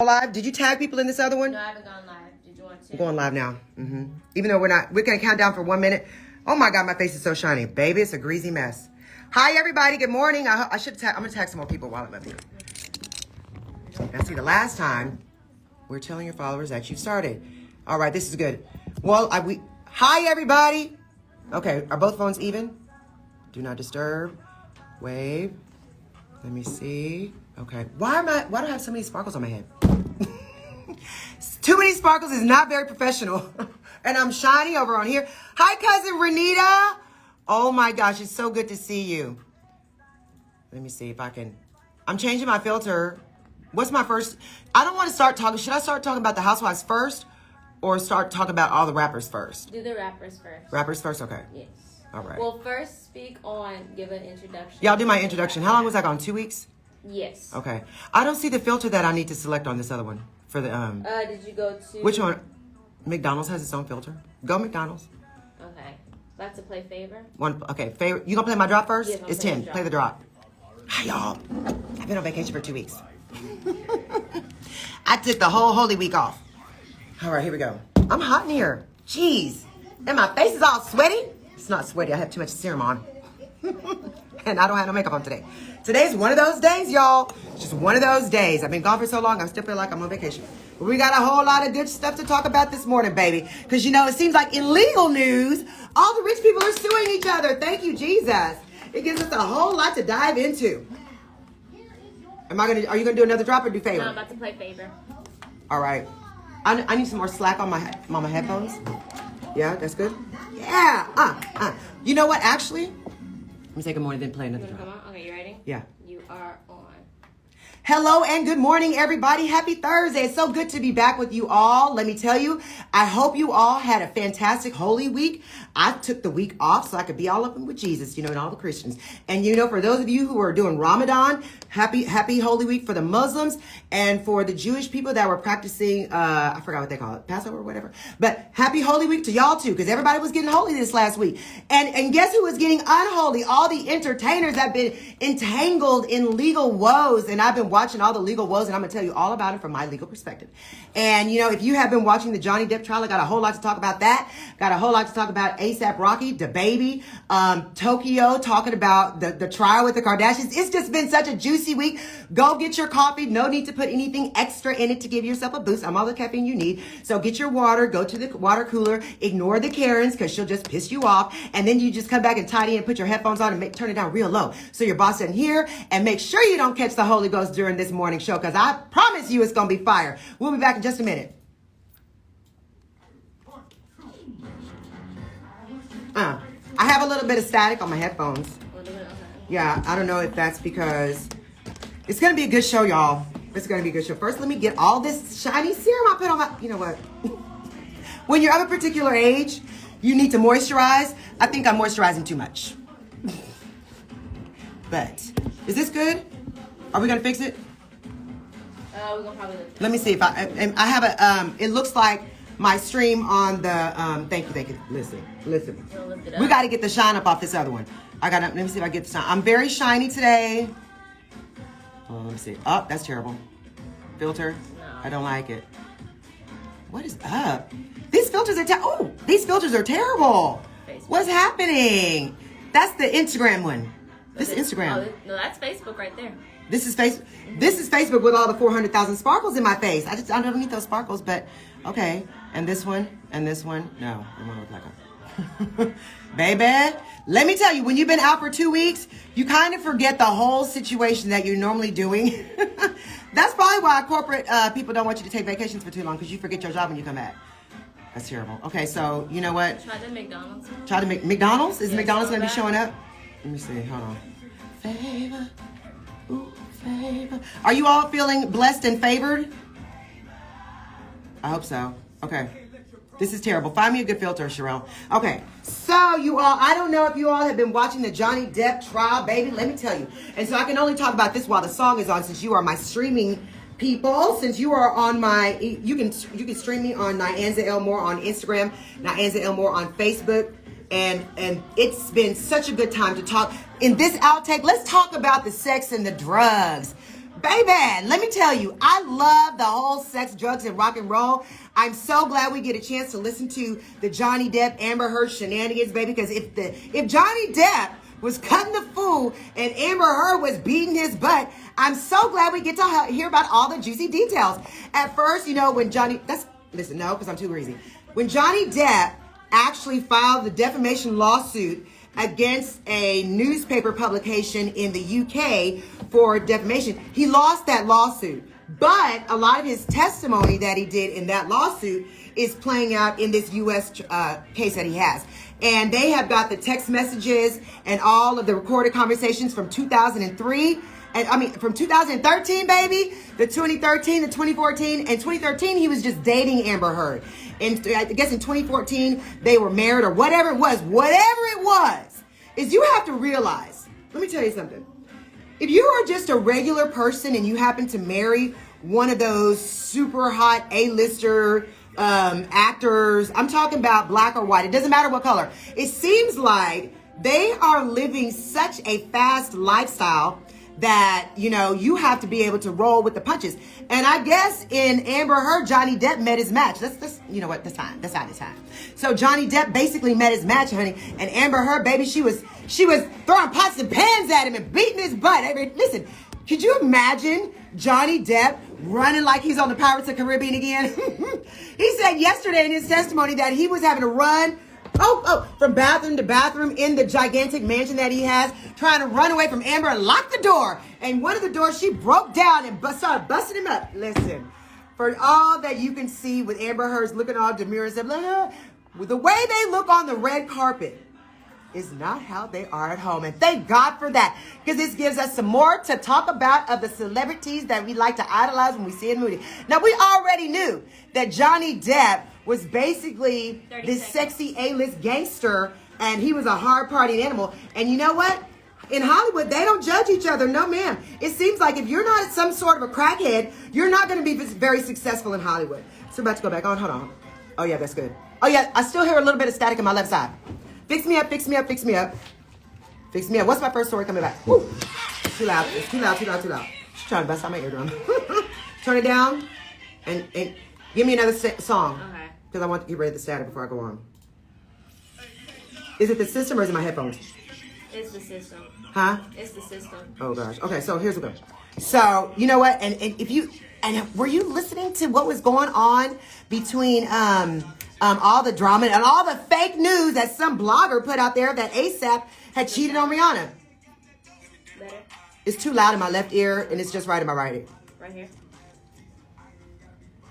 Live? Did you tag people in this other one? No, I haven't gone live. Did you want to? I'm going live now. Even though we're going to count down for 1 minute. Oh my God, my face is so shiny. Baby, it's a greasy mess. Hi, everybody. Good morning. I should tag, I'm going to tag some more people while I'm up here. Now, see, the last time, we're telling your followers that you started. All right, this is good. Well, hi, everybody. Okay, are both phones even? Do not disturb. Wave. Let me see. Okay. Why do I have so many sparkles on my head? Too many sparkles is not very professional. And I'm shiny over on here. Hi, cousin Renita. Oh my gosh, it's so good to see you. Let me see if I can. I'm changing my filter. What's my first? I don't want to start talking. Should I start talking about the housewives first or start talking about all the rappers first? Do the rappers first. Rappers first? Okay. Yes. All right. Well, first give an introduction. Yeah, I'll do my introduction. How long was I gone? 2 weeks? Yes. Okay. I don't see the filter that I need to select on this other one. For the did you go to which one? McDonald's has its own filter. Go McDonald's. Okay. About to play favor? Okay, favorite. You gonna play my drop first? Yes, It's 10. Play the drop. Hi, y'all. I've been on vacation for 2 weeks. I took the whole Holy Week off. All right, here we go. I'm hot in here. Jeez. And my face is all sweaty. It's not sweaty. I have too much serum on. And I don't have no makeup on today. Today's one of those days, y'all. It's just one of those days. I've been gone for so long, I still feel like I'm on vacation. But we got a whole lot of good stuff to talk about this morning, baby. Because, it seems like in legal news, all the rich people are suing each other. Thank you, Jesus. It gives us a whole lot to dive into. Are you going to do another drop or do favor? No, I'm about to play favor. All right. I need some more slack on my headphones. Yeah, that's good? Yeah. You know what, actually? Let me say good morning, then play another drop. Come on. Okay, you ready? Yeah. You are on. Hello and good morning, everybody. Happy Thursday. It's so good to be back with you all. Let me tell you, I hope you all had a fantastic Holy Week. I took the week off so I could be all up with Jesus, and all the Christians. And, for those of you who are doing Ramadan, happy Holy Week for the Muslims and for the Jewish people that were practicing, I forgot what they call it, Passover or whatever. But happy Holy Week to y'all too, because everybody was getting holy this last week. And guess who was getting unholy? All the entertainers have been entangled in legal woes. And I've been watching all the legal woes, and I'm going to tell you all about it from my legal perspective. And, if you have been watching the Johnny Depp trial, I got a whole lot to talk about that. Got a whole lot to talk about ASAP Rocky, DaBaby, Tokyo, talking about the trial with the Kardashians. It's just been such a juicy week. Go get your coffee. No need to put anything extra in it to give yourself a boost. I'm all the caffeine you need. So get your water. Go to the water cooler. Ignore the Karens because she'll just piss you off. And then you just come back and tidy and put your headphones on and turn it down real low so your boss doesn't hear. And make sure you don't catch the Holy Ghost during this morning show because I promise you it's going to be fire. We'll be back in just a minute. I have a little bit of static on my headphones. Yeah, I don't know if that's because it's going to be a good show, y'all. It's going to be a good show. First, let me get all this shiny serum I put on my... You know what? When you're of a particular age, you need to moisturize. I think I'm moisturizing too much. But, is this good? Are we going to fix it? We're going to probably... Let me see if I have a... it looks like my stream on the... Thank you. Listen. We got to get the shine up off this other one. Let me see if I get the shine. I'm very shiny today. Oh, let me see. Oh, that's terrible. Filter. No. I don't like it. What is up? These filters are these filters are terrible. Facebook. What's happening? That's the Instagram one. This is Instagram. No, that's Facebook right there. This is Facebook with all the 400,000 sparkles in my face. I don't need those sparkles, but okay. And this one, no, I want to look like a baby. Let me tell you, when you've been out for 2 weeks, you kind of forget the whole situation that you're normally doing. That's probably why corporate people don't want you to take vacations for too long, because you forget your job when you come back. That's terrible. Okay, so you know what? Try the McDonald's. McDonald's? Is Yeah, McDonald's going to be back. showing up? Let me see. Hold on. Favor. Ooh, favor. Are you all feeling blessed and favored? I hope so. Okay. This is terrible. Find me a good filter, Sherelle. Okay. So, you all, I don't know if you all have been watching the Johnny Depp trial, baby. Let me tell you. And so I can only talk about this while the song is on, since you are my streaming people. Since you are on my, you can stream me on Nyanza Elmore on Instagram, Nyanza Elmore on Facebook. And it's been such a good time to talk. In this outtake, let's talk about the sex and the drugs. Baby, let me tell you, I love the whole sex, drugs, and rock and roll. I'm so glad we get a chance to listen to the Johnny Depp, Amber Heard shenanigans, baby, because if Johnny Depp was cutting the fool and Amber Heard was beating his butt, I'm so glad we get to hear about all the juicy details. At first, when because I'm too greasy. When Johnny Depp actually filed the defamation lawsuit against a newspaper publication in the UK for defamation, he lost that lawsuit. But a lot of his testimony that he did in that lawsuit is playing out in this U.S. Case that he has. And they have got the text messages and all of the recorded conversations from 2003. From 2013, baby, the 2013, the 2014, and 2013, he was just dating Amber Heard. And I guess in 2014, they were married or whatever it was, is you have to realize, let me tell you something. If you are just a regular person and you happen to marry one of those super hot A-lister actors, I'm talking about black or white, it doesn't matter what color. It seems like they are living such a fast lifestyle that, you have to be able to roll with the punches. And I guess in Amber Heard, Johnny Depp met his match. That's time. That's not his time. So Johnny Depp basically met his match, honey. And Amber Heard, baby, she was throwing pots and pans at him and beating his butt. Listen, could you imagine Johnny Depp running like he's on the Pirates of the Caribbean again? He said yesterday in his testimony that he was having to run from bathroom to bathroom in the gigantic mansion that he has, trying to run away from Amber and lock the door. And one of the doors, she broke down and started busting him up. Listen, for all that you can see with Amber Heard's looking all demure and stuff, the way they look on the red carpet is not how they are at home. And thank God for that, because this gives us some more to talk about of the celebrities that we like to idolize when we see in the movie. Now, we already knew that Johnny Depp was basically this sexy A-list gangster, and he was a hard-partying animal. And you know what? In Hollywood, they don't judge each other. No, ma'am. It seems like if you're not some sort of a crackhead, you're not going to be very successful in Hollywood. So I'm about to go back on. Hold on. Oh, yeah, that's good. Oh, yeah, I still hear a little bit of static on my left side. Fix me up, fix me up, fix me up. Fix me up. What's my first story coming back? Woo. It's too loud. It's too loud, too loud, too loud. She's trying to bust out my eardrum. Turn it down and give me another song. Okay. Because I want to get rid of the static before I go on. Is it the system or is it my headphones? It's the system. Huh? It's the system. Oh gosh. Okay, so here's what goes. So you know what? And if you were you listening to what was going on between all the drama and all the fake news that some blogger put out there that ASAP had cheated on Rihanna? Better? It's too loud in my left ear and it's just right in my right ear. Right here.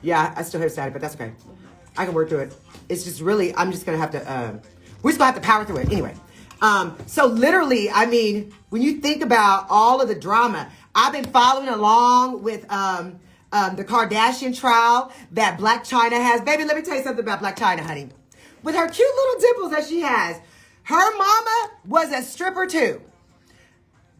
Yeah, I still hear static, but that's okay. I can work through it. It's just really, I'm just going to have to, we're just going to have to power through it. Anyway, so literally, when you think about all of the drama, I've been following along with the Kardashian trial that Black China has. Baby, let me tell you something about Black China, honey. With her cute little dimples that she has, her mama was a stripper too.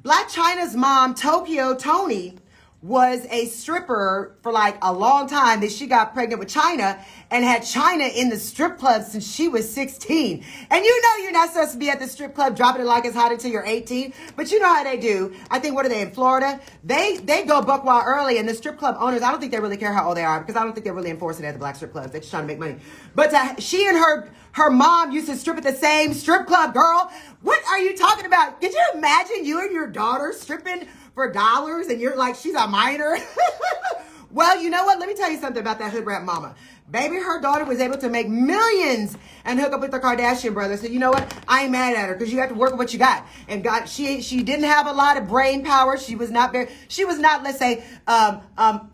Black China's mom, Tokyo Toni, was a stripper for like a long time. That she got pregnant with China and had China in the strip club since she was 16. And you know you're not supposed to be at the strip club dropping it like it's hot until you're 18. But you know how they do. I think, what are they, in Florida? They go buck wild early, and the strip club owners, I don't think they really care how old they are, because I don't think they're really enforcing it at the black strip clubs. They're just trying to make money. But she and her mom used to strip at the same strip club, girl. What are you talking about? Could you imagine you and your daughter stripping for dollars and you're like, she's a minor? Well, you know what? Let me tell you something about that hood rat mama. Baby, her daughter was able to make millions and hook up with the Kardashian brothers. So you know what? I ain't mad at her, because you have to work with what you got. And God, she didn't have a lot of brain power. She was not, let's say,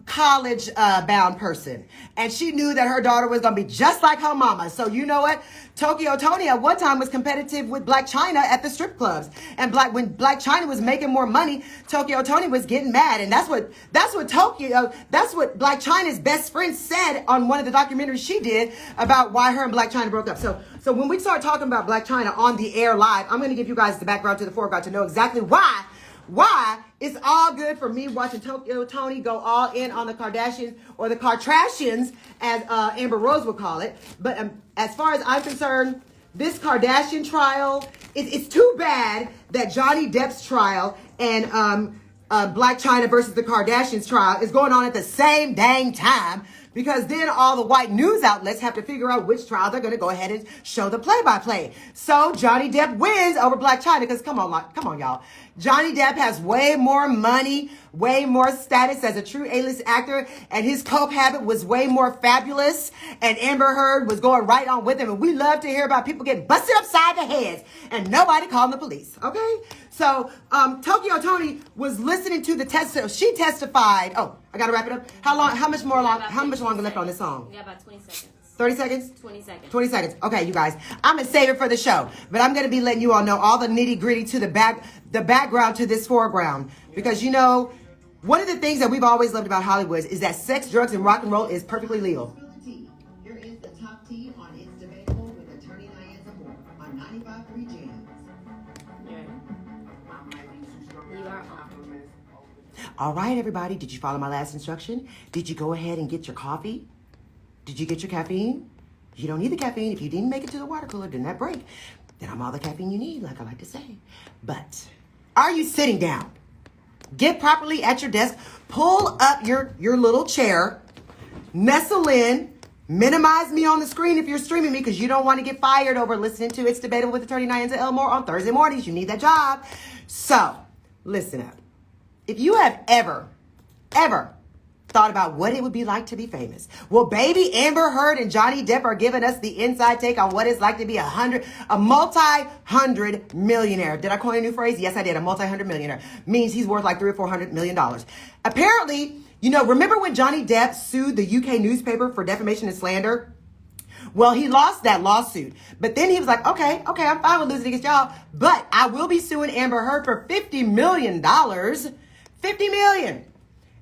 college bound person. And she knew that her daughter was going to be just like her mama. So you know what? Tokyo Toni at one time was competitive with Black China at the strip clubs. And when Black China was making more money, Tokyo Toni was getting mad. And that's what Black China's best friend said on one of the documentaries she did about why her and Black China broke up. So when we start talking about Black China on the air live, I'm going to give you guys the background to the foreground to know exactly why it's all good for me watching Tokyo Toni go all in on the Kardashians, or the Kardashians, as Amber Rose would call it. But as far as I'm concerned, this Kardashian trial, it's too bad that Johnny Depp's trial and Black China versus the Kardashians trial is going on at the same dang time, because then all the white news outlets have to figure out which trial they're going to go ahead and show the play-by-play. So Johnny Depp wins over Blac Chyna, because come on, y'all. Johnny Depp has way more money, way more status as a true A-list actor, and his coke habit was way more fabulous, and Amber Heard was going right on with him, and we love to hear about people getting busted upside the heads, and nobody calling the police, okay? So Tokyo Tony was listening to the test. She testified. Oh, I gotta wrap it up. How much longer left on this song? We got about 20 seconds. 30 seconds? 20 seconds. 20 seconds. Okay, you guys. I'm going to save it for the show. But I'm going to be letting you all know all the nitty gritty to the background to this foreground. Because, you know, one of the things that we've always loved about Hollywood is that sex, drugs, and rock and roll is perfectly legal. Here is the top T on It's Debatable with attorney Diane Zamora on 95.3 Jams. You are on. All right, everybody. Did you follow my last instruction? Did you go ahead and get your coffee? Did you get your caffeine? You don't need the caffeine. If you didn't make it to the water cooler during that break, then I'm all the caffeine you need, like I like to say. But are you sitting down? Get properly at your desk. Pull up your little chair. Nestle in. Minimize me on the screen if you're streaming me, because you don't want to get fired over listening to It's Debatable with attorney Nyanza Elmore on Thursday mornings. You need that job. So, listen up. If you have ever thought about what it would be like to be famous, well, baby, Amber Heard and Johnny Depp are giving us the inside take on what it's like to be a multi-hundred millionaire. Did I coin a new phrase? Yes, I did. A multi-hundred millionaire means he's worth like $300 or $400 million. Apparently, you know, remember when Johnny Depp sued the UK newspaper for defamation and slander? Well, he lost that lawsuit, but then he was like, okay, I'm fine with losing against y'all, but I will be suing Amber Heard for $50 million. $50 million.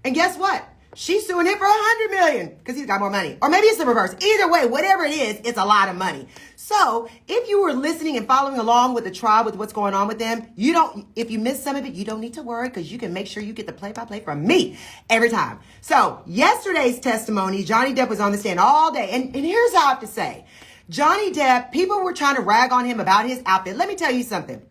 And guess what? She's suing him for $100 million because he's got more money. Or maybe it's the reverse. Either way, whatever it is, it's a lot of money. So if you were listening and following along with the trial, with what's going on with them, if you missed some of it, you don't need to worry, because you can make sure you get the play-by-play from me every time. So yesterday's testimony, Johnny Depp was on the stand all day. And here's how I have to say. Johnny Depp, people were trying to rag on him about his outfit. Let me tell you something.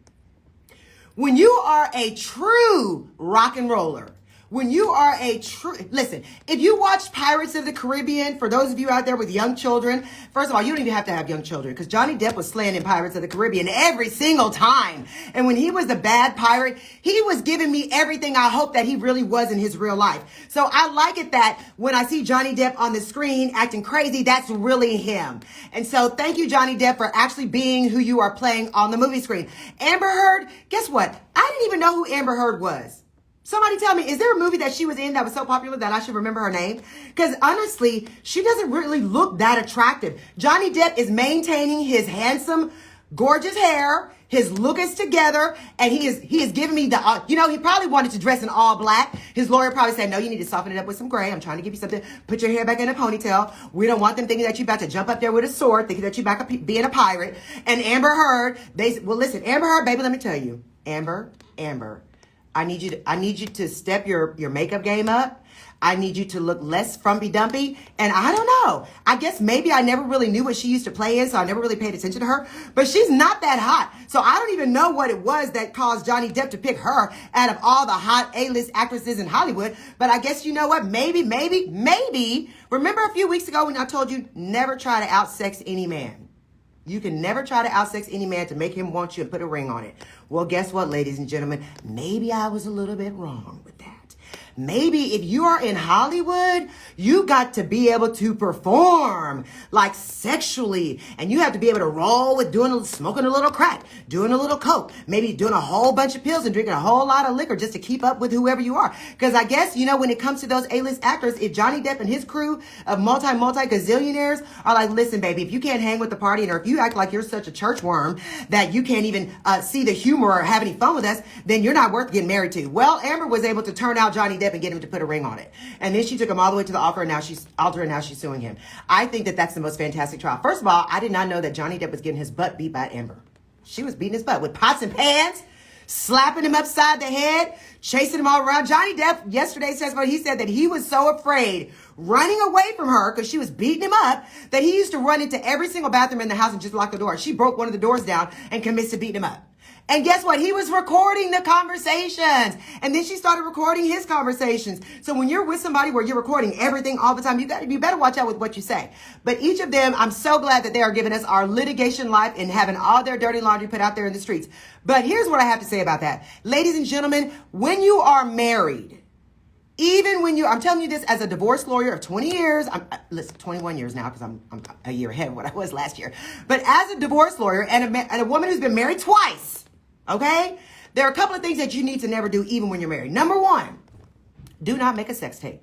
When you are a true rock and roller, listen, if you watched Pirates of the Caribbean, for those of you out there with young children, first of all, you don't even have to have young children, because Johnny Depp was slaying in Pirates of the Caribbean every single time. And when he was the bad pirate, he was giving me everything I hope that he really was in his real life. So I like it that when I see Johnny Depp on the screen acting crazy, that's really him. And so thank you, Johnny Depp, for actually being who you are playing on the movie screen. Amber Heard, guess what? I didn't even know who Amber Heard was. Somebody tell me, is there a movie that she was in that was so popular that I should remember her name? Because honestly, she doesn't really look that attractive. Johnny Depp is maintaining his handsome, gorgeous hair. His look is together, and he is giving me the, he probably wanted to dress in all black. His lawyer probably said, no, you need to soften it up with some gray. I'm trying to give you something. Put your hair back in a ponytail. We don't want them thinking that you're about to jump up there with a sword, thinking that you're back being a pirate. And Amber Heard, listen, Amber Heard, baby, let me tell you, Amber, I need you to step your makeup game up. I need you to look less frumpy dumpy. And I don't know. I guess maybe I never really knew what she used to play in, so I never really paid attention to her. But she's not that hot. So I don't even know what it was that caused Johnny Depp to pick her out of all the hot A-list actresses in Hollywood. But I guess you know what? Maybe. Remember a few weeks ago when I told you never try to outsex any man? You can never try to outsex any man to make him want you and put a ring on it. Well, guess what, ladies and gentlemen? Maybe I was a little bit wrong with that. Maybe if you are in Hollywood, you got to be able to perform like sexually, and you have to be able to roll with smoking a little crack, doing a little coke, maybe doing a whole bunch of pills and drinking a whole lot of liquor just to keep up with whoever you are. Because I guess, when it comes to those A-list actors, if Johnny Depp and his crew of multi gazillionaires are like, listen, baby, if you can't hang with the party, or if you act like you're such a church worm that you can't even see the humor or have any fun with us, then you're not worth getting married to. Well, Amber was able to turn out Johnny Depp and get him to put a ring on it. And then she took him all the way to the altar, and now she's suing him. I think that that's the most fantastic trial. First of all, I did not know that Johnny Depp was getting his butt beat by Amber. She was beating his butt with pots and pans, slapping him upside the head, chasing him all around. Johnny Depp, yesterday's testimony, he said that he was so afraid running away from her because she was beating him up that he used to run into every single bathroom in the house and just lock the door. She broke one of the doors down and commenced to beating him up. And guess what? He was recording the conversations. And then she started recording his conversations. So when you're with somebody where you're recording everything all the time, you better watch out with what you say. But each of them, I'm so glad that they are giving us our litigation life and having all their dirty laundry put out there in the streets. But here's what I have to say about that. Ladies and gentlemen, when you are married, even when I'm telling you this as a divorce lawyer of 20 years, listen, 21 years now because I'm a year ahead of what I was last year. But as a divorce lawyer and a woman who's been married twice, okay, there are a couple of things that you need to never do even when you're married. Number one, do not make a sex tape,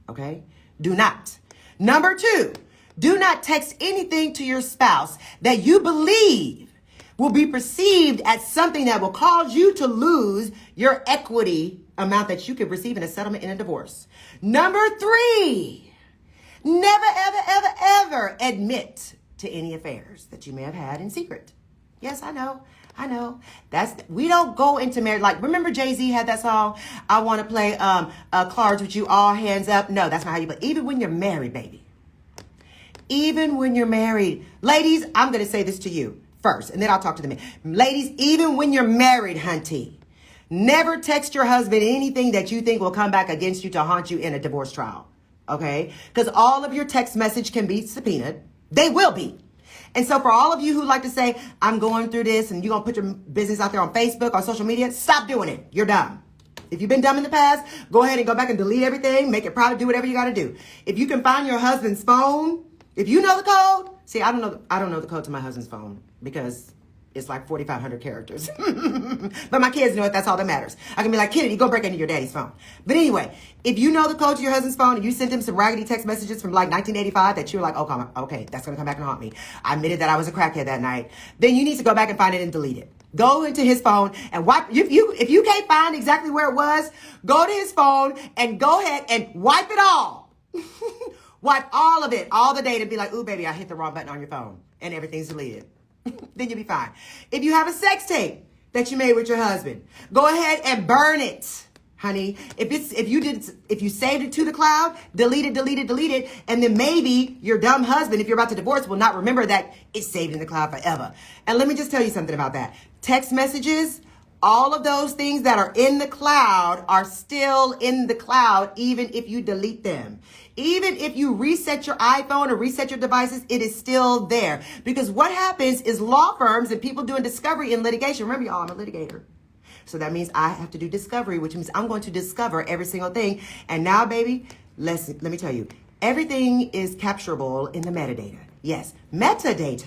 okay? Do not. Number two, do not text anything to your spouse that you believe will be perceived as something that will cause you to lose your equity amount that you could receive in a settlement in a divorce. Number three, never, ever, ever, ever admit to any affairs that you may have had in secret. Yes, I know. We don't go into marriage. Like, remember Jay-Z had that song, I want to play cards with you, all hands up. No, that's not how you play. Even when you're married, baby. Even when you're married. Ladies, I'm going to say this to you first, and then I'll talk to the men. Ladies, even when you're married, hunty, never text your husband anything that you think will come back against you to haunt you in a divorce trial. Okay? Because all of your text message can be subpoenaed. They will be. And so for all of you who like to say, I'm going through this and you're going to put your business out there on Facebook, on social media, stop doing it. You're dumb. If you've been dumb in the past, go ahead and go back and delete everything, make it private, do whatever you got to do. If you can find your husband's phone, if you know the code, see, I don't know the code to my husband's phone because it's like 4,500 characters. But my kids know it. That's all that matters. I can be like, Kennedy, go break into your daddy's phone. But anyway, if you know the code to your husband's phone and you sent him some raggedy text messages from like 1985 that you're like, oh, okay, that's going to come back and haunt me. I admitted that I was a crackhead that night. Then you need to go back and find it and delete it. Go into his phone and wipe. If you can't find exactly where it was, go to his phone and go ahead and wipe it all. Wipe all of it, all the data. Be like, ooh, baby, I hit the wrong button on your phone and everything's deleted. Then you'll be fine. If you have a sex tape that you made with your husband, go ahead and burn it, honey. If you saved it to the cloud, delete it, and then maybe your dumb husband, if you're about to divorce, will not remember that it's saved in the cloud forever. And let me just tell you something about that. Text messages, all of those things that are in the cloud are still in the cloud, even if you delete them. Even if you reset your iPhone or reset your devices, it is still there. Because what happens is law firms and people doing discovery in litigation, remember y'all, I'm a litigator. So that means I have to do discovery, which means I'm going to discover every single thing. And now, baby, let me tell you, everything is capturable in the metadata. Yes, metadata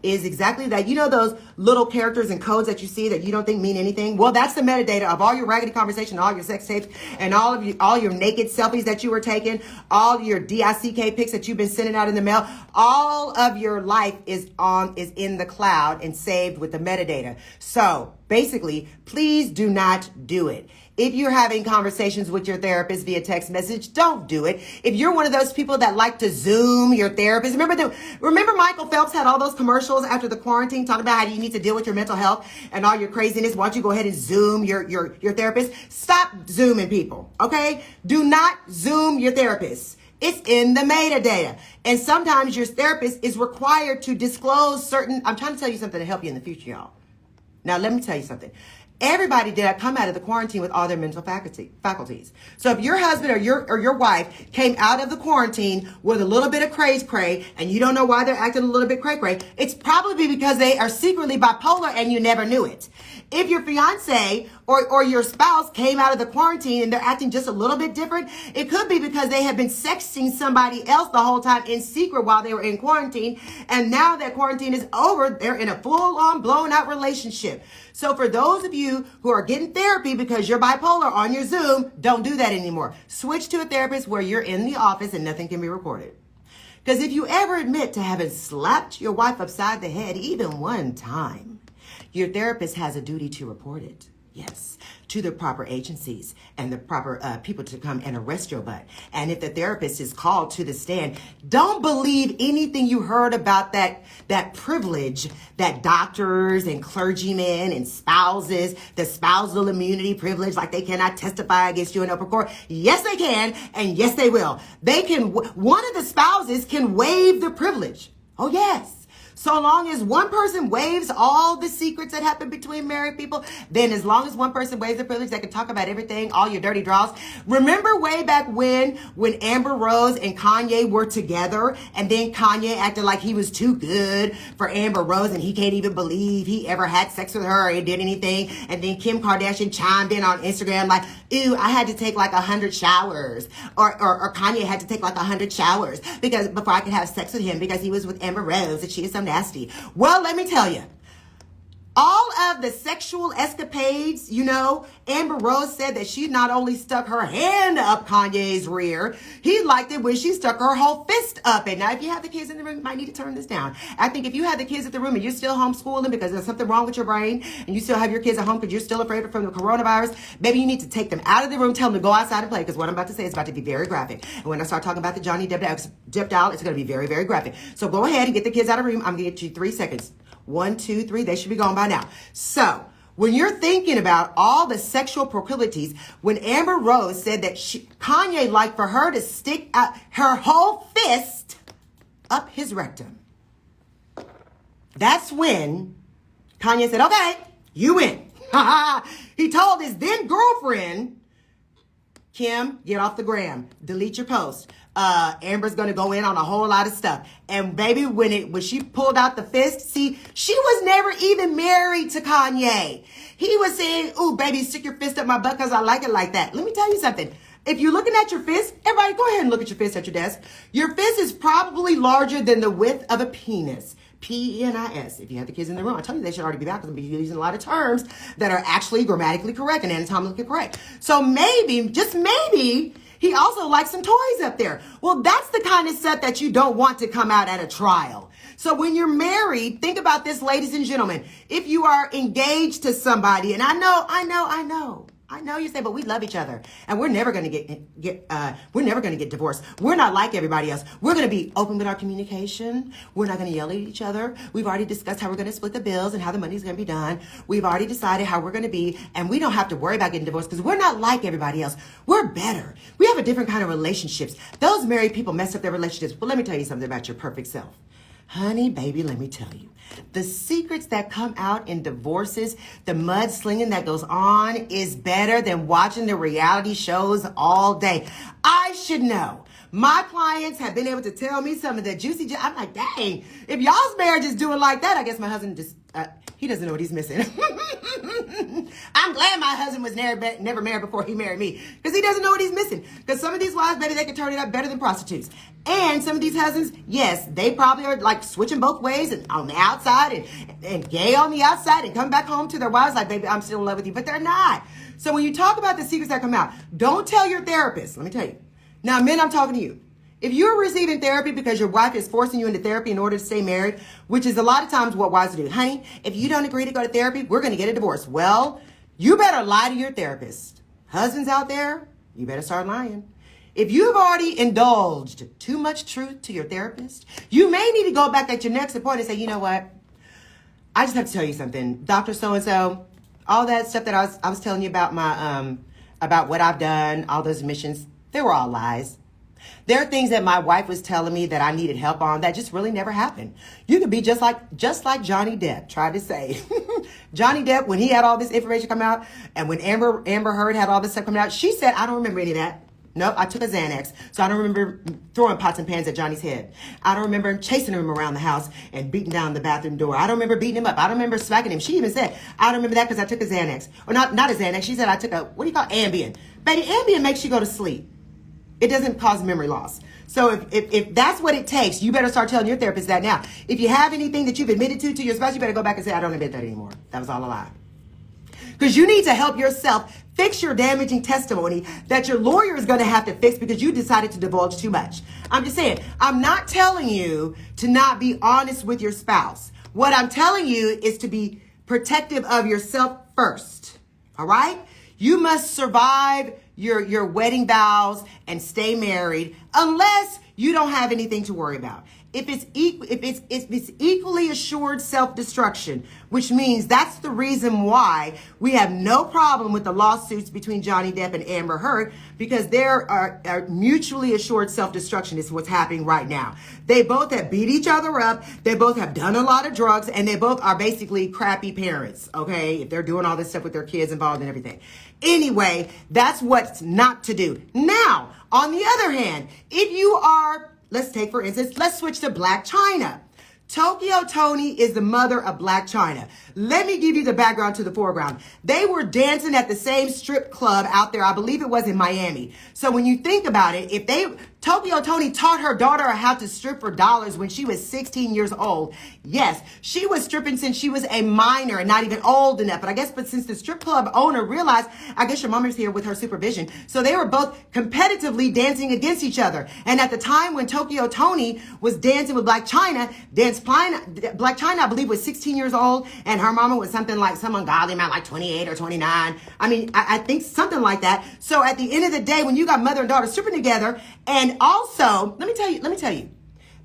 is exactly that. You know those little characters and codes that you see that you don't think mean anything? Well, that's the metadata of all your raggedy conversation, all your sex tapes, and all your naked selfies that you were taking, all your DICK pics that you've been sending out in the mail. All of your life is in the cloud and saved with the metadata. So basically, please do not do it. If you're having conversations with your therapist via text message, don't do it. If you're one of those people that like to Zoom your therapist, remember Michael Phelps had all those commercials after the quarantine talking about how you need to deal with your mental health and all your craziness. Why don't you go ahead and Zoom your therapist? Stop Zooming people, okay? Do not Zoom your therapist. It's in the metadata. And sometimes your therapist is required to disclose certain, I'm trying to tell you something to help you in the future, y'all. Now, let me tell you something. Everybody did not come out of the quarantine with all their mental faculties. So if your husband or your wife came out of the quarantine with a little bit of cray and you don't know why they're acting a little bit cray, it's probably because they are secretly bipolar and you never knew it. If your fiance or your spouse came out of the quarantine and they're acting just a little bit different, it could be because they have been sexting somebody else the whole time in secret while they were in quarantine. And now that quarantine is over, they're in a full-on blown out relationship. So for those of you who are getting therapy because you're bipolar on your Zoom, don't do that anymore. Switch to a therapist where you're in the office and nothing can be recorded. Because if you ever admit to having slapped your wife upside the head even one time, your therapist has a duty to report it. Yes, to the proper agencies and the proper people to come and arrest your butt. And if the therapist is called to the stand, don't believe anything you heard about that privilege that doctors and clergymen and spouses, the spousal immunity privilege, like they cannot testify against you in open court. Yes, they can, and yes, they will. They can. One of the spouses can waive the privilege. Oh, yes. So long as one person waives all the secrets that happen between married people, then as long as one person waives the privilege, they can talk about everything, all your dirty draws. Remember way back when Amber Rose and Kanye were together, and then Kanye acted like he was too good for Amber Rose, and he can't even believe he ever had sex with her or did anything. And then Kim Kardashian chimed in on Instagram like, ew, I had to take like 100 showers. Or Kanye had to take like 100 showers because before I could have sex with him because he was with Amber Rose and she is so nasty. Well, let me tell you, all of the sexual escapades, Amber Rose said that she not only stuck her hand up Kanye's rear, he liked it when she stuck her whole fist up it. Now, if you have the kids in the room, you might need to turn this down. I think if you have the kids at the room and you're still homeschooling because there's something wrong with your brain and you still have your kids at home because you're still afraid from the coronavirus, maybe you need to take them out of the room, tell them to go outside and play, because what I'm about to say is about to be very graphic. And when I start talking about the Johnny Depp doll, it's going to be very, very graphic. So go ahead and get the kids out of the room. I'm going to get you 3 seconds. 1, 2, 3. They should be gone by now. So when you're thinking about all the sexual proclivities, when Amber Rose said that Kanye liked for her to stick out her whole fist up his rectum, that's when Kanye said, okay, you win. He told his then girlfriend, Kim, get off the gram. Delete your post. Amber's gonna go in on a whole lot of stuff. And baby, when she pulled out the fist, see, she was never even married to Kanye. He was saying, ooh, baby, stick your fist up my butt because I like it like that. Let me tell you something. If you're looking at your fist, everybody go ahead and look at your fist at your desk. Your fist is probably larger than the width of a penis. Penis. If you have the kids in the room, I tell you they should already be back because I'm using a lot of terms that are actually grammatically correct and anatomically correct. So maybe, just maybe, he also likes some toys up there. Well, that's the kind of stuff that you don't want to come out at a trial. So when you're married, think about this, ladies and gentlemen. If you are engaged to somebody, and I know you say, but we love each other and we're never going to we're never going to get divorced. We're not like everybody else. We're going to be open with our communication. We're not going to yell at each other. We've already discussed how we're going to split the bills and how the money's going to be done. We've already decided how we're going to be, and we don't have to worry about getting divorced because we're not like everybody else. We're better. We have a different kind of relationships. Those married people mess up their relationships. Well, let me tell you something about your perfect self. Honey, baby, let me tell you. The secrets that come out in divorces, the mudslinging that goes on is better than watching the reality shows all day. I should know. My clients have been able to tell me some of the juicy, I'm like, dang, if y'all's marriage is doing like that, I guess my husband just, he doesn't know what he's missing. I'm glad my husband was never married before he married me, because he doesn't know what he's missing. Because some of these wives, baby, they can turn it up better than prostitutes. And some of these husbands, yes, they probably are like switching both ways and on the outside and gay on the outside and come back home to their wives like, baby, I'm still in love with you. But they're not. So when you talk about the secrets that come out, don't tell your therapist. Let me tell you. Now, men, I'm talking to you. If you're receiving therapy because your wife is forcing you into therapy in order to stay married, which is a lot of times what wives do. Honey, if you don't agree to go to therapy, we're going to get a divorce. Well, you better lie to your therapist. Husbands out there, you better start lying. If you've already indulged too much truth to your therapist, you may need to go back at your next appointment and say, you know what? I just have to tell you something. Dr. So-and-so, all that stuff that I was telling you about about what I've done, all those admissions, they were all lies. There are things that my wife was telling me that I needed help on that just really never happened. You could be just like Johnny Depp tried to say. Johnny Depp, when he had all this information come out, and when Amber Heard had all this stuff coming out, she said, I don't remember any of that. Nope, I took a Xanax, so I don't remember throwing pots and pans at Johnny's head. I don't remember chasing him around the house and beating down the bathroom door. I don't remember beating him up. I don't remember smacking him. She even said, I don't remember that because I took a Xanax. Or not a Xanax. She said I took what do you call Ambien? Baby, Ambien makes you go to sleep. It doesn't cause memory loss. So if that's what it takes, you better start telling your therapist that now. If you have anything that you've admitted to your spouse, you better go back and say, I don't admit that anymore. That was all a lie. Because you need to help yourself fix your damaging testimony that your lawyer is going to have to fix because you decided to divulge too much. I'm just saying, I'm not telling you to not be honest with your spouse. What I'm telling you is to be protective of yourself first. All right? You must survive your wedding vows and stay married unless you don't have anything to worry about. if it's equally assured self-destruction, which means that's the reason why we have no problem with the lawsuits between Johnny Depp and Amber Heard, because there are mutually assured self-destruction is what's happening right now. They both have beat each other up. They both have done a lot of drugs, and they both are basically crappy parents, okay? If they're doing all this stuff with their kids involved and everything. Anyway, that's what's not to do. Now, on the other hand, if you are, let's take, for instance, let's switch to Black China. Tokyo Toni is the mother of Black China. Let me give you the background to the foreground. They were dancing at the same strip club out there. I believe it was in Miami. So when you think about it, Tokyo Toni taught her daughter how to strip for dollars when she was 16 years old. Yes, she was stripping since she was a minor and not even old enough. But since the strip club owner realized, I guess your mom is here with her supervision. So they were both competitively dancing against each other. And at the time when Tokyo Toni was dancing with Black China, Black China, I believe, was 16 years old, and her mama was something like some ungodly amount, like 28 or 29. I mean, I think something like that. So at the end of the day, when you got mother and daughter stripping together, and also, let me tell you,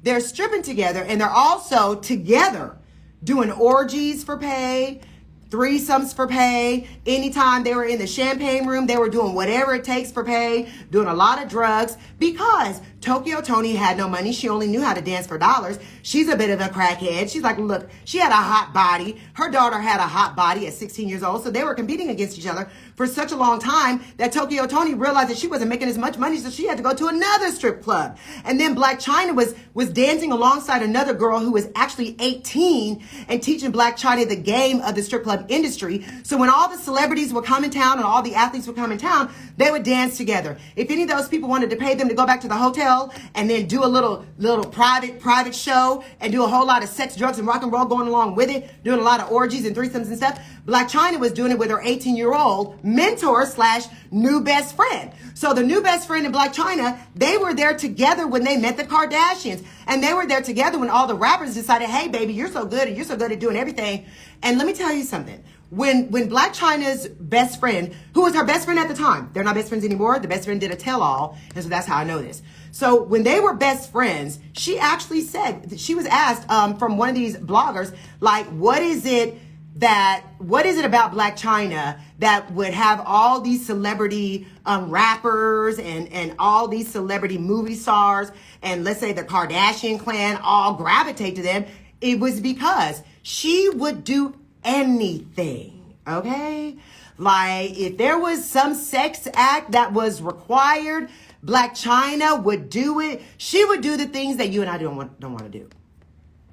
they're stripping together, and they're also together doing orgies for pay, threesomes for pay. Anytime they were in the champagne room, they were doing whatever it takes for pay, doing a lot of drugs, because Tokyo Toni had no money. She only knew how to dance for dollars. She's a bit of a crackhead. She's like, look, she had a hot body. Her daughter had a hot body at 16 years old. So they were competing against each other for such a long time that Tokyo Toni realized that she wasn't making as much money. So she had to go to another strip club. And then Black China was dancing alongside another girl who was actually 18 and teaching Black China the game of the strip club industry. So when all the celebrities would come in town and all the athletes would come in town, they would dance together. If any of those people wanted to pay them to go back to the hotel and then do a little private show and do a whole lot of sex, drugs, and rock and roll going along with it, doing a lot of orgies and threesomes and stuff, Black China was doing it with her 18-year-old mentor / new best friend. So the new best friend and Black China, they were there together when they met the Kardashians. And they were there together when all the rappers decided, hey, baby, you're so good and you're so good at doing everything. And let me tell you something. When Black China's best friend, who was her best friend at the time, they're not best friends anymore. The best friend did a tell-all. And so that's how I know this. So when they were best friends, she actually said, she was asked from one of these bloggers, like, what is it about Black China that would have all these celebrity rappers and all these celebrity movie stars and let's say the Kardashian clan all gravitate to them? It was because she would do anything, okay? Like if there was some sex act that was required, Black China would do it. She would do the things that you and I don't want to do.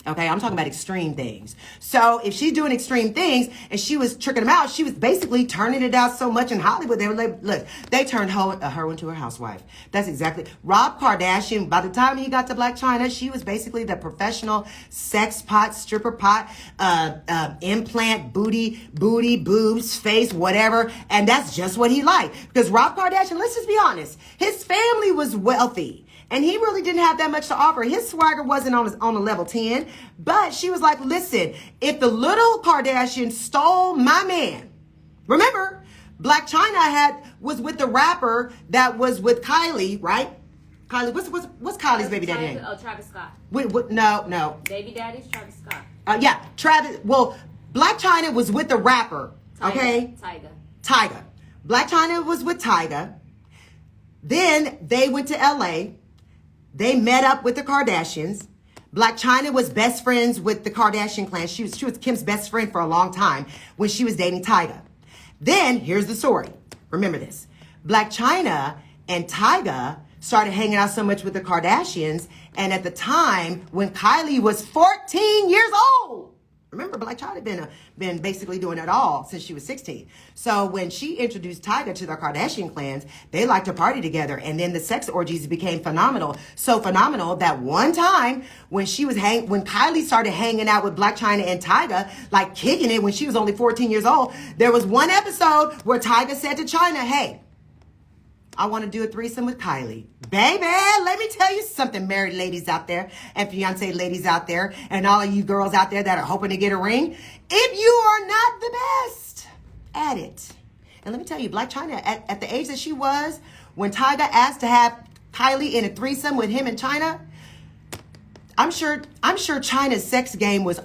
Okay, I'm talking about extreme things. So if she's doing extreme things and she was tricking them out, she was basically turning it out so much in Hollywood. They were like, look, they turned her into a housewife. That's exactly. Rob Kardashian, by the time he got to Black China, she was basically the professional sex pot, stripper pot, implant, booty, boobs, face, whatever. And that's just what he liked. Because Rob Kardashian, let's just be honest, his family was wealthy. And he really didn't have that much to offer. His swagger wasn't on a level 10. But she was like, listen, if the little Kardashian stole my man, remember, Black China was with the rapper that was with Kylie, right? Kylie, what's Kylie's baby daddy name? Oh, Travis Scott. Wait, no. Baby daddy's Travis Scott. Yeah, Travis. Well, Black China was with the rapper, okay? Tyga. Black China was with Tyga. Then they went to LA. They met up with the Kardashians. Black China was best friends with the Kardashian clan. She was Kim's best friend for a long time when she was dating Tyga. Then, here's the story. Remember this. Black China and Tyga started hanging out so much with the Kardashians. And at the time, when Kylie was 14 years old, remember, Black China been basically doing it all since she was 16. So when she introduced Tyga to the Kardashian clans, they liked to party together. And then the sex orgies became phenomenal. So phenomenal that one time when Kylie started hanging out with Black China and Tyga, like kicking it when she was only 14 years old, there was one episode where Tyga said to China, hey, I want to do a threesome with Kylie. Baby, let me tell you something, married ladies out there and fiance ladies out there and all of you girls out there that are hoping to get a ring. If you are not the best at it. And let me tell you, Black China, at the age that she was, when Tyga asked to have Kylie in a threesome with him and China, I'm sure China's sex game was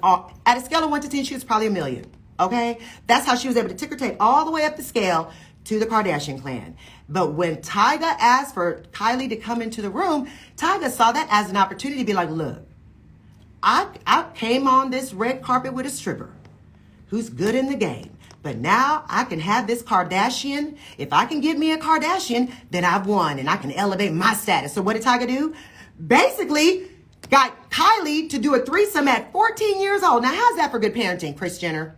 at a scale of 1 to 10, she was probably 1,000,000. Okay? That's how she was able to ticker tape all the way up the scale to the Kardashian clan. But when Tyga asked for Kylie to come into the room, Tyga saw that as an opportunity to be like, look, I came on this red carpet with a stripper who's good in the game. But now I can have this Kardashian. If I can get me a Kardashian, then I've won and I can elevate my status. So what did Tyga do? Basically, got Kylie to do a threesome at 14 years old. Now, how's that for good parenting, Kris Jenner?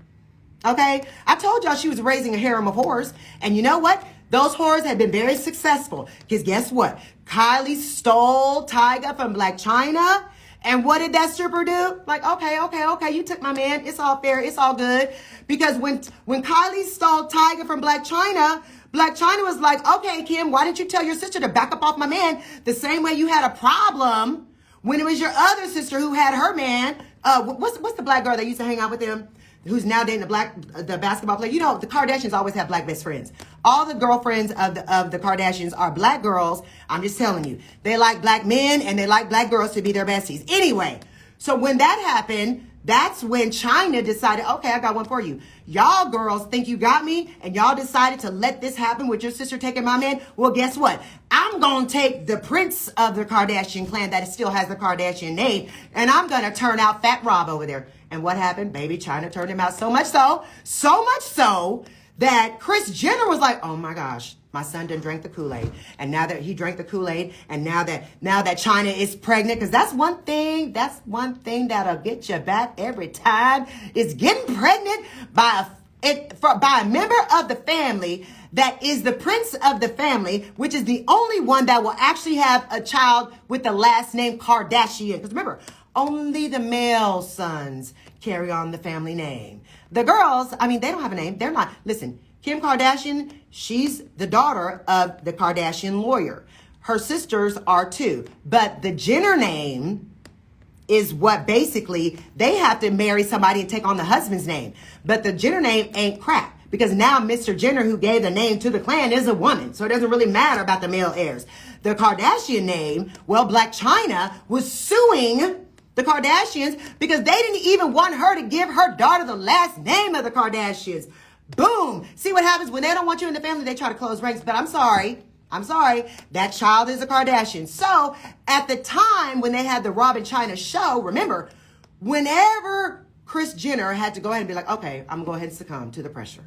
Okay? I told y'all she was raising a harem of whores. And you know what? Those whores have been very successful. Because guess what? Kylie stole Tyga from Black China. And what did that stripper do? Like, okay, you took my man. It's all fair. It's all good. Because when Kylie stole Tyga from Black China was like, okay, Kim, why didn't you tell your sister to back up off my man the same way you had a problem when it was your other sister who had her man? What's the black girl that used to hang out with him, who's now dating the basketball player? You know, the Kardashians always have black best friends. All the girlfriends of the Kardashians are black girls. I'm just telling you. They like black men and they like black girls to be their besties. Anyway, so when that happened, that's when China decided, okay, I got one for you. Y'all girls think you got me and y'all decided to let this happen with your sister taking my man. Well, guess what? I'm going to take the prince of the Kardashian clan that still has the Kardashian name and I'm going to turn out Fat Rob over there. And what happened? Baby, China turned him out so much so that Kris Jenner was like, oh my gosh, my son done drank the Kool-Aid. And now that he drank the Kool-Aid, and now that China is pregnant, because that's one thing that'll get you back every time, is getting pregnant by a member of the family that is the prince of the family, which is the only one that will actually have a child with the last name Kardashian. Because remember, only the male sons carry on the family name. The girls, I mean, they don't have a name. They're not. Listen, Kim Kardashian, she's the daughter of the Kardashian lawyer. Her sisters are too. But the Jenner name is what basically they have to marry somebody and take on the husband's name. But the Jenner name ain't crap. Because now Mr. Jenner, who gave the name to the clan, is a woman. So it doesn't really matter about the male heirs. The Kardashian name, well, Blac Chyna was suing the Kardashians because they didn't even want her to give her daughter the last name of the Kardashians. Boom. See what happens when they don't want you in the family, they try to close ranks. But I'm sorry. That child is a Kardashian. So at the time when they had the Rob and Chyna show, remember, whenever Kris Jenner had to go ahead and be like, okay, I'm going to go ahead and succumb to the pressure.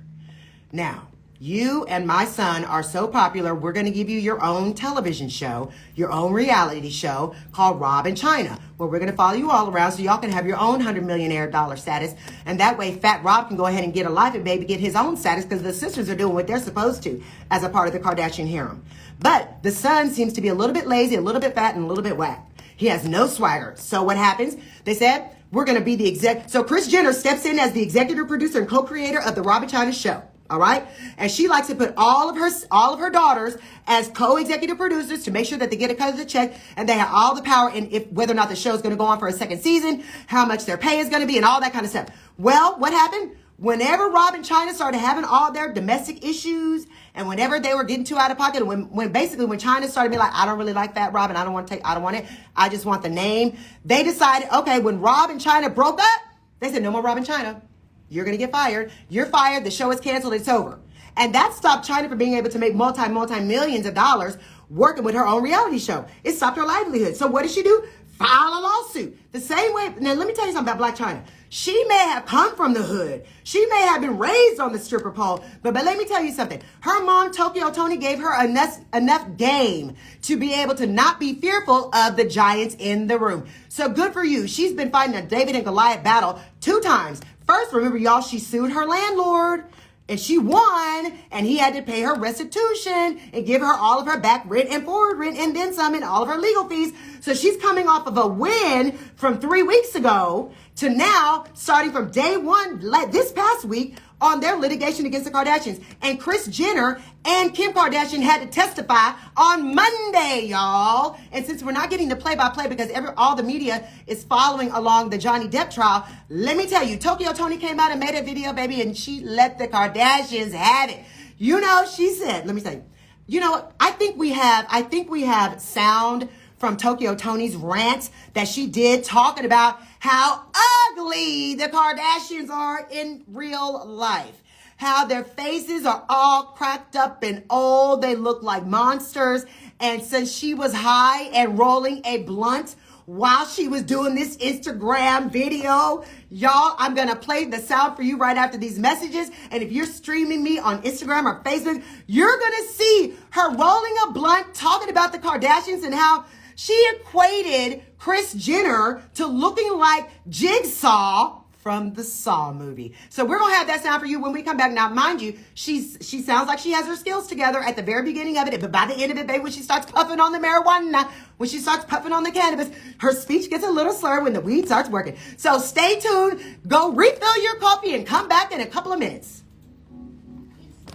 Now, you and my son are so popular, we're going to give you your own television show, your own reality show called Rob and Chyna, where we're going to follow you all around so y'all can have your own $100 million status. And that way, Fat Rob can go ahead and get a life and maybe get his own status because the sisters are doing what they're supposed to as a part of the Kardashian harem. But the son seems to be a little bit lazy, a little bit fat, and a little bit whack. He has no swagger. So what happens? They said, we're going to be the exec. So Kris Jenner steps in as the executive producer and co-creator of the Rob and Chyna show. All right. And she likes to put all of her daughters as co-executive producers to make sure that they get a cut of the check and they have all the power in if whether or not the show is going to go on for a second season, how much their pay is going to be and all that kind of stuff. Well, what happened? Whenever Rob and Chyna started having all their domestic issues and whenever they were getting too out of pocket, when Chyna started being like, I don't really like Fat Rob and I don't want it. I just want the name. They decided, okay, when Rob and Chyna broke up, they said, no more Rob and Chyna. You're going to get fired. You're fired. The show is canceled. It's over. And that stopped Chyna from being able to make multi-millions of dollars working with her own reality show. It stopped her livelihood. So what did she do? File a lawsuit. The same way. Now, let me tell you something about Blac Chyna. She may have come from the hood. She may have been raised on the stripper pole. But let me tell you something. Her mom, Tokyo Toni, gave her enough game to be able to not be fearful of the giants in the room. So good for you. She's been fighting a David and Goliath battle 2 times. First, remember, y'all, she sued her landlord and she won and he had to pay her restitution and give her all of her back rent and forward rent and then some and all of her legal fees. So she's coming off of a win from 3 weeks ago to now starting from day one, this past week, on their litigation against the Kardashians. And Kris Jenner and Kim Kardashian had to testify on Monday, y'all. And since we're not getting the play-by-play because all the media is following along the Johnny Depp trial, let me tell you, Tokyo Toni came out and made a video, baby, and she let the Kardashians have it. You know, she said, let me say, you know, I think we have sound from Tokyo Tony's rant that she did talking about how ugly the Kardashians are in real life. How their faces are all cracked up and old. They look like monsters. And since she was high and rolling a blunt while she was doing this Instagram video, y'all, I'm going to play the sound for you right after these messages. And if you're streaming me on Instagram or Facebook, you're going to see her rolling a blunt talking about the Kardashians and how she equated Kris Jenner to looking like Jigsaw from the Saw movie. So we're going to have that sound for you when we come back. Now, mind you, she sounds like she has her skills together at the very beginning of it, but by the end of it, baby, when she starts puffing on the marijuana, when she starts puffing on the cannabis, her speech gets a little slurred when the weed starts working. So stay tuned. Go refill your coffee and come back in a couple of minutes.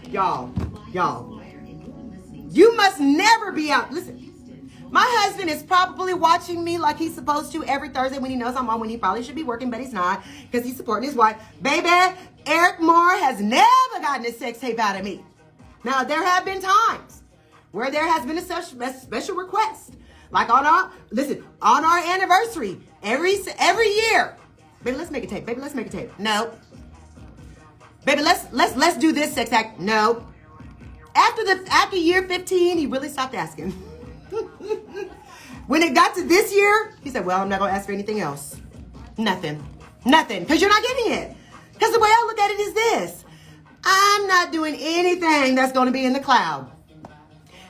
Y'all, you must never be out. Listen. My husband is probably watching me like he's supposed to every Thursday when he knows I'm on, when he probably should be working, but he's not because he's supporting his wife. Baby, Eric Moore has never gotten a sex tape out of me. Now, there have been times where there has been a special request. Like on our anniversary, every year. Baby, let's make a tape. Baby, let's make a tape. No. Baby, let's do this sex act. No. After year 15, he really stopped asking. When it got to this year, he said, well, I'm not going to ask for anything else. Nothing. Because you're not getting it. Because the way I look at it is this. I'm not doing anything that's going to be in the cloud.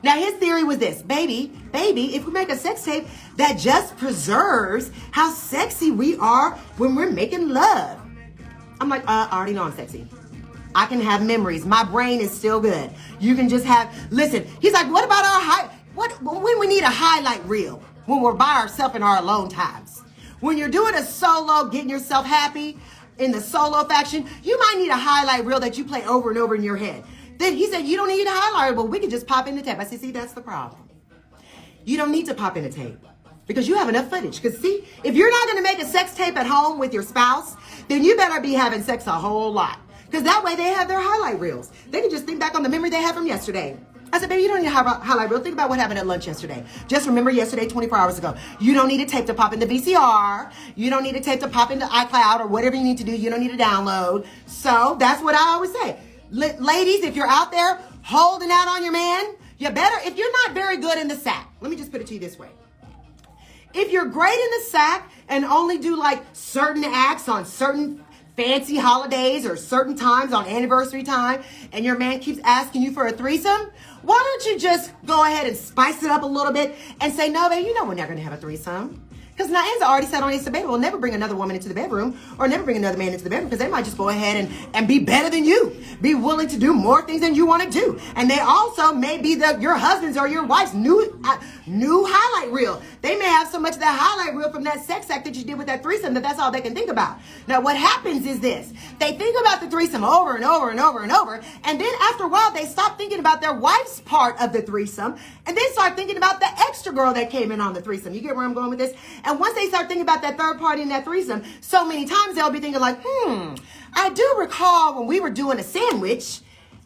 Now, his theory was this. Baby, if we make a sex tape, that just preserves how sexy we are when we're making love. I'm like, I already know I'm sexy. I can have memories. My brain is still good. You can just listen. He's like, what about when we need a highlight reel? When we're by ourselves in our alone times. When you're doing a solo, getting yourself happy in the solo faction, you might need a highlight reel that you play over and over in your head. Then he said, you don't need a highlight reel. We can just pop in the tape. I said, see, that's the problem. You don't need to pop in the tape because you have enough footage. Because see, if you're not going to make a sex tape at home with your spouse, then you better be having sex a whole lot. Because that way they have their highlight reels. They can just think back on the memory they had from yesterday. I said, baby, you don't need a highlight reel. Think about what happened at lunch yesterday. Just remember yesterday, 24 hours ago. You don't need a tape to pop in the VCR. You don't need a tape to pop into iCloud or whatever you need to do. You don't need to download. So that's what I always say. Ladies, if you're out there holding out on your man, you better, if you're not very good in the sack, let me just put it to you this way. If you're great in the sack and only do like certain acts on certain fancy holidays or certain times on anniversary time, and your man keeps asking you for a threesome, why don't you just go ahead and spice it up a little bit and say, no, babe, you know we're not going to have a threesome. Because Nyanza already said on Insta Baby, will never bring another woman into the bedroom or never bring another man into the bedroom because they might just go ahead and be better than you, be willing to do more things than you want to do. And they also may be your husband's or your wife's new highlight reel. They may have so much of that highlight reel from that sex act that you did with that threesome that that's all they can think about. Now, what happens is this. They think about the threesome over and over and over and over. And then after a while, they stop thinking about their wife's part of the threesome and then start thinking about the extra girl that came in on the threesome. You get where I'm going with this? And once they start thinking about that third party in that threesome, so many times they'll be thinking like, I do recall when we were doing a sandwich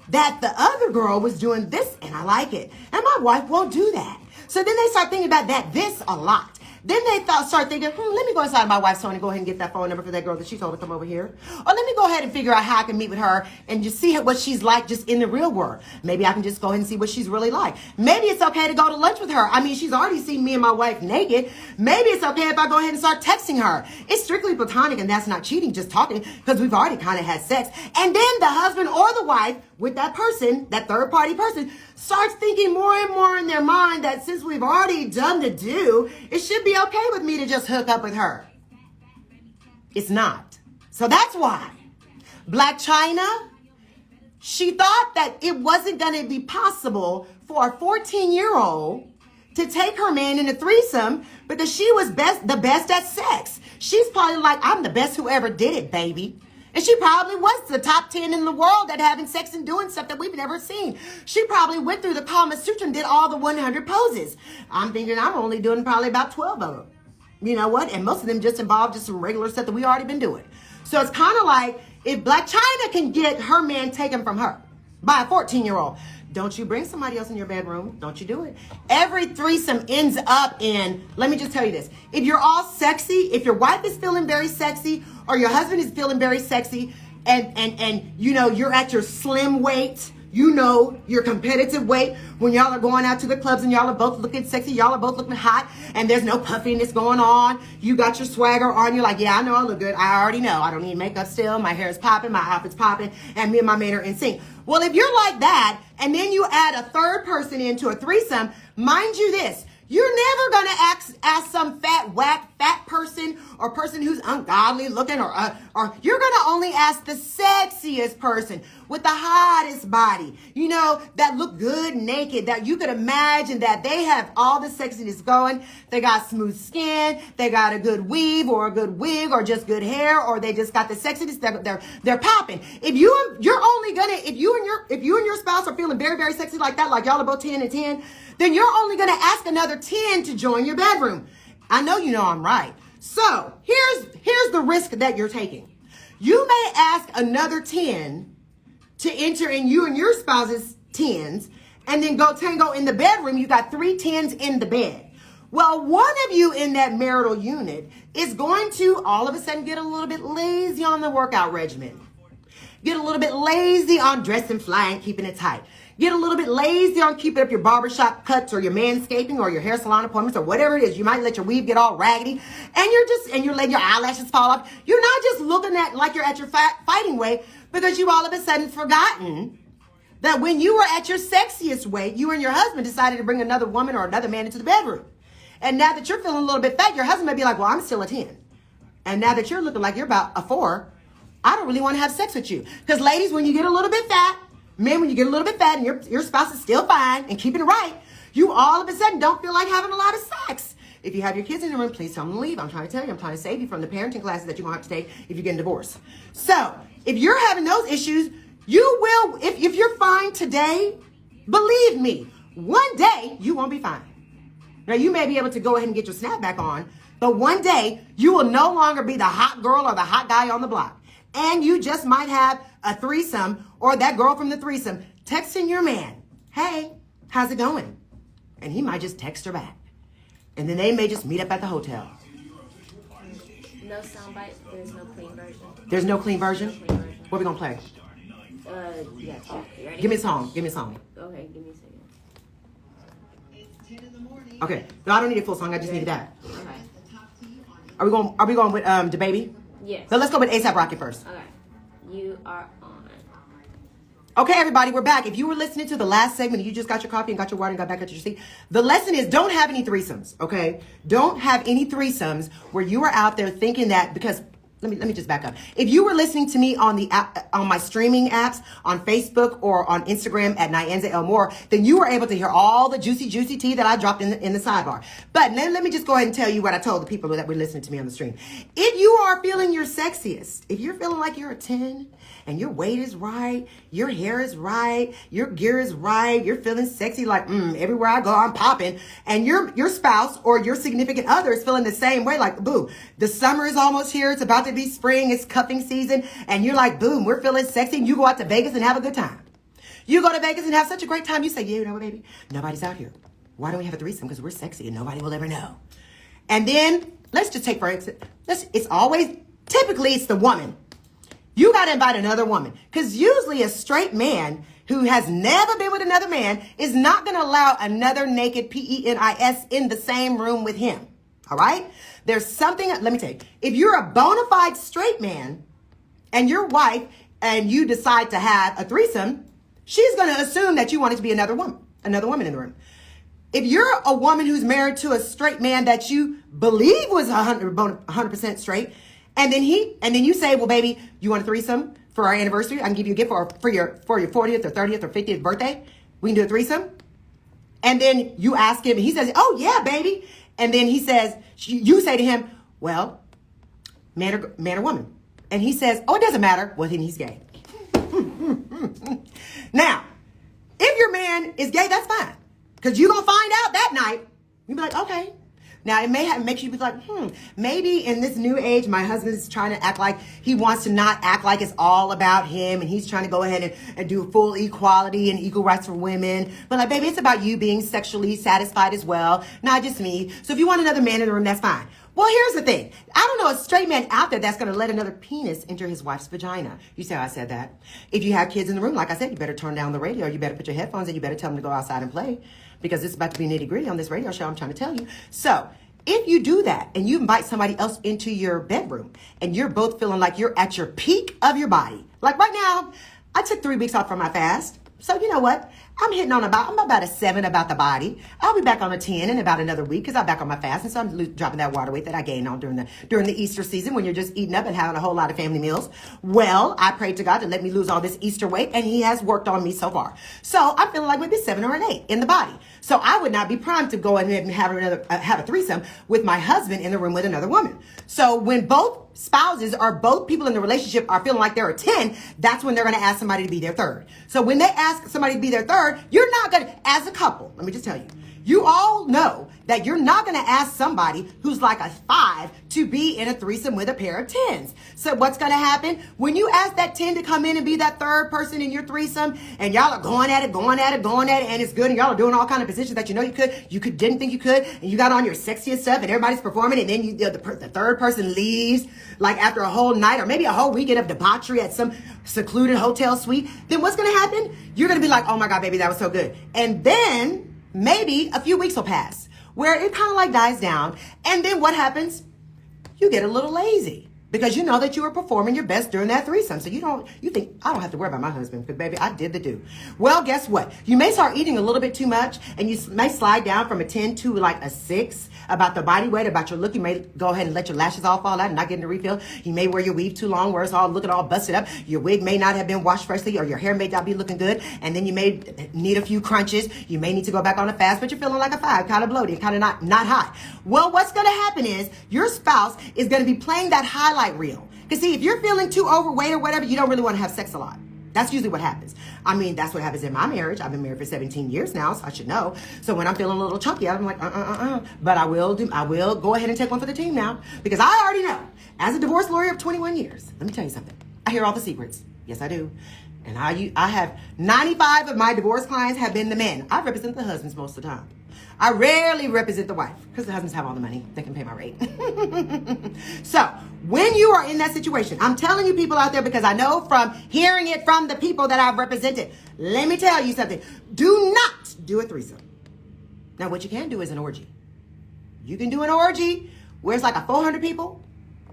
that the other girl was doing this and I like it. And my wife won't do that. So then they start thinking about this a lot. Then they start thinking, let me go inside my wife's phone and go ahead and get that phone number for that girl that she told to come over here. Or let me go ahead and figure out how I can meet with her and just see what she's like just in the real world. Maybe I can just go ahead and see what she's really like. Maybe it's okay to go to lunch with her. I mean, she's already seen me and my wife naked. Maybe it's okay if I go ahead and start texting her. It's strictly platonic and that's not cheating, just talking because we've already kind of had sex. And then the husband or the wife with that person, that third party person, starts thinking more and more in their mind that since we've already done the do, it should be okay with me to just hook up with her. It's not. So that's why Black China, she thought that it wasn't going to be possible for a 14-year-old to take her man in a threesome because she was the best at sex. She's probably like, I'm the best who ever did it, baby. And she probably was the top 10 in the world at having sex and doing stuff that we've never seen. She probably went through the Kama Sutra and did all the 100 poses. I'm thinking I'm only doing probably about 12 of them. You know what? And most of them just involve just some regular stuff that we already been doing. So it's kind of like if Black China can get her man taken from her by a 14-year-old, don't you bring somebody else in your bedroom. Don't you do it. Every threesome ends up in, let me just tell you this. If you're all sexy, if your wife is feeling very sexy or your husband is feeling very sexy and you know, you're at your slim weight, you know, your competitive weight when y'all are going out to the clubs and y'all are both looking sexy, y'all are both looking hot, and there's no puffiness going on. You got your swagger on. You're like, yeah, I know I look good. I already know. I don't need makeup still. My hair is popping. My outfit's popping. And me and my man are in sync. Well, if you're like that, and then you add a third person into a threesome, mind you this, you're never going to ask some fat person or person who's ungodly looking or you're going to only ask the sexiest person with the hottest body, you know, that look good naked, that you could imagine that they have all the sexiness going. They got smooth skin. They got a good weave or a good wig or just good hair, or they just got the sexiness. They're popping. If you and your spouse are feeling very, very sexy like that, like y'all are both 10 and 10, then you're only going to ask another 10 to join your bedroom. I know you know I'm right. So here's the risk that you're taking. You may ask another 10 to enter in you and your spouse's 10s and then go tango in the bedroom. You got 3 10s in the bed. Well, one of you in that marital unit is going to all of a sudden get a little bit lazy on the workout regimen. Get a little bit lazy on dressing fly and keeping it tight. Get a little bit lazy on keeping up your barbershop cuts or your manscaping or your hair salon appointments or whatever it is. You might let your weave get all raggedy and you're letting your eyelashes fall off. You're not just looking at like you're at your fighting weight because you've all of a sudden forgotten that when you were at your sexiest weight, you and your husband decided to bring another woman or another man into the bedroom. And now that you're feeling a little bit fat, your husband may be like, well, I'm still a 10. And now that you're looking like you're about a 4, I don't really want to have sex with you. Because ladies, when you get a little bit fat, men, when you get a little bit fat and your spouse is still fine and keeping it right, you all of a sudden don't feel like having a lot of sex. If you have your kids in the room, please tell them to leave. I'm trying to tell you, I'm trying to save you from the parenting classes that you're going to have to take if you're getting divorced. So if you're having those issues, you will, if you're fine today, believe me, one day you won't be fine. Now, you may be able to go ahead and get your snapback on, but one day you will no longer be the hot girl or the hot guy on the block. And you just might have a threesome or that girl from the threesome texting your man, hey, how's it going? And he might just text her back. And then they may just meet up at the hotel. No soundbite. There's no clean version. There's no clean version? No clean version. What are we going to play? Yeah, you ready? Give me a song. Give me a song. Okay, give me a second. It's 10 in the morning. Okay. No, I don't need a full song. I just need that. Okay. The top tea on Are we going with DaBaby? Yes. So let's go with A$AP Rocky first. Okay. You are on. Okay, everybody, we're back. If you were listening to the last segment and you just got your coffee and got your water and got back at your seat, the lesson is don't have any threesomes, okay? Don't have any threesomes where you are out there thinking that, because let me just back up. If you were listening to me on the app, on my streaming apps, on Facebook or on Instagram at Nyanza L. Moore, then you were able to hear all the juicy tea that I dropped in the sidebar. But let me just go ahead and tell you what I told the people that were listening to me on the stream. If you are feeling your sexiest, if you're feeling like you're a 10 and your weight is right, your hair is right, your gear is right, you're feeling sexy like, everywhere I go, I'm popping, and your spouse or your significant other is feeling the same way, like, boo, the summer is almost here, it's about to be spring, it's cuffing season, and you're like, boom, we're feeling sexy, and you go out to Vegas and have a good time. You go to Vegas and have such a great time, you say, yeah, you know what, baby, nobody's out here. Why don't we have a threesome? Because we're sexy and nobody will ever know. And then, let's just take for instance, typically it's the woman. You got to invite another woman, because usually a straight man who has never been with another man is not going to allow another naked penis in the same room with him. All right? There's something, let me tell you, if you're a bona fide straight man and your wife and you decide to have a threesome, she's going to assume that you want it to be another woman in the room. If you're a woman who's married to a straight man that you believe was 100% straight, and then you say, well, baby, you want a threesome for our anniversary? I can give you a gift for your 40th or 30th or 50th birthday. We can do a threesome. And then you ask him, and he says, oh, yeah, baby. And then he says, you say to him, well, man or woman? And he says, oh, it doesn't matter. Well, then he's gay. Now, if your man is gay, that's fine. Because you're going to find out that night. You'll be like, okay. Now, it may make you be like, maybe in this new age, my husband is trying to act like he wants to not act like it's all about him. And he's trying to go ahead and do full equality and equal rights for women. But like, baby, it's about you being sexually satisfied as well, not just me. So if you want another man in the room, that's fine. Well, here's the thing. I don't know a straight man out there that's going to let another penis enter his wife's vagina. You say, I said that. If you have kids in the room, like I said, you better turn down the radio. You better put your headphones in. You better tell them to go outside and play, because it's about to be nitty gritty on this radio show. I'm trying to tell you. So if you do that and you invite somebody else into your bedroom and you're both feeling like you're at your peak of your body, like right now, I took 3 weeks off from my fast. So you know what? I'm about a 7 about the body. I'll be back on a 10 in about another week because I'm back on my fast. And so I'm dropping that water weight that I gained on during the Easter season when you're just eating up and having a whole lot of family meals. Well, I prayed to God to let me lose all this Easter weight, and he has worked on me so far. So I'm feeling like maybe 7 or an 8 in the body. So I would not be primed to go ahead and have a threesome with my husband in the room with another woman. So when both spouses or both people in the relationship are feeling like they're a 10, that's when they're going to ask somebody to be their third. So when they ask somebody to be their third, you're not going to, as a couple, let me just tell you, you all know that you're not going to ask somebody who's like a 5 to be in a threesome with a pair of 10s. So what's going to happen when you ask that 10 to come in and be that third person in your threesome, and y'all are going at it, and it's good, and y'all are doing all kind of positions that you know you could didn't think you could, and you got on your sexiest stuff, and everybody's performing, and then the third person leaves like after a whole night or maybe a whole weekend of debauchery at some secluded hotel suite. Then what's going to happen? You're going to be like, oh my God, baby, that was so good. And then maybe a few weeks will pass where it kind of like dies down. And then what happens? You get a little lazy because you know that you were performing your best during that threesome. So you think, I don't have to worry about my husband because baby, I did the do. Well, guess what? You may start eating a little bit too much, and you may slide down from a 10 to like a 6 about the body weight, about your look. You may go ahead and let your lashes all fall out and not getting a refill. You may wear your weave too long where it's all looking all busted up. Your wig may not have been washed freshly, or your hair may not be looking good. And then you may need a few crunches. You may need to go back on a fast, but you're feeling like a 5, kind of bloated, kind of not hot. Well, what's going to happen is your spouse is going to be playing that highlight reel. Because see, if you're feeling too overweight or whatever, you don't really want to have sex a lot. That's usually what happens. I mean, that's what happens in my marriage. I've been married for 17 years now, so I should know. So when I'm feeling a little chunky, I'm like, But I will go ahead and take one for the team now, because I already know, as a divorce lawyer of 21 years, let me tell you something. I hear all the secrets. Yes, I do. And I have 95 of my divorce clients have been the men. I represent the husbands most of the time. I rarely represent the wife because the husbands have all the money. They can pay my rate. So when you are in that situation, I'm telling you people out there, because I know from hearing it from the people that I've represented, let me tell you something. Do not do a threesome. Now, what you can do is an orgy. You can do an orgy where it's like a 400 people,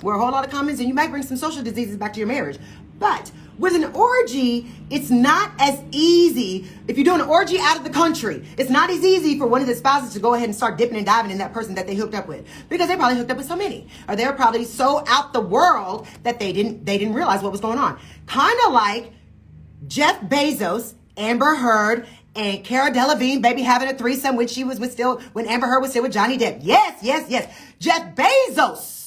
where a whole lot of comments, and you might bring some social diseases back to your marriage. But with an orgy, it's not as easy. If you're doing an orgy out of the country, it's not as easy for one of the spouses to go ahead and start dipping and diving in that person that they hooked up with, because they probably hooked up with so many, or they're probably so out the world that they didn't realize what was going on. Kind of like Jeff Bezos, Amber Heard, and Cara Delevingne, baby, having a threesome when Amber Heard was still with Johnny Depp. Yes. Jeff Bezos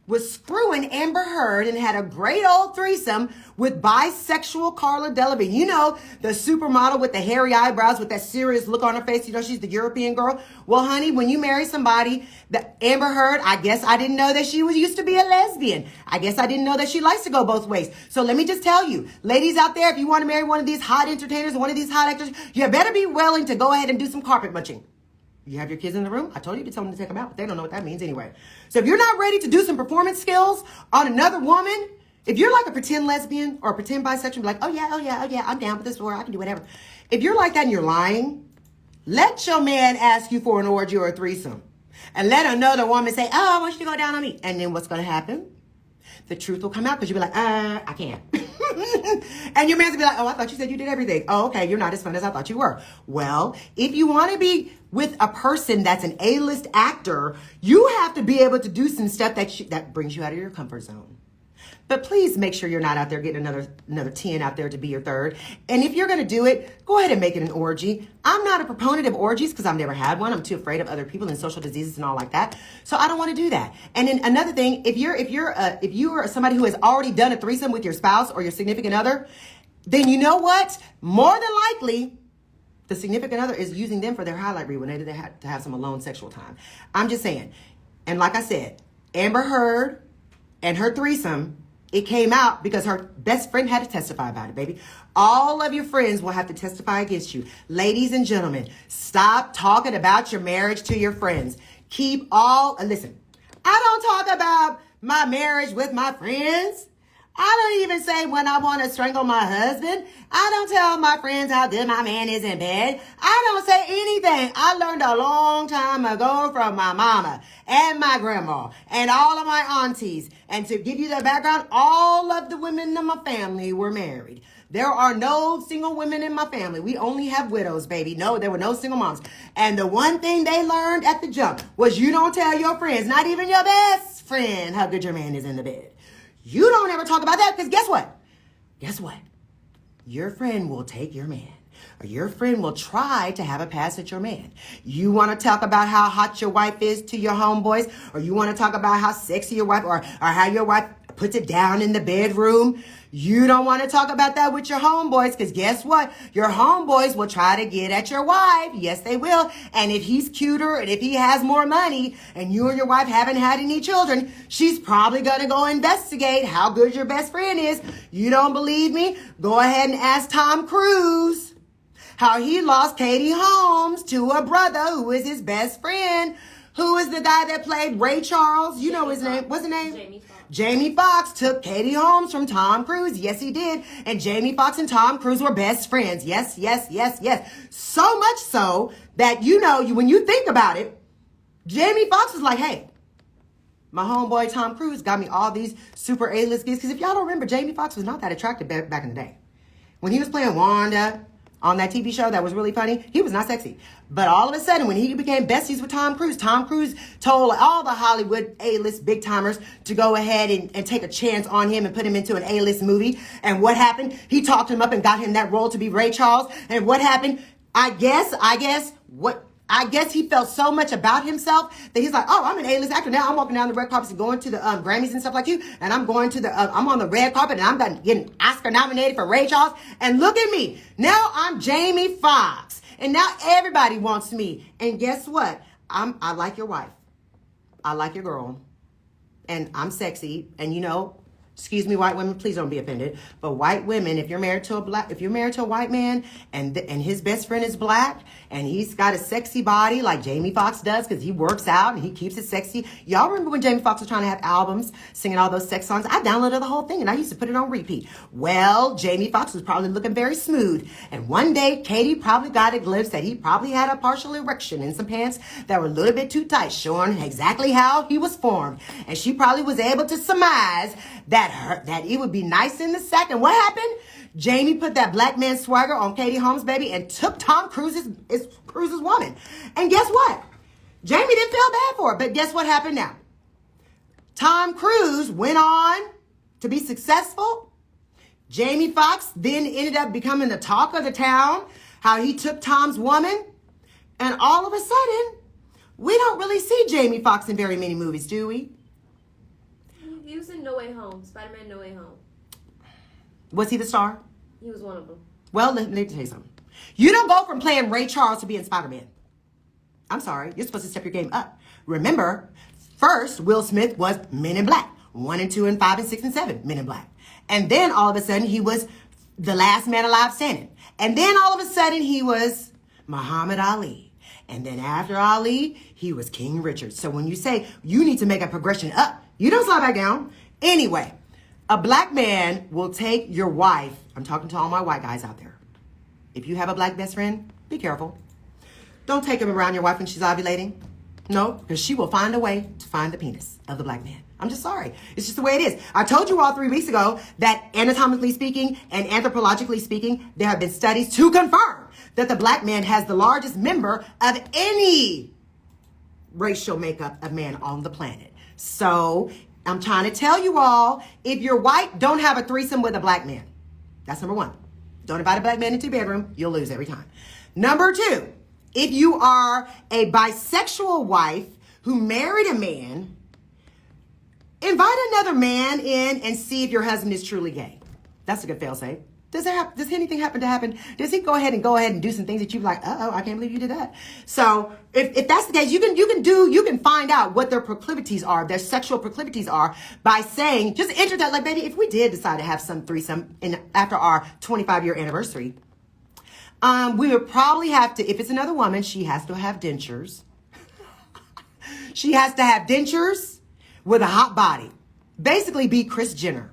was screwing Amber Heard and had a great old threesome with bisexual Cara Delevingne. You know, the supermodel with the hairy eyebrows with that serious look on her face. You know, she's the European girl. Well, honey, when you marry somebody, that Amber Heard, I guess I didn't know that she used to be a lesbian. I guess I didn't know that she likes to go both ways. So let me just tell you, ladies out there, if you want to marry one of these hot entertainers or one of these hot actors, you better be willing to go ahead and do some carpet munching. You have your kids in the room? I told you to tell them to take them out, but they don't know what that means anyway. So if you're not ready to do some performance skills on another woman, if you're like a pretend lesbian or a pretend bisexual, like, oh yeah, I'm down with this, or I can do whatever. If you're like that and you're lying, let your man ask you for an orgy or a threesome. And let another woman say, oh, I want you to go down on me. And then what's going to happen? The truth will come out, because you'll be like, I can't. And your man's will be like, oh, I thought you said you did everything. Oh, okay, you're not as fun as I thought you were. Well, if you want to be with a person that's an A-list actor, you have to be able to do some stuff that brings you out of your comfort zone. But please make sure you're not out there getting another 10 out there to be your third. And if you're going to do it, go ahead and make it an orgy. I'm not a proponent of orgies because I've never had one. I'm too afraid of other people and social diseases and all like that. So I don't want to do that. And then another thing, if you are somebody who has already done a threesome with your spouse or your significant other, then you know what? More than likely, The significant other is using them for their highlight reel when they had to have some alone sexual time. I'm just saying. And like I said, Amber Heard and her threesome, it came out because her best friend had to testify about it, baby. All of your friends will have to testify against you. Ladies and gentlemen, stop talking about your marriage to your friends. Listen, I don't talk about my marriage with my friends. I don't even say when I want to strangle my husband. I don't tell my friends how good my man is in bed. I don't say anything. I learned a long time ago from my mama and my grandma and all of my aunties. And to give you the background, all of the women in my family were married. There are no single women in my family. We only have widows, baby. No, there were no single moms. And the one thing they learned at the jump was you don't tell your friends, not even your best friend, how good your man is in the bed. You don't ever talk about that because guess what? Guess what? Your friend will take your man. Or your friend will try to have a pass at your man. You want to talk about how hot your wife is to your homeboys? Or you want to talk about how sexy your wife or how your wife puts it down in the bedroom? You don't want to talk about that with your homeboys because guess what? Your homeboys will try to get at your wife. Yes, they will. And if he's cuter and if he has more money and you and your wife haven't had any children, she's probably going to go investigate how good your best friend is. You don't believe me? Go ahead and ask Tom Cruise how he lost Katie Holmes to a brother who is his best friend. Who is the guy that played Ray Charles? You know his name. What's his name? Jamie Foxx. Jamie Foxx took Katie Holmes from Tom Cruise. Yes, he did. And Jamie Foxx and Tom Cruise were best friends. Yes, yes, yes, yes. So much so that, when you think about it, Jamie Foxx was like, hey, my homeboy Tom Cruise got me all these super A-list gigs. Because if y'all don't remember, Jamie Foxx was not that attractive back in the day. When he was playing Wanda on that TV show that was really funny, he was not sexy. But all of a sudden, when he became besties with Tom Cruise told all the Hollywood A-list big timers to go ahead and take a chance on him and put him into an A-list movie. And what happened? He talked him up and got him that role to be Ray Charles. And what happened? I guess he felt so much about himself that he's like, oh, I'm an A-list actor now. I'm walking down the red carpet and going to the Grammys and stuff like you. And I'm going to I'm on the red carpet and I'm getting Oscar nominated for Ray Charles. And look at me. Now I'm Jamie Foxx. And now everybody wants me. And guess what? I like your wife. I like your girl. And I'm sexy. And excuse me, white women, please don't be offended. But white women, if you're married to a white man and his best friend is black and he's got a sexy body like Jamie Foxx does because he works out and he keeps it sexy. Y'all remember when Jamie Foxx was trying to have albums singing all those sex songs? I downloaded the whole thing and I used to put it on repeat. Well, Jamie Foxx was probably looking very smooth. And one day, Katie probably got a glimpse that he probably had a partial erection in some pants that were a little bit too tight, showing exactly how he was formed. And she probably was able to surmise that it would be nice in the sack. And what happened? Jamie put that black man swagger on Katie Holmes, baby, and took Tom Cruise's woman. And guess what? Jamie didn't feel bad for it. But guess what happened now? Tom Cruise went on to be successful. Jamie Foxx then ended up becoming the talk of the town, how he took Tom's woman. And all of a sudden, we don't really see Jamie Foxx in very many movies, do we? He was in No Way Home. Spider-Man No Way Home. Was he the star? He was one of them. Well, let me tell you something. You don't go from playing Ray Charles to being Spider-Man. I'm sorry. You're supposed to step your game up. Remember, first, Will Smith was Men in Black. 1 and 2 and 5 and 6 and 7, Men in Black. And then all of a sudden, he was the last man alive standing. And then all of a sudden, he was Muhammad Ali. And then after Ali, he was King Richard. So when you say you need to make a progression up, you don't slide back down. Anyway, a black man will take your wife. I'm talking to all my white guys out there. If you have a black best friend, be careful. Don't take him around your wife when she's ovulating. No, because she will find a way to find the penis of the black man. I'm just sorry. It's just the way it is. I told you all 3 weeks ago that anatomically speaking and anthropologically speaking, there have been studies to confirm that the black man has the largest member of any racial makeup of man on the planet. So I'm trying to tell you all, if you're white, don't have a threesome with a black man. That's number 1. Don't invite a black man into your bedroom. You'll lose every time. Number 2, if you are a bisexual wife who married a man, invite another man in and see if your husband is truly gay. That's a good fail-safe. Does anything happen to happen? Does he go ahead and do some things that you're like, uh-oh, I can't believe you did that. So if that's the case, you can find out what their proclivities are, their sexual proclivities are by saying, just enter that, like, baby, if we did decide to have some threesome after our 25-year anniversary, we would probably have to, if it's another woman, she has to have dentures. She has to have dentures with a hot body. Basically be Kris Jenner,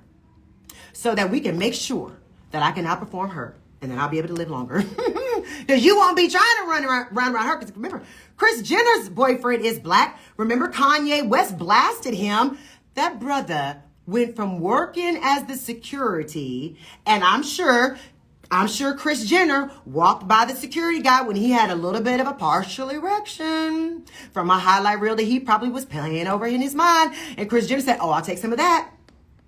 so that we can make sure that I can outperform her, and then I'll be able to live longer. Because you won't be trying to run around her. Because remember, Kris Jenner's boyfriend is black. Remember, Kanye West blasted him. That brother went from working as the security, and I'm sure Kris Jenner walked by the security guy when he had a little bit of a partial erection from a highlight reel that he probably was playing over in his mind. And Kris Jenner said, oh, I'll take some of that.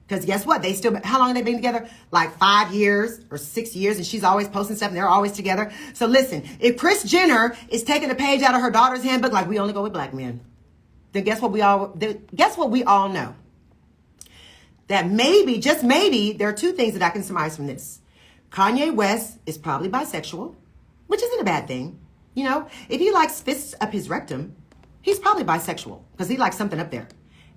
Because guess what? How long have they been together? Like 5 years or 6 years, and she's always posting stuff, and they're always together. So listen, if Kris Jenner is taking a page out of her daughter's handbook, like we only go with black men, then guess what we all know? That maybe, just maybe, there are two things that I can surmise from this. Kanye West is probably bisexual, which isn't a bad thing. You know, if he likes fists up his rectum, he's probably bisexual because he likes something up there.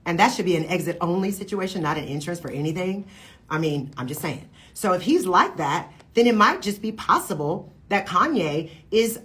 And that should be an exit only situation, not an insurance for anything. I mean, I'm just saying. So if he's like that, then it might just be possible that Kanye is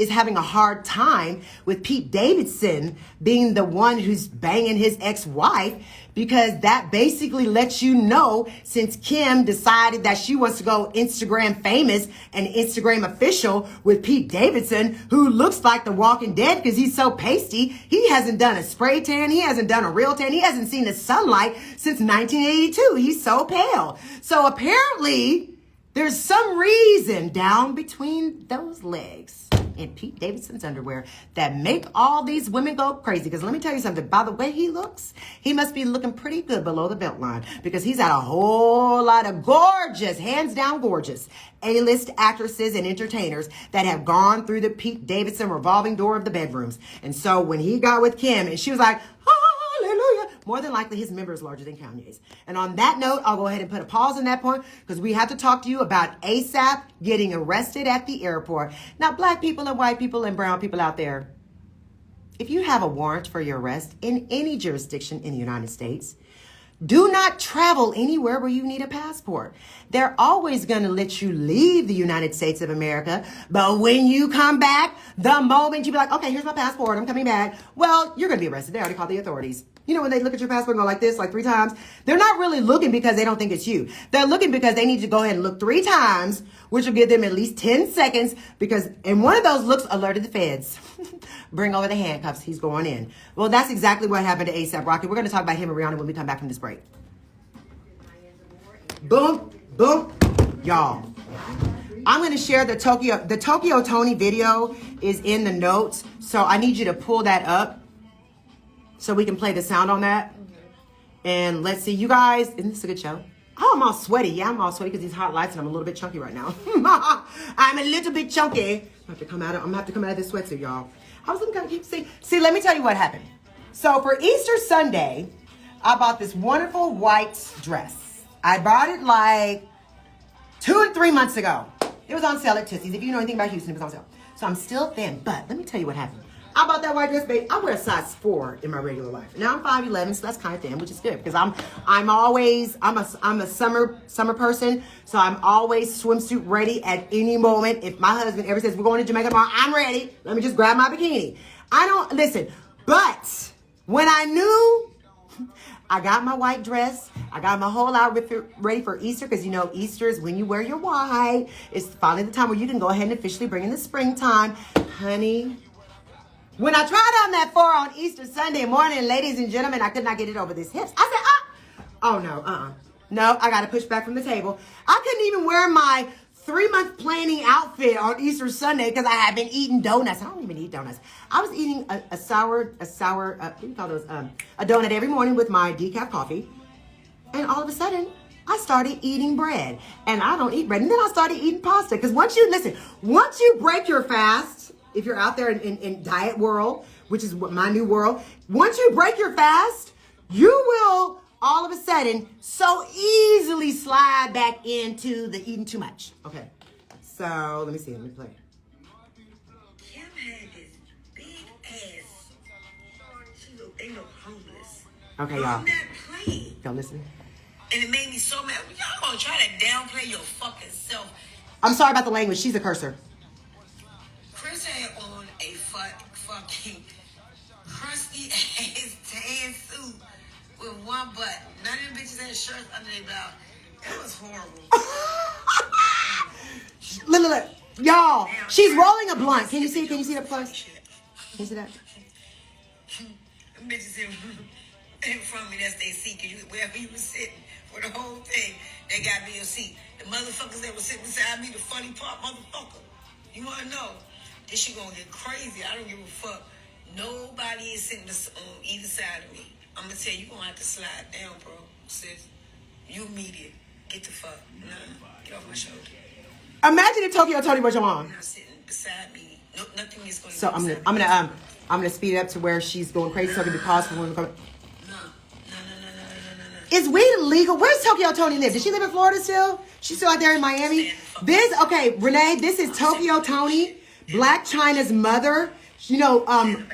having a hard time with Pete Davidson being the one who's banging his ex-wife, because that basically lets you know, since Kim decided that she wants to go Instagram famous and Instagram official with Pete Davidson, who looks like the Walking Dead because he's so pasty. He hasn't done a spray tan. He hasn't done a real tan. He hasn't seen the sunlight since 1982. He's so pale. So apparently there's some reason down between those legs in Pete Davidson's underwear that make all these women go crazy. Because let me tell you something, by the way he looks, he must be looking pretty good below the belt line, because he's had a whole lot of gorgeous, hands down gorgeous, A-list actresses and entertainers that have gone through the Pete Davidson revolving door of the bedrooms. And so when he got with Kim and she was like, hallelujah, more than likely his member is larger than Kanye's. And on that note, I'll go ahead and put a pause on that point, because we have to talk to you about ASAP getting arrested at the airport. Now, black people and white people and brown people out there, if you have a warrant for your arrest in any jurisdiction in the United States, do not travel anywhere where you need a passport. They're always going to let you leave the United States of America. But when you come back, the moment you be like, okay, here's my passport, I'm coming back, well, you're going to be arrested. They already called the authorities. You know, when they look at your passport and go like this, like 3 times, they're not really looking because they don't think it's you. They're looking because they need to go ahead and look 3 times, which will give them at least 10 seconds, and one of those looks alerted the feds. Bring over the handcuffs. He's going in. Well, that's exactly what happened to A$AP Rocky. We're going to talk about him and Rihanna when we come back from this break. Boom, boom, y'all. I'm going to share the Tokyo Tony video is in the notes, so I need you to pull that up so we can play the sound on that. And let's see, you guys, isn't this a good show? Oh, I'm all sweaty. Yeah, I'm all sweaty because these hot lights and I'm a little bit chunky right now. I'm a little bit chunky. I'm gonna have to come out of this sweatsuit, y'all. I was looking kind of cute. See, let me tell you what happened. So for Easter Sunday, I bought this wonderful white dress. I bought it like 2 or 3 months ago. It was on sale at Tootsie's. If you know anything about Houston, it was on sale. So I'm still thin, but let me tell you what happened. I bought that white dress, babe. I wear a size 4 in my regular life. Now I'm 5'11", so that's kind of thin, which is good because I'm a summer person, so I'm always swimsuit ready at any moment. If my husband ever says we're going to Jamaica tomorrow, I'm ready. Let me just grab my bikini. I don't listen, but when I knew I got my white dress, I got my whole outfit ready for Easter, because you know Easter is when you wear your white. It's finally the time where you can go ahead and officially bring in the springtime, honey. When I tried on that 4 on Easter Sunday morning, ladies and gentlemen, I could not get it over these hips. I said, oh no, no, I got to push back from the table. I couldn't even wear my 3-month planning outfit on Easter Sunday because I had been eating donuts. I don't even eat donuts. I was eating a sour, what do you call those? A donut every morning with my decaf coffee. And all of a sudden, I started eating bread. And I don't eat bread. And then I started eating pasta. Because once you break your fast, if you're out there in diet world, which is my new world, once you break your fast, you will all of a sudden so easily slide back into the eating too much. Okay. So let me see. Let me play. Kim had this big ass. They look homeless. Okay, No, y'all. I'm not playing. Y'all listening? And it made me so mad. Y'all gonna try to downplay your fucking self. I'm sorry about the language. She's a cursor. Chris had on a fucking crusty ass tan suit with one button. None of them bitches had shirts under their belt. It was horrible. Look. Y'all, she's rolling a blunt. Can you see? Can you see that close? Can you see that? Them bitches in front of me, that's their seat. Cause wherever you was sitting for the whole thing, they got me a seat. The motherfuckers that was sitting beside me, the funny part, motherfucker. You wanna know? This shit gonna get crazy. I don't give a fuck. Nobody is sitting on either side of me. I'm gonna tell you, you're gonna have to slide down, bro, sis. You media. Get the fuck. Nah, get off my shoulder. Imagine if Tokyo Tony was your mom. You're not sitting beside me. No, nothing is gonna. So I'm gonna speed it up to where she's going crazy, so it can be paused for when we go. No. Is weed illegal? Where's Tokyo Tony live? Does she live in Florida still? She's still out there in Miami. Renee, this is Tokyo Tony, Black China's mother. You know,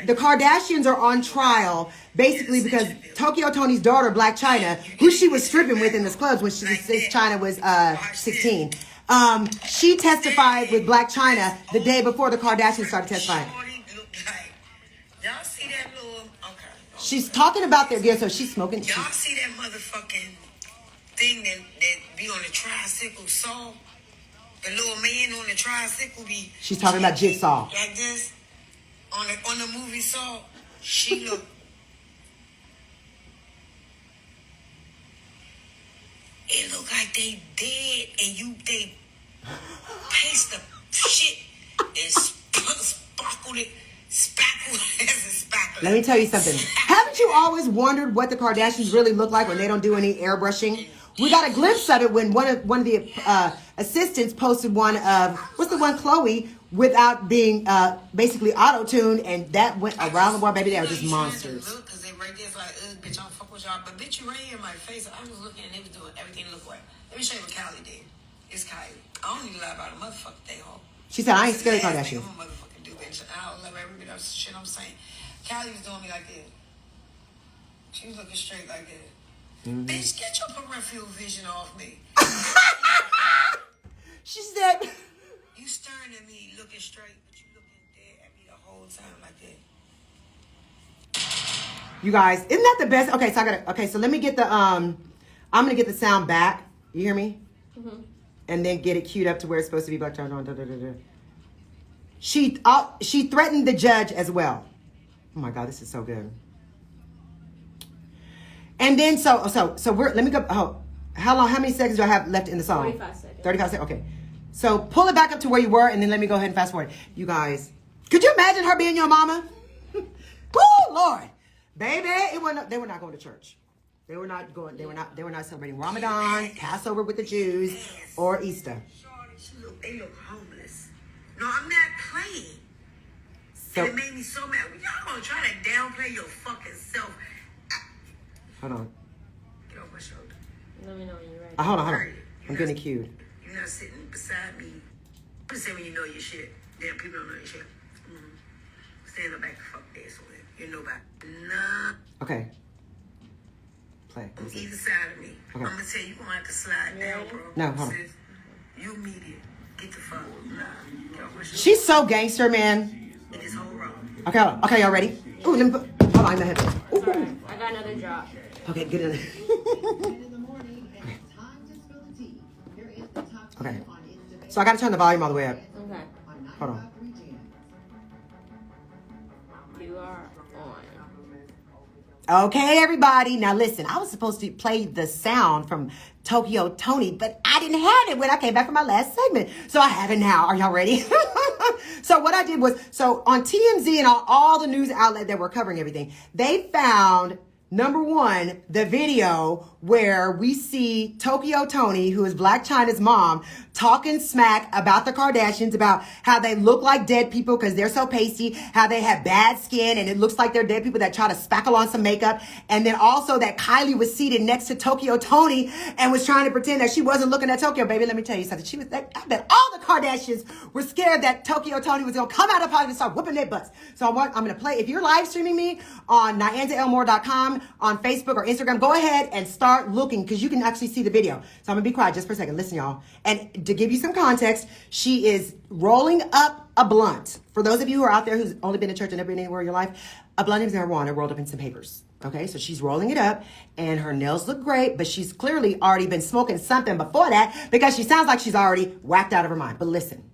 the Kardashians are on trial basically because Tokyo Tony's daughter, Black China, who she was stripping with in this clubs when China was 16. She testified with Black China the day before the Kardashians started testifying. Y'all see that little? Okay. She's talking about their gear, so she's smoking. Y'all see that motherfucking thing that be on the tricycle saw? The little man on the tricycle be. She's talking about Jigsaw. Like this on the movie Saw. She look. It look like they dead and they paste the shit and spackled it as a spackle. Let me tell you something. Haven't you always wondered what the Kardashians really look like when they don't do any airbrushing? We got a glimpse of it when one of the assistants posted one of what's the one, Chloe, without being basically auto-tuned, and that went around the world. Baby, they were just monsters. Because they right there, it's like, bitch, I don't fuck with y'all. But bitch, you right here in my face. I was looking and they was doing everything look like. Let me show you what Kylie did. It's Kylie. I don't need to lie about a motherfucking thing, ho. She said, I ain't scared of Kardashians. I'm a motherfucking dude, bitch. I don't love every bit of shit I'm saying. Kylie was doing me like this. She was looking straight like this. Mm-hmm. Bitch, get your peripheral vision off me. She said, you staring at me looking straight, but you looking dead at me the whole time like that. you guys, isn't that the best? Okay, so let me get the I'm gonna get the sound back. You hear me? Mm-hmm. And then get it queued up to where it's supposed to be. Black She threatened the judge as well. Oh my God, this is so good. And then so let me go. Oh, how many seconds do I have left in the song? 45 seconds. 35 seconds. Okay. So pull it back up to where you were, and then let me go ahead and fast forward. You guys, could you imagine her being your mama? Oh Lord, baby, they were not going to church. They were not celebrating Ramadan, Passover with the Jews, or Easter. They look homeless. No, I'm not playing. So, and it made me so mad. Y'all gonna try to downplay your fucking self. Hold on. Get off my shoulder. Let me know when you're ready. Hold on. I'm getting cued. You're not sitting beside me. I'm say when you know your shit. Damn, people don't know your shit. Mm-hmm. Stand up back the fuck this way. You're nobody. Nah. Okay. Play. On either side of me. Okay. I'm gonna tell you, you're gonna have to slide down, bro. No, hold on. Sis, you media. Get the fuck. Nah. Get off my shoulder. She's so gangster, man. Get this whole row. Okay, y'all ready? Ooh, let me put, hold on, in the head. Ooh. Alright, I got another drop. Okay, get in there. In the morning, and it's time to spill the tea. Here is the top 10 Okay. on Instagram. So I gotta turn the volume all the way up. Okay. Hold on. You are on. Okay, everybody. Now listen, I was supposed to play the sound from Tokyo Tony, but I didn't have it when I came back from my last segment. So I have it now. Are y'all ready? So what I did was, so on TMZ and on all the news outlet that were covering everything, they found Number one, the video where we see Tokyo Toni, who is Black China's mom, talking smack about the Kardashians, about how they look like dead people because they're so pasty, how they have bad skin, and it looks like they're dead people that try to spackle on some makeup. And then also that Kylie was seated next to Tokyo Toni and was trying to pretend that she wasn't looking at Tokyo. Baby, let me tell you something. I bet all the Kardashians were scared that Tokyo Toni was going to come out of pocket and start whooping their butts. So I'm going to play. If you're live streaming me on nyanzaelmore.com, on Facebook or Instagram, go ahead and start looking because you can actually see the video. So I'm going to be quiet just for a second. Listen, y'all. And to give you some context, she is rolling up a blunt. For those of you who are out there who's only been to church and never been anywhere in your life, a blunt is marijuana rolled up in some papers. Okay, so she's rolling it up and her nails look great, but she's clearly already been smoking something before that because she sounds like she's already whacked out of her mind. But listen.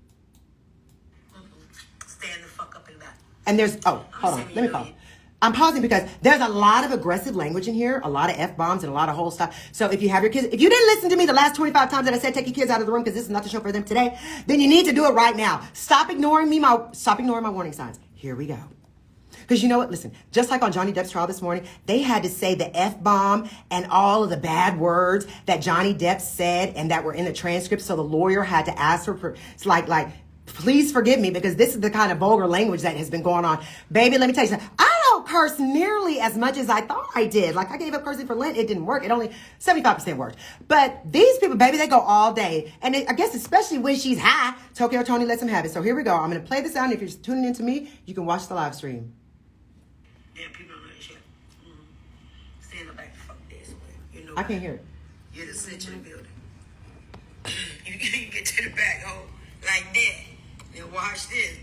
Stand the fuck up and back. And there's, hold on, let me pause. I'm pausing because there's a lot of aggressive language in here, a lot of F-bombs and a lot of whole stuff. So if you have your kids, if you didn't listen to me the last 25 times that I said take your kids out of the room because this is not the show for them today, then you need to do it right now. Stop ignoring my warning signs. Here we go. Because you know what? Listen, just like on Johnny Depp's trial this morning, they had to say the F-bomb and all of the bad words that Johnny Depp said and that were in the transcript. So the lawyer had to ask her, it's like, please forgive me because this is the kind of vulgar language that has been going on. Baby, let me tell you something. I don't curse nearly as much as I thought I did. Like I gave up cursing for Lent. It didn't work. It only 75% worked. But these people, baby, they go all day. And I guess especially when she's high, Tokyo Toni lets them have it. So here we go. I'm going to play this out. And if you're just tuning in to me, you can watch the live stream. Yeah, people don't know this shit. Stand up back, fuck this. You know I can't hear it. You're the center of the building. You get to the back, like that. Then watch this.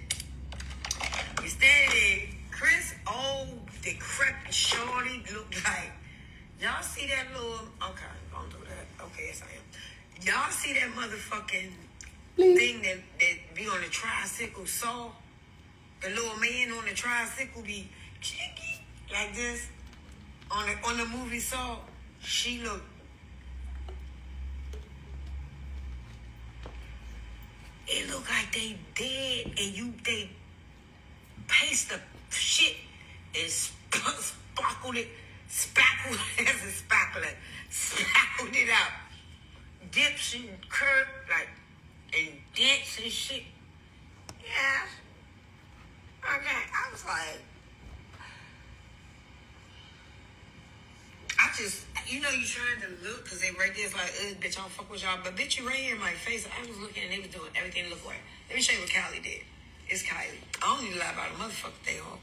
You stand there, Chris, old, decrepit shorty, look like. Y'all see that little, okay, don't do that. Okay, yes I am. Y'all see that motherfucking thing that be on the tricycle saw? The little man on the tricycle be like this on the movie Saw. She looked. It looked like they dead and they paste the shit and spackled it out. Dips and curb and dents and shit. Yeah. Okay, I was like, you trying to look, because they right there, it's like, bitch, I don't fuck with y'all. But bitch, you right here in my face. I was looking and they was doing everything to look right. Let me show you what Kylie did. It's Kylie. I don't need to lie about a motherfucking thing, ho.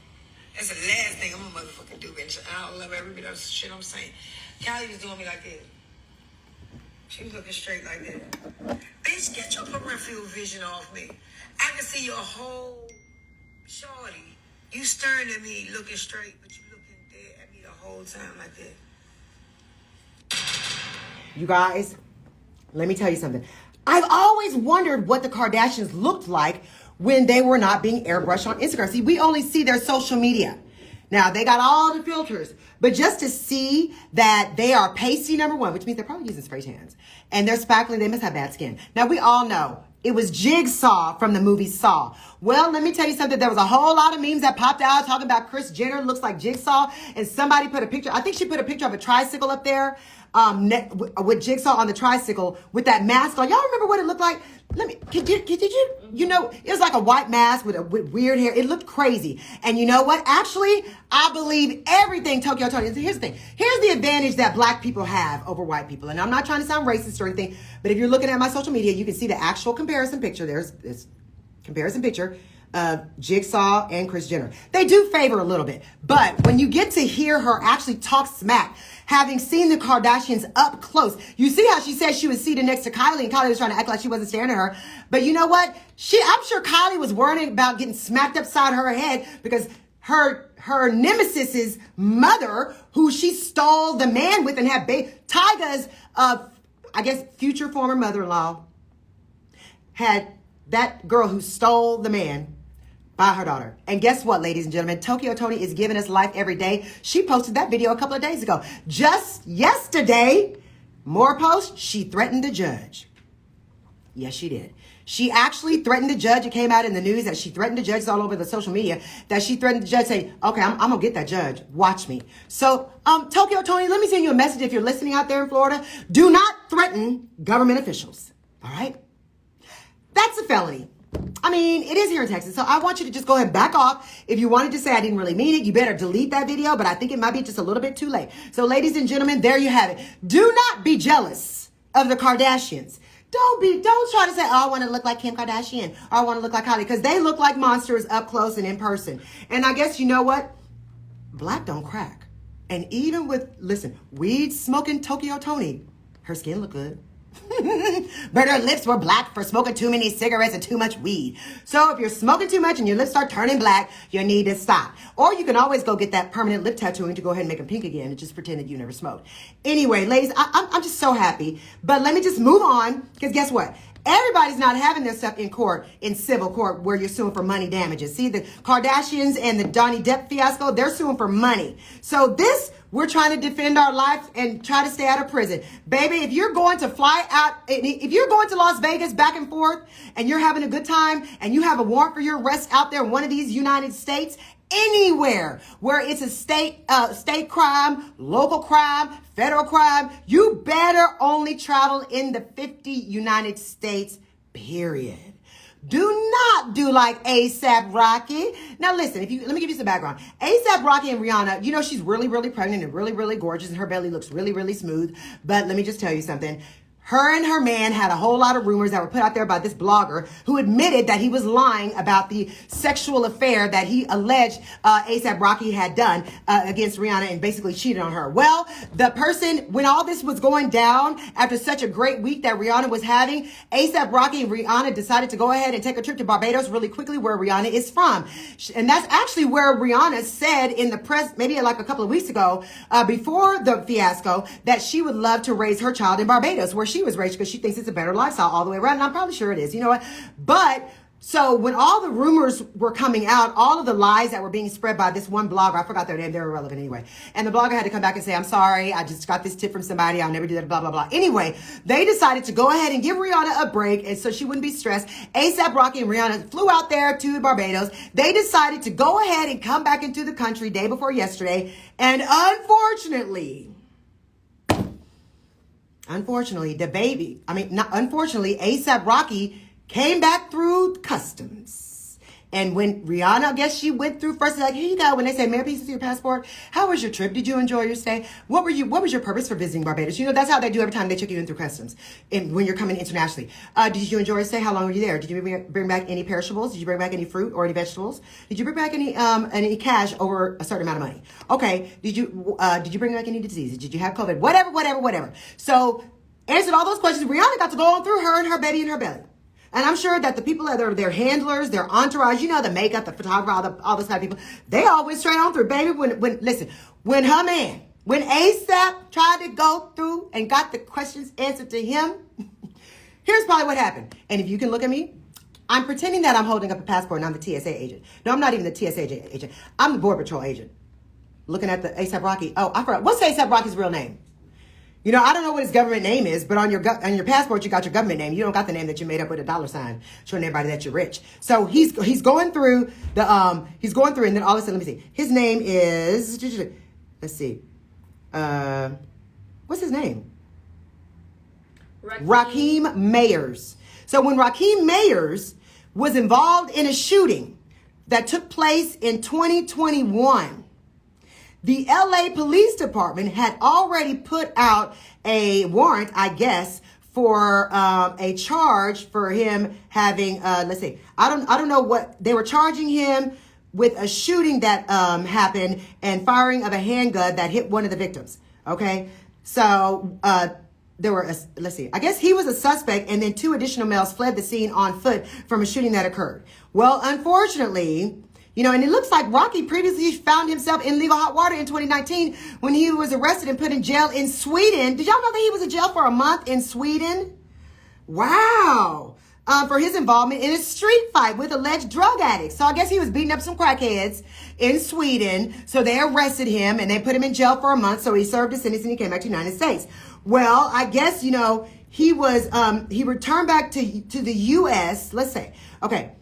That's the last thing I'm gonna motherfucking do, bitch. I don't love every bit of shit I'm saying. Kylie was doing me like this. She was looking straight like that. Bitch, get your peripheral vision off me. I can see your whole shorty. You staring at me looking straight, but you looking dead at me the whole time like that. You guys, let me tell you something. I've always wondered what the Kardashians looked like when they were not being airbrushed on Instagram. See, we only see their social media. Now, they got all the filters. But just to see that they are pasty, number one, which means they're probably using spray tans. And they're spackling, they must have bad skin. Now, we all know it was Jigsaw from the movie Saw. Well, let me tell you something. There was a whole lot of memes that popped out talking about Kris Jenner looks like Jigsaw. And somebody put a picture, I think she put a picture of a tricycle up there with Jigsaw on the tricycle with that mask on. Y'all remember what it looked like? Did you know, it was like a white mask with weird hair. It looked crazy. And you know what? Actually, I believe everything Tokyo Toni. Here's the thing. Here's the advantage that black people have over white people. And I'm not trying to sound racist or anything, but if you're looking at my social media, you can see the actual comparison picture. There's this comparison picture of Jigsaw and Kris Jenner. They do favor a little bit. But when you get to hear her actually talk smack, having seen the Kardashians up close, you see how she said she was seated next to Kylie and Kylie was trying to act like she wasn't staring at her. But you know what? I'm sure Kylie was worrying about getting smacked upside her head because her nemesis's mother, who she stole the man with and had Tyga's, I guess, future former mother-in-law, had that girl who stole the man by her daughter. And guess what, ladies and gentlemen? Tokyo Toni is giving us life every day. She posted that video a couple of days ago. Just yesterday, more posts, she threatened the judge. Yes, she did. She actually threatened the judge. It came out in the news that she threatened the judge all over the social media, that she threatened the judge saying, okay, I'm going to get that judge. Watch me. So, Tokyo Tony, let me send you a message if you're listening out there in Florida. Do not threaten government officials. All right? That's a felony. I mean, it is here in Texas. So I want you to just go ahead and back off. If you wanted to say I didn't really mean it, you better delete that video. But I think it might be just a little bit too late. So ladies and gentlemen, there you have it. Do not be jealous of the Kardashians. Don't try to say, oh, I want to look like Kim Kardashian, or I want to look like Kylie, because they look like monsters up close and in person. And I guess you know what? Black don't crack. And even with, listen, weed smoking Tokyo Tony, her skin look good. But her lips were black for smoking too many cigarettes and too much weed. So if you're smoking too much and your lips start turning black, you need to stop. Or you can always go get that permanent lip tattooing to go ahead and make them pink again and just pretend that you never smoked. Anyway, ladies, I'm just so happy. But let me just move on, because guess what? Everybody's not having their stuff in court, in civil court, where you're suing for money damages. See, the Kardashians and the Johnny Depp fiasco, they're suing for money. So this, we're trying to defend our life and try to stay out of prison. Baby, if you're going to fly out, if you're going to Las Vegas back and forth and you're having a good time and you have a warrant for your arrest out there in one of these United States, anywhere where it's a state crime, local crime, federal crime, you better only travel in the 50 United States, period. Do not do like A$AP Rocky. Now listen, let me give you some background. A$AP Rocky and Rihanna, you know, she's really, really pregnant and really, really gorgeous, and her belly looks really, really smooth. But let me just tell you something. Her and her man had a whole lot of rumors that were put out there by this blogger who admitted that he was lying about the sexual affair that he alleged A$AP Rocky had done against Rihanna and basically cheated on her. Well, the person, when all this was going down after such a great week that Rihanna was having, A$AP Rocky and Rihanna decided to go ahead and take a trip to Barbados really quickly, where Rihanna is from. And that's actually where Rihanna said in the press, maybe like a couple of weeks ago, before the fiasco, that she would love to raise her child in Barbados, where she was raised, because she thinks it's a better lifestyle all the way around. And I'm probably sure it is. You know what? But so when all the rumors were coming out, all of the lies that were being spread by this one blogger, I forgot their name, they're irrelevant anyway. And the blogger had to come back and say, I'm sorry, I just got this tip from somebody, I'll never do that, blah, blah, blah. Anyway, they decided to go ahead and give Rihanna a break, and so she wouldn't be stressed. A$AP Rocky and Rihanna flew out there to Barbados. They decided to go ahead and come back into the country day before yesterday. And unfortunately, A$AP Rocky came back through customs. And when Rihanna, I guess she went through first, like, here you go. When they say, "May I please see your passport? How was your trip? Did you enjoy your stay? What was your purpose for visiting Barbados?" You know, that's how they do every time they check you in through customs. And when you're coming internationally, did you enjoy your stay? How long were you there? Did you bring back any perishables? Did you bring back any fruit or any vegetables? Did you bring back any cash over a certain amount of money? Okay. Did you bring back any diseases? Did you have COVID? Whatever. So answered all those questions. Rihanna got to go on through her and her baby and her belly. And I'm sure that the people that are their handlers, their entourage, you know, the makeup, the photographer, all those kind of people, they all went straight on through, baby. When her man, when A$AP tried to go through and got the questions answered to him, here's probably what happened. And if you can look at me, I'm pretending that I'm holding up a passport and I'm the TSA agent. No, I'm not even the TSA agent. I'm the Border Patrol agent. Looking at the A$AP Rocky. Oh, I forgot. What's A$AP Rocky's real name? You know, I don't know what his government name is, but on your passport, you got your government name. You don't got the name that you made up with a $sign showing everybody that you're rich. So he's going through and then all of a sudden, let me see. His name is, let's see. What's his name? Raheem Mayers. So when Raheem Mayers was involved in a shooting that took place in 2021, the LA Police Department had already put out a warrant, I guess, for a charge for him having, let's see, I don't know what they were charging him with, a shooting that happened and firing of a handgun that hit one of the victims. Okay, so there were, let's see, I guess he was a suspect, and then 2 additional males fled the scene on foot from a shooting that occurred. Well, unfortunately, you know, and it looks like Rocky previously found himself in legal hot water in 2019 when he was arrested and put in jail in Sweden. Did y'all know that he was in jail for a month in Sweden? Wow. For his involvement in a street fight with alleged drug addicts. So I guess he was beating up some crackheads in Sweden. So they arrested him and they put him in jail for a month. So he served his sentence and he came back to the United States. Well, I guess, you know, he returned back to the U.S. Let's say, okay.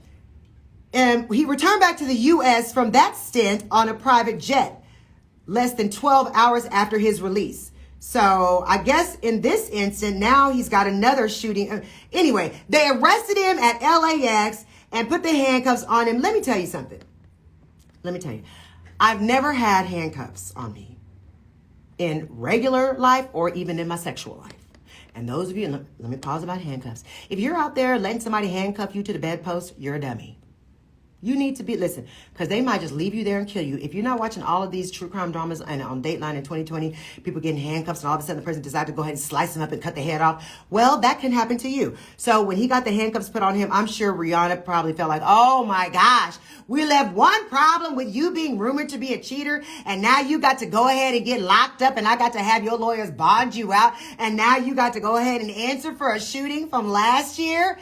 And he returned back to the U.S. from that stint on a private jet less than 12 hours after his release. So I guess in this instant, now he's got another shooting. Anyway, they arrested him at LAX and put the handcuffs on him. Let me tell you something. Let me tell you. I've never had handcuffs on me in regular life or even in my sexual life. And those of you, let me pause about handcuffs. If you're out there letting somebody handcuff you to the bedpost, you're a dummy. You need to be, listen, because they might just leave you there and kill you. If you're not watching all of these true crime dramas and on Dateline in 2020, people getting handcuffs and all of a sudden the person decided to go ahead and slice them up and cut the head off. Well, that can happen to you. So when he got the handcuffs put on him, I'm sure Rihanna probably felt like, oh my gosh, we left one problem with you being rumored to be a cheater. And now you got to go ahead and get locked up and I got to have your lawyers bond you out. And now you got to go ahead and answer for a shooting from last year.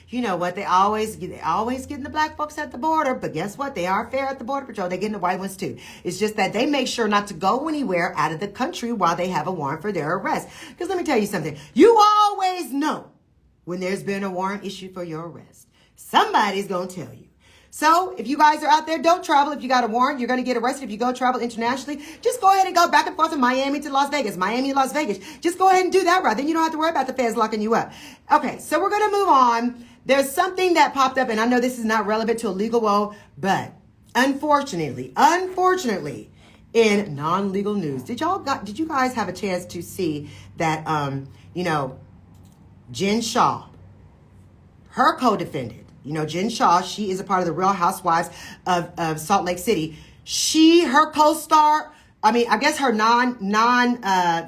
You know what? They always get the black folks at the border, but guess what? They are fair at the Border Patrol. They get the white ones too. It's just that they make sure not to go anywhere out of the country while they have a warrant for their arrest. Because let me tell you something. You always know when there's been a warrant issued for your arrest. Somebody's going to tell you. So if you guys are out there, don't travel. If you got a warrant, you're going to get arrested. If you go travel internationally, just go ahead and go back and forth from Miami to Las Vegas, Miami to Las Vegas. Just go ahead and do that route. Then you don't have to worry about the feds locking you up. Okay, so we're going to move on. There's something that popped up, and I know this is not relevant to a legal woe, but unfortunately, in non-legal news, did you guys have a chance to see that, Jen Shaw, her co-defendant, Jen Shaw, she is a part of the Real Housewives of Salt Lake City. Her co-star, I guess her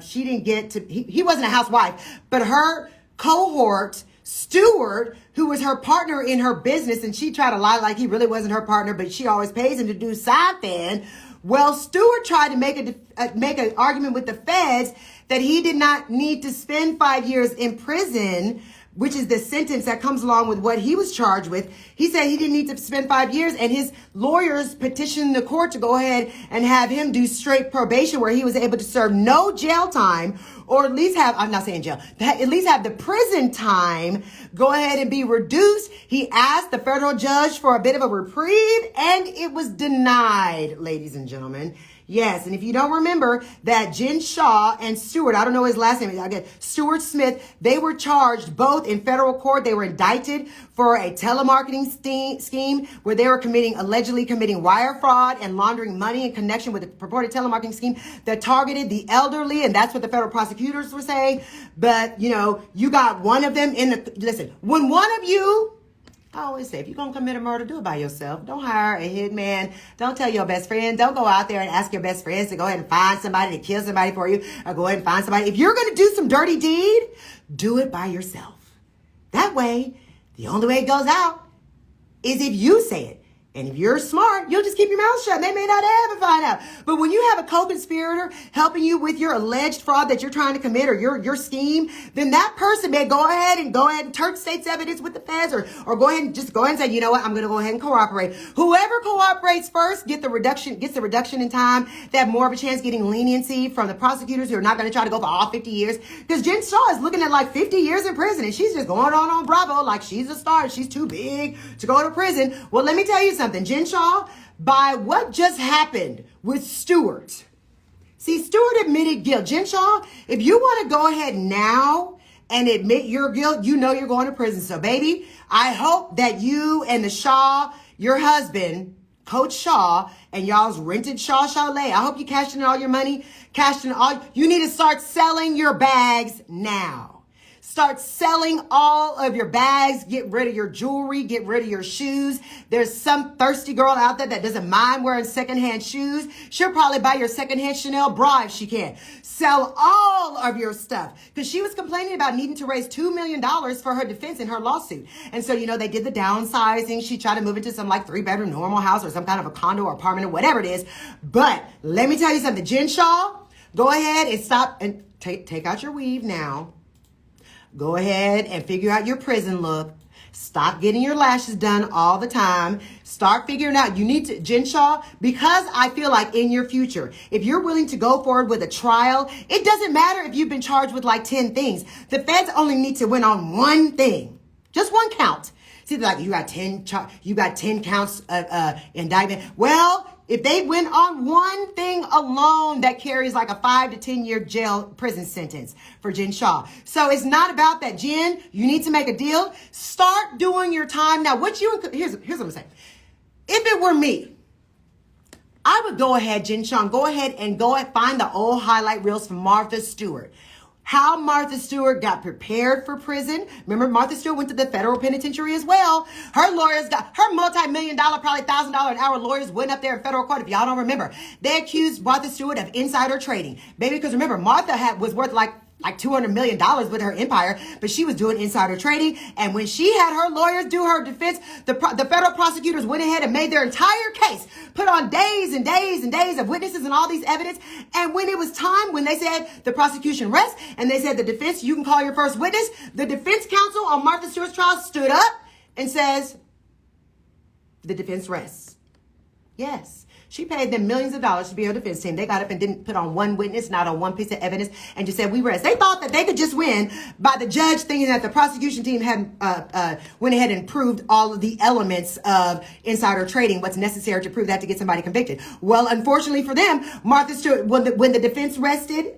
she didn't get to, he wasn't a housewife, but her cohort, Stewart, who was her partner in her business, and she tried to lie like he really wasn't her partner, but she always pays him to do something. Well, Stewart tried to make an argument with the feds that he did not need to spend 5 years in prison, which is the sentence that comes along with what he was charged with. He said he didn't need to spend 5 years, and his lawyers petitioned the court to go ahead and have him do straight probation where he was able to serve no jail time, or at least have, I'm not saying jail, at least have the prison time go ahead and be reduced. He asked the federal judge for a bit of a reprieve, and it was denied, ladies and gentlemen. Yes, and if you don't remember that Jen Shaw and Stewart, I don't know his last name, again, Stewart Smith, they were charged both in federal court. They were indicted for a telemarketing scheme where they were allegedly committing wire fraud and laundering money in connection with a purported telemarketing scheme that targeted the elderly, and that's what the federal prosecutors were saying. But, you got one of them listen, when one of you, I always say, if you're going to commit a murder, do it by yourself. Don't hire a hitman. Don't tell your best friend. Don't go out there and ask your best friends to go ahead and find somebody to kill somebody for you, or go ahead and find somebody. If you're going to do some dirty deed, do it by yourself. That way, the only way it goes out is if you say it. And if you're smart, you'll just keep your mouth shut. They may not ever find out. But when you have a co-conspirator helping you with your alleged fraud that you're trying to commit, or your scheme, then that person may go ahead and turn state's evidence with the feds, or go ahead and say, you know what, I'm going to go ahead and cooperate. Whoever cooperates first gets the reduction in time. They have more of a chance getting leniency from the prosecutors, who are not going to try to go for all 50 years. Because Jen Shaw is looking at like 50 years in prison, and she's just going on Bravo like she's a star and she's too big to go to prison. Well, let me tell you something. Jen Shaw, by what just happened with Stewart. See, Stewart admitted guilt. Jen Shaw, if you want to go ahead now and admit your guilt, you're going to prison. So, baby, I hope that you and the Shaw, your husband, Coach Shaw, and y'all's rented Shaw Chalet, I hope you cashed in all your money. You need to start selling your bags now. Start selling all of your bags. Get rid of your jewelry. Get rid of your shoes. There's some thirsty girl out there that doesn't mind wearing secondhand shoes. She'll probably buy your secondhand Chanel bra if she can. Sell all of your stuff. Because she was complaining about needing to raise $2 million for her defense in her lawsuit. And so, they did the downsizing. She tried to move into some 3-bedroom normal house or some kind of a condo or apartment or whatever it is. But let me tell you something. Jen Shaw, go ahead and stop and take out your weave now. Go ahead and figure out your prison look. Stop getting your lashes done all the time. Start figuring out, you need to, Jen Shaw, because I feel like in your future, if you're willing to go forward with a trial, it doesn't matter if you've been charged with like 10 things. The feds only need to win on one thing, just one count. See, like you got 10 counts of indictment. Well, if they win on one thing alone, that carries like a 5 to 10 year prison sentence for Jen Shaw. So it's not about that, Jen. You need to make a deal. Start doing your time now. Here's what I'm saying. If it were me, I would go ahead, Jen Shaw, go ahead and find the old highlight reels from Martha Stewart. How Martha Stewart got prepared for prison. Remember, Martha Stewart went to the federal penitentiary as well. Her lawyers her multi-million-dollar, probably $1,000 an hour lawyers went up there in federal court. If y'all don't remember, they accused Martha Stewart of insider trading. Baby, because remember, Martha was worth like $200 million with her empire, but she was doing insider trading. And when she had her lawyers do her defense, the federal prosecutors went ahead and made their entire case, put on days and days and days of witnesses and all these evidence. And when it was time, when they said the prosecution rests and they said the defense, you can call your first witness, the defense counsel on Martha Stewart's trial stood up and says, the defense rests. Yes. She paid them millions of dollars to be her defense team. They got up and didn't put on one witness, not on one piece of evidence, and just said, we rest. They thought that they could just win by the judge thinking that the prosecution team had went ahead and proved all of the elements of insider trading, what's necessary to prove that to get somebody convicted. Well, unfortunately for them, Martha Stewart, when the defense rested,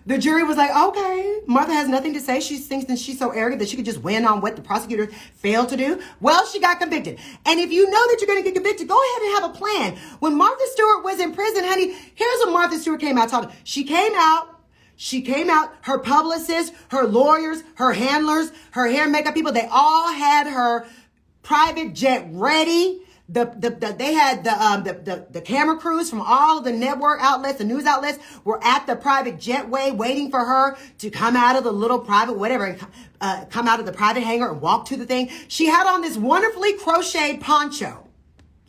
the jury was like, okay, Martha has nothing to say. She thinks that she's so arrogant that she could just win on what the prosecutor failed to do. Well, she got convicted. And if you know that you're going to get convicted, go ahead and have a plan. When Martha Stewart was in prison, honey, here's what Martha Stewart came out talking. She came out, her publicists, her lawyers, her handlers, her hair and makeup people, they all had her private jet ready. They had the camera crews from all the network outlets, the news outlets were at the private jetway waiting for her to come out of the little private whatever and come out of the private hangar and walk to the thing. She had on this wonderfully crocheted poncho,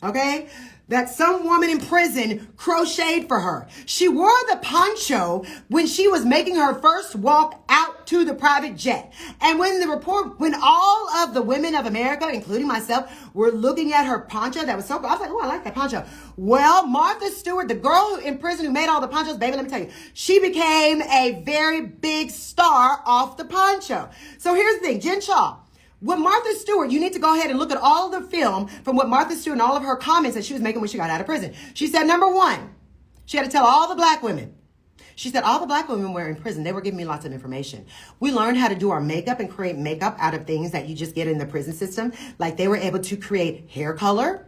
okay, that some woman in prison crocheted for her. She wore the poncho when she was making her first walk out to the private jet. And when all of the women of America, including myself, were looking at her poncho, that was so, I was like, oh, I like that poncho. Well, Martha Stewart, the girl in prison who made all the ponchos, baby, let me tell you, she became a very big star off the poncho. So here's the thing, Jen Shaw. With Martha Stewart, you need to go ahead and look at all the film from what Martha Stewart and all of her comments that she was making when she got out of prison. She said, number one, she had to tell all the black women. She said, all the black women were in prison. They were giving me lots of information. We learned how to do our makeup and create makeup out of things that you just get in the prison system. Like they were able to create hair color,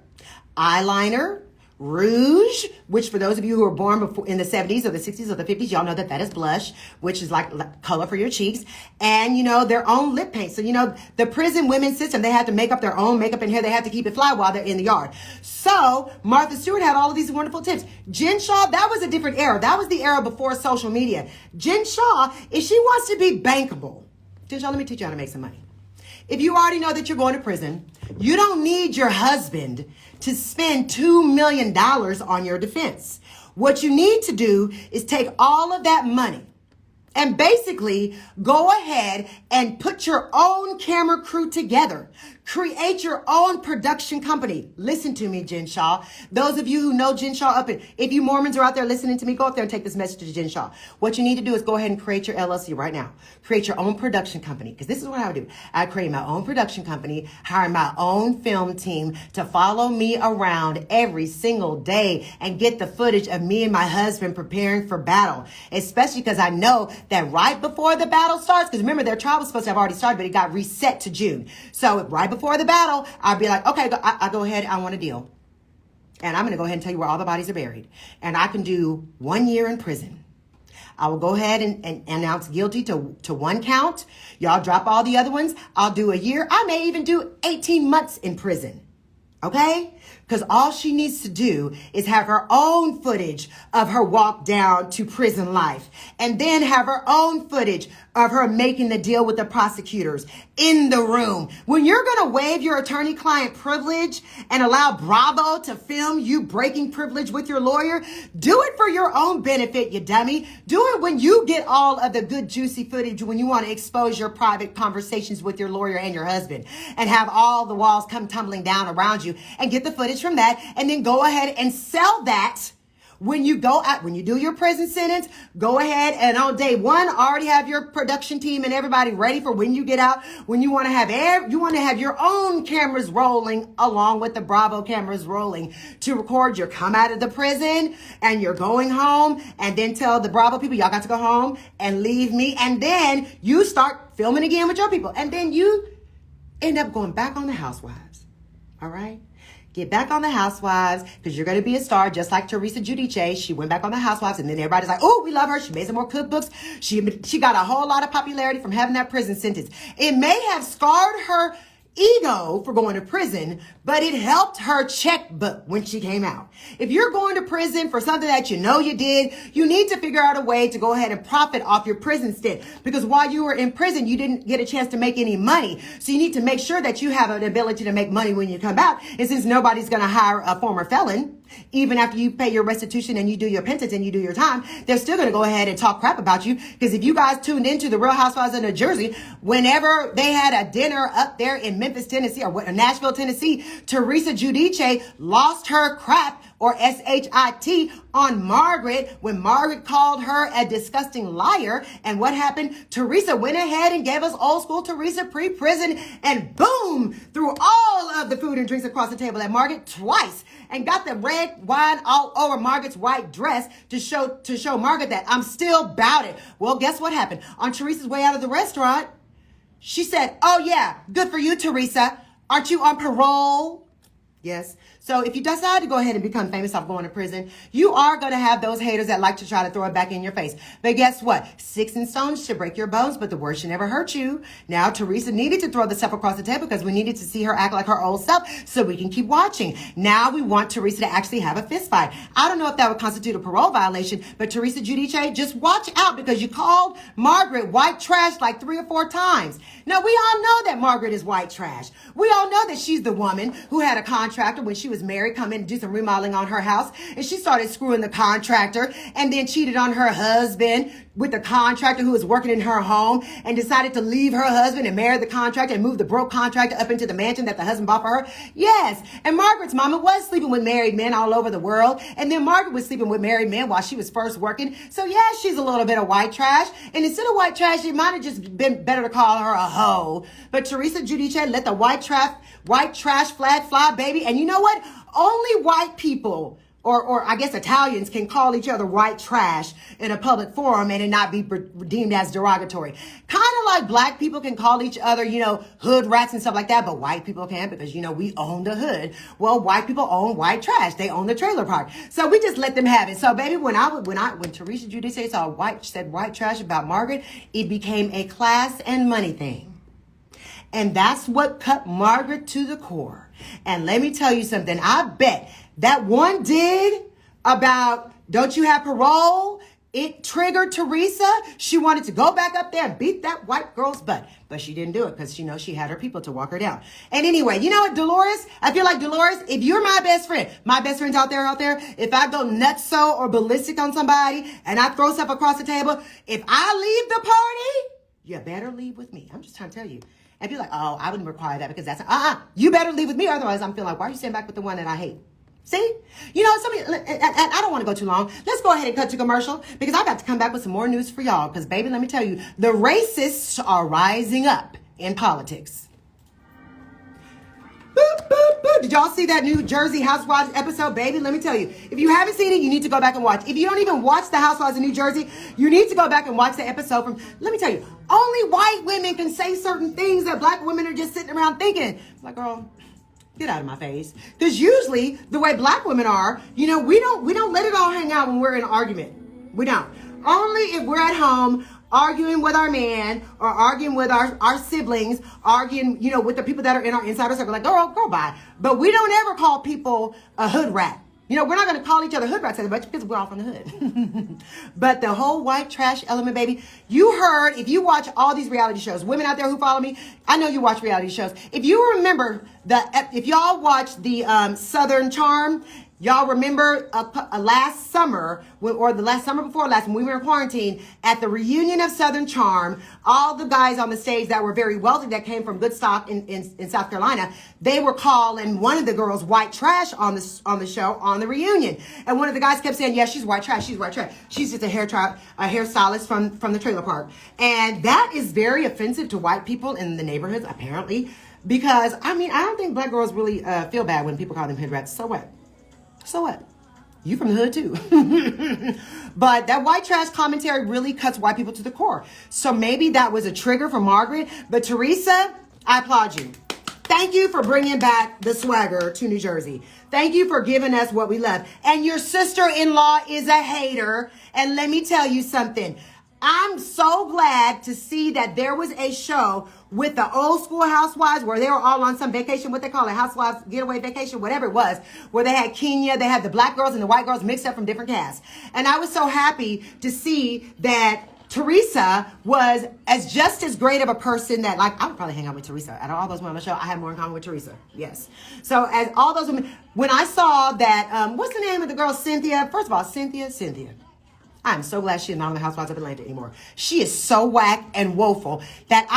eyeliner, rouge, which for those of you who were born before in the 70s or the 60s or the 50s, y'all know that is blush, which is like color for your cheeks, and their own lip paint. So the prison women's system, they had to make up their own makeup and hair. They had to keep it fly while they're in the yard. So Martha Stewart had all of these wonderful tips. Jen Shaw, that was a different era. That was the era before social media. Jen Shaw, if she wants to be bankable, Jen Shaw, let me teach you how to make some money. If you already know that you're going to prison, you don't need your husband to spend $2 million on your defense. What you need to do is take all of that money and basically go ahead and put your own camera crew together. Create your own production company. Listen to me, Jen Shaw. Those of you who know Jen Shaw if you Mormons are out there listening to me, go up there and take this message to Jen Shaw. What you need to do is go ahead and create your LLC right now. Create your own production company. Because this is what I would do. I'd create my own production company, hire my own film team to follow me around every single day and get the footage of me and my husband preparing for battle. Especially because I know that right before the battle starts, because remember their trial was supposed to have already started, but it got reset to June. So right before the battle, I'd be like, okay, I go ahead, I want a deal. And I'm going to go ahead and tell you where all the bodies are buried. And I can do 1 year in prison. I will go ahead and announce guilty to one count. Y'all drop all the other ones. I'll do a year. I may even do 18 months in prison. Okay? Because all she needs to do is have her own footage of her walk down to prison life, and then have her own footage of her making the deal with the prosecutors in the room. When you're going to waive your attorney-client privilege and allow Bravo to film you breaking privilege with your lawyer, do it for your own benefit, you dummy. Do it when you get all of the good, juicy footage, when you want to expose your private conversations with your lawyer and your husband, and have all the walls come tumbling down around you, and get the footage from that, and then go ahead and sell that. When you go out, when you do your prison sentence, go ahead and on day one, already have your production team and everybody ready for when you get out. When you want to have your own cameras rolling along with the Bravo cameras rolling to record your come out of the prison and you're going home, and then tell the Bravo people, y'all got to go home and leave me. And then you start filming again with your people. And then you end up going back on the Housewives. All right? Get back on the Housewives, because you're going to be a star, just like Teresa Giudice. She went back on the Housewives, and then everybody's like, oh, we love her. She made some more cookbooks. She got a whole lot of popularity from having that prison sentence. It may have scarred her ego for going to prison, but it helped her checkbook when she came out. If you're going to prison for something that you know you did, you need to figure out a way to go ahead and profit off your prison stint, because while you were in prison, you didn't get a chance to make any money. So you need to make sure that you have an ability to make money when you come out. And since nobody's going to hire a former felon, even after you pay your restitution and you do your penance and you do your time, they're still going to go ahead and talk crap about you. Because if you guys tuned into the Real Housewives of New Jersey, whenever they had a dinner up there in Memphis, Tennessee, or Nashville, Tennessee, Teresa Giudice lost her crap, or SHIT, on Margaret when Margaret called her a disgusting liar. And what happened? Teresa went ahead and gave us old school Teresa pre-prison, and boom, threw all of the food and drinks across the table at Margaret twice, and got the red wine all over Margaret's white dress to show Margaret that I'm still about it. Well, guess what happened? On Teresa's way out of the restaurant, she said, oh yeah, good for you, Teresa. Aren't you on parole? Yes. So if you decide to go ahead and become famous off going to prison, you are going to have those haters that like to try to throw it back in your face. But guess what? Sticks and stones should break your bones, but the word should never hurt you. Now, Teresa needed to throw the stuff across the table because we needed to see her act like her old self so we can keep watching. Now we want Teresa to actually have a fist fight. I don't know if that would constitute a parole violation, but Teresa Giudice, just watch out, because you called Margaret white trash like 3 or 4 times. Now, we all know that Margaret is white trash. We all know that she's the woman who had a contractor when she was married come in and do some remodeling on her house, and she started screwing the contractor, and then cheated on her husband with the contractor who was working in her home, and decided to leave her husband and marry the contractor and move the broke contractor up into the mansion that the husband bought for her. Yes, and Margaret's mama was sleeping with married men all over the world, and then Margaret was sleeping with married men while she was first working. So yeah, she's a little bit of white trash, and instead of white trash, it might have just been better to call her a hoe. But Teresa Giudice let the white trash flag fly, baby. And you know what? Only white people, or I guess Italians, can call each other white trash in a public forum and it not be deemed as derogatory. Kind of like black people can call each other, hood rats and stuff like that, but white people can't, because, we own the hood. Well, white people own white trash. They own the trailer park. So we just let them have it. So baby, when Teresa Giudice said white trash about Margaret, it became a class and money thing. And that's what cut Margaret to the core. And let me tell you something. I bet that one dig about don't you have parole, it triggered Teresa. She wanted to go back up there and beat that white girl's butt. But she didn't do it because she had her people to walk her down. And anyway, you know what, Dolores? I feel like Dolores, if you're my best friends out there, if I go nutso or ballistic on somebody and I throw stuff across the table, if I leave the party, you better leave with me. I'm just trying to tell you. And be like, oh, I wouldn't require that because that's, you better leave with me. Otherwise, I'm feeling like, why are you staying back with the one that I hate? See? And I don't want to go too long. Let's go ahead and cut to commercial, because I got to come back with some more news for y'all. Because, baby, let me tell you, the racists are rising up in politics. Boop, boop, boop. Did y'all see that New Jersey Housewives episode? Baby, let me tell you, if you haven't seen it, you need to go back and watch. If you don't even watch the Housewives of New Jersey, you need to go back and watch the episode from, let me tell you, only white women can say certain things that black women are just sitting around thinking. It's like, girl, get out of my face. Because usually the way black women are, we don't let it all hang out when we're in an argument. We don't. Only if we're at home, arguing with our man or arguing with our siblings, arguing, with the people that are in our insider circle. Like, girl, bye. But we don't ever call people a hood rat. We're not going to call each other hood rats much because we're all from the hood. But the whole white trash element, baby, you heard, if you watch all these reality shows, women out there who follow me, I know you watch reality shows. If you remember, if y'all watched the Southern Charm, y'all remember last summer, or the last summer before last, when we were in quarantine, at the reunion of Southern Charm, all the guys on the stage that were very wealthy, that came from good stock in South Carolina, they were calling one of the girls white trash on the show, on the reunion. And one of the guys kept saying, yeah, she's white trash, she's white trash. She's just a hairstylist from the trailer park. And that is very offensive to white people in the neighborhoods, apparently, because, I don't think black girls really feel bad when people call them hood rats. So what? So what? You from the hood too. But that white trash commentary really cuts white people to the core. So maybe that was a trigger for Margaret. But Teresa, I applaud you. Thank you for bringing back the swagger to New Jersey. Thank you for giving us what we love. And your sister-in-law is a hater. And let me tell you something. I'm so glad to see that there was a show with the old school housewives where they were all on some vacation, what they call it, housewives getaway vacation, whatever it was, where they had Kenya, they had the black girls and the white girls mixed up from different casts. And I was so happy to see that Teresa was just as great of a person that, like, I would probably hang out with Teresa. Out of all those women on the show, I had more in common with Teresa. Yes. So as all those women, when I saw that, what's the name of the girl, Cynthia? First of all, Cynthia. I'm so glad she's not on the Housewives of Atlanta anymore. She is so whack and woeful that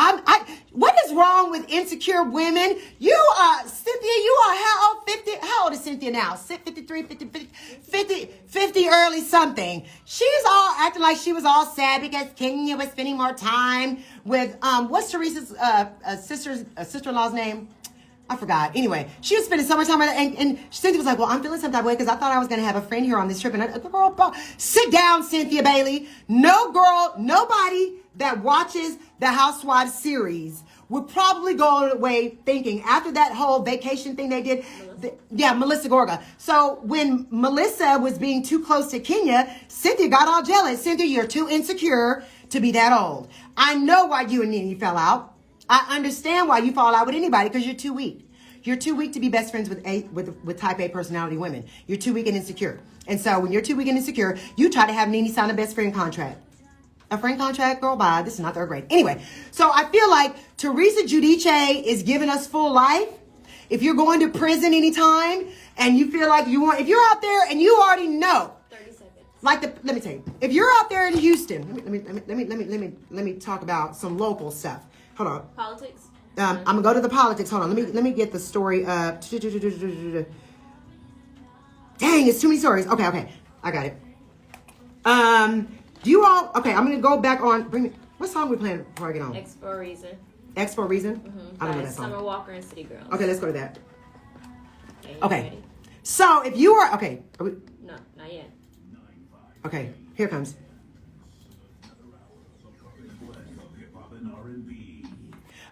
what is wrong with insecure women? Cynthia, you are how old is Cynthia now? 53, 50, early something. She's all acting like she was all sad because Kenya was spending more time with, what's Teresa's sister-in-law's name? I forgot. Anyway, she was spending so much time with her, and Cynthia was like, well, I'm feeling some type of way because I thought I was going to have a friend here on this trip. And girl, sit down, Cynthia Bailey. Nobody that watches the Housewives series would probably go away thinking, after that whole vacation thing they did, Melissa Gorga. So when Melissa was being too close to Kenya, Cynthia got all jealous. Cynthia, you're too insecure to be that old. I know why you and Nene fell out. I understand why you fall out with anybody, because you're too weak. You're too weak to be best friends with type A personality women. You're too weak and insecure. And so when you're too weak and insecure, you try to have Nene sign a best friend contract. A friend contract, girl, bye. This is not third grade. Anyway, so I feel like Teresa Giudice is giving us full life. If you're going to prison anytime and you feel like if you're out there and you already know. 30 seconds. Let me tell you. If you're out there in Houston, let me talk about some local stuff. Hold on. Politics? I'm gonna go to the politics. Hold on. Let me get the story up. Dang, it's too many stories. Okay. I got it. Do you all? Okay, I'm gonna go back on. What song we playing before I get on? X for a Reason. X for a Reason. Mm-hmm. I don't know that song. Summer Walker and City Girls. Okay, let's go to that. Okay. Ready? So if you are okay. No, not yet. Okay, here it comes.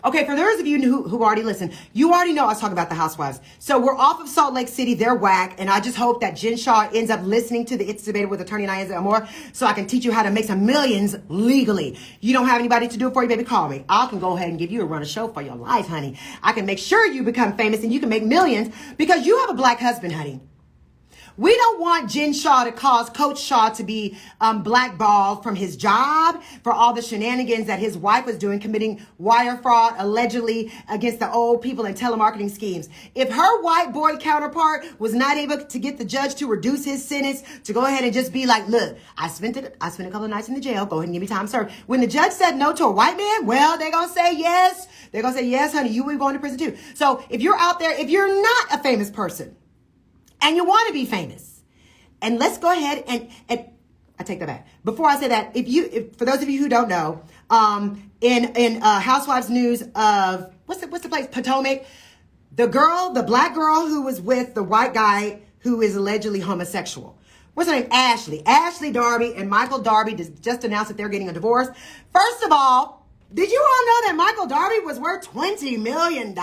Okay, for those of you who already listened, you already know I was talking about the Housewives. So we're off of Salt Lake City. They're whack. And I just hope that Jen Shaw ends up listening to the It's Debatable with Attorney Nyanza Amor so I can teach you how to make some millions legally. You don't have anybody to do it for you, baby, call me. I can go ahead and give you a run of show for your life, honey. I can make sure you become famous and you can make millions because you have a black husband, honey. We don't want Jen Shaw to cause Coach Shaw to be blackballed from his job for all the shenanigans that his wife was doing, committing wire fraud allegedly against the old people and telemarketing schemes. If her white boy counterpart was not able to get the judge to reduce his sentence, to go ahead and just be like, look, I spent a couple of nights in the jail. Go ahead and give me time served. When the judge said no to a white man, well, they're going to say yes. They're going to say, yes, honey, you will be going to prison too. So if you're out there, if you're not a famous person, and you want to be famous. And let's go ahead and I take that back. Before I say that, for those of you who don't know, in Housewives news of what's the place? Potomac, the black girl who was with the white guy who is allegedly homosexual. What's her name? Ashley Darby and Michael Darby just announced that they're getting a divorce. First of all, did you all know that Michael Darby was worth $20 million?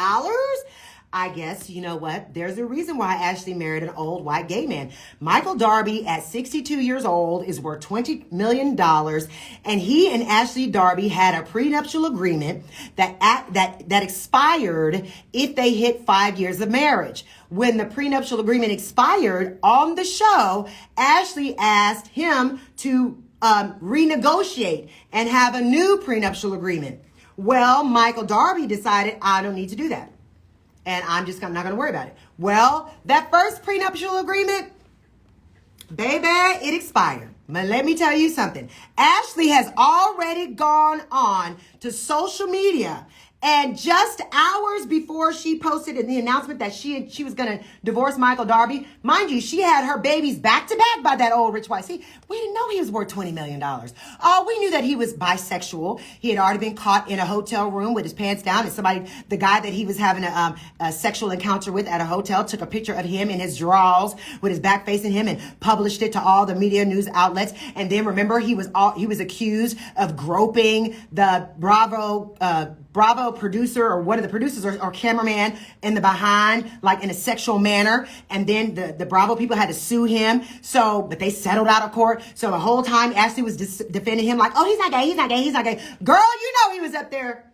I guess, you know what? There's a reason why Ashley married an old white gay man. Michael Darby, at 62 years old, is worth $20 million. And he and Ashley Darby had a prenuptial agreement that expired if they hit 5 years of marriage. When the prenuptial agreement expired on the show, Ashley asked him to renegotiate and have a new prenuptial agreement. Well, Michael Darby decided, I don't need to do that. And I'm just not going to worry about it. Well, that first prenuptial agreement, baby, it expired. But let me tell you something. Ashley has already gone on to social media, and just hours before she posted the announcement that she was going to divorce Michael Darby, mind you, she had her babies back to back by that old rich white. See, we didn't know he was worth $20 million. Oh, we knew that he was bisexual. He had already been caught in a hotel room with his pants down, and the guy that he was having a sexual encounter with at a hotel, took a picture of him in his drawers with his back facing him and published it to all the media news outlets. And then remember, he was accused of groping the Bravo producer, or one of the producers, or cameraman in the behind, like in a sexual manner. And then the Bravo people had to sue him. But they settled out of court. So the whole time Ashley was defending him like, oh, he's not gay, he's not gay, he's not gay. Girl, you know he was up there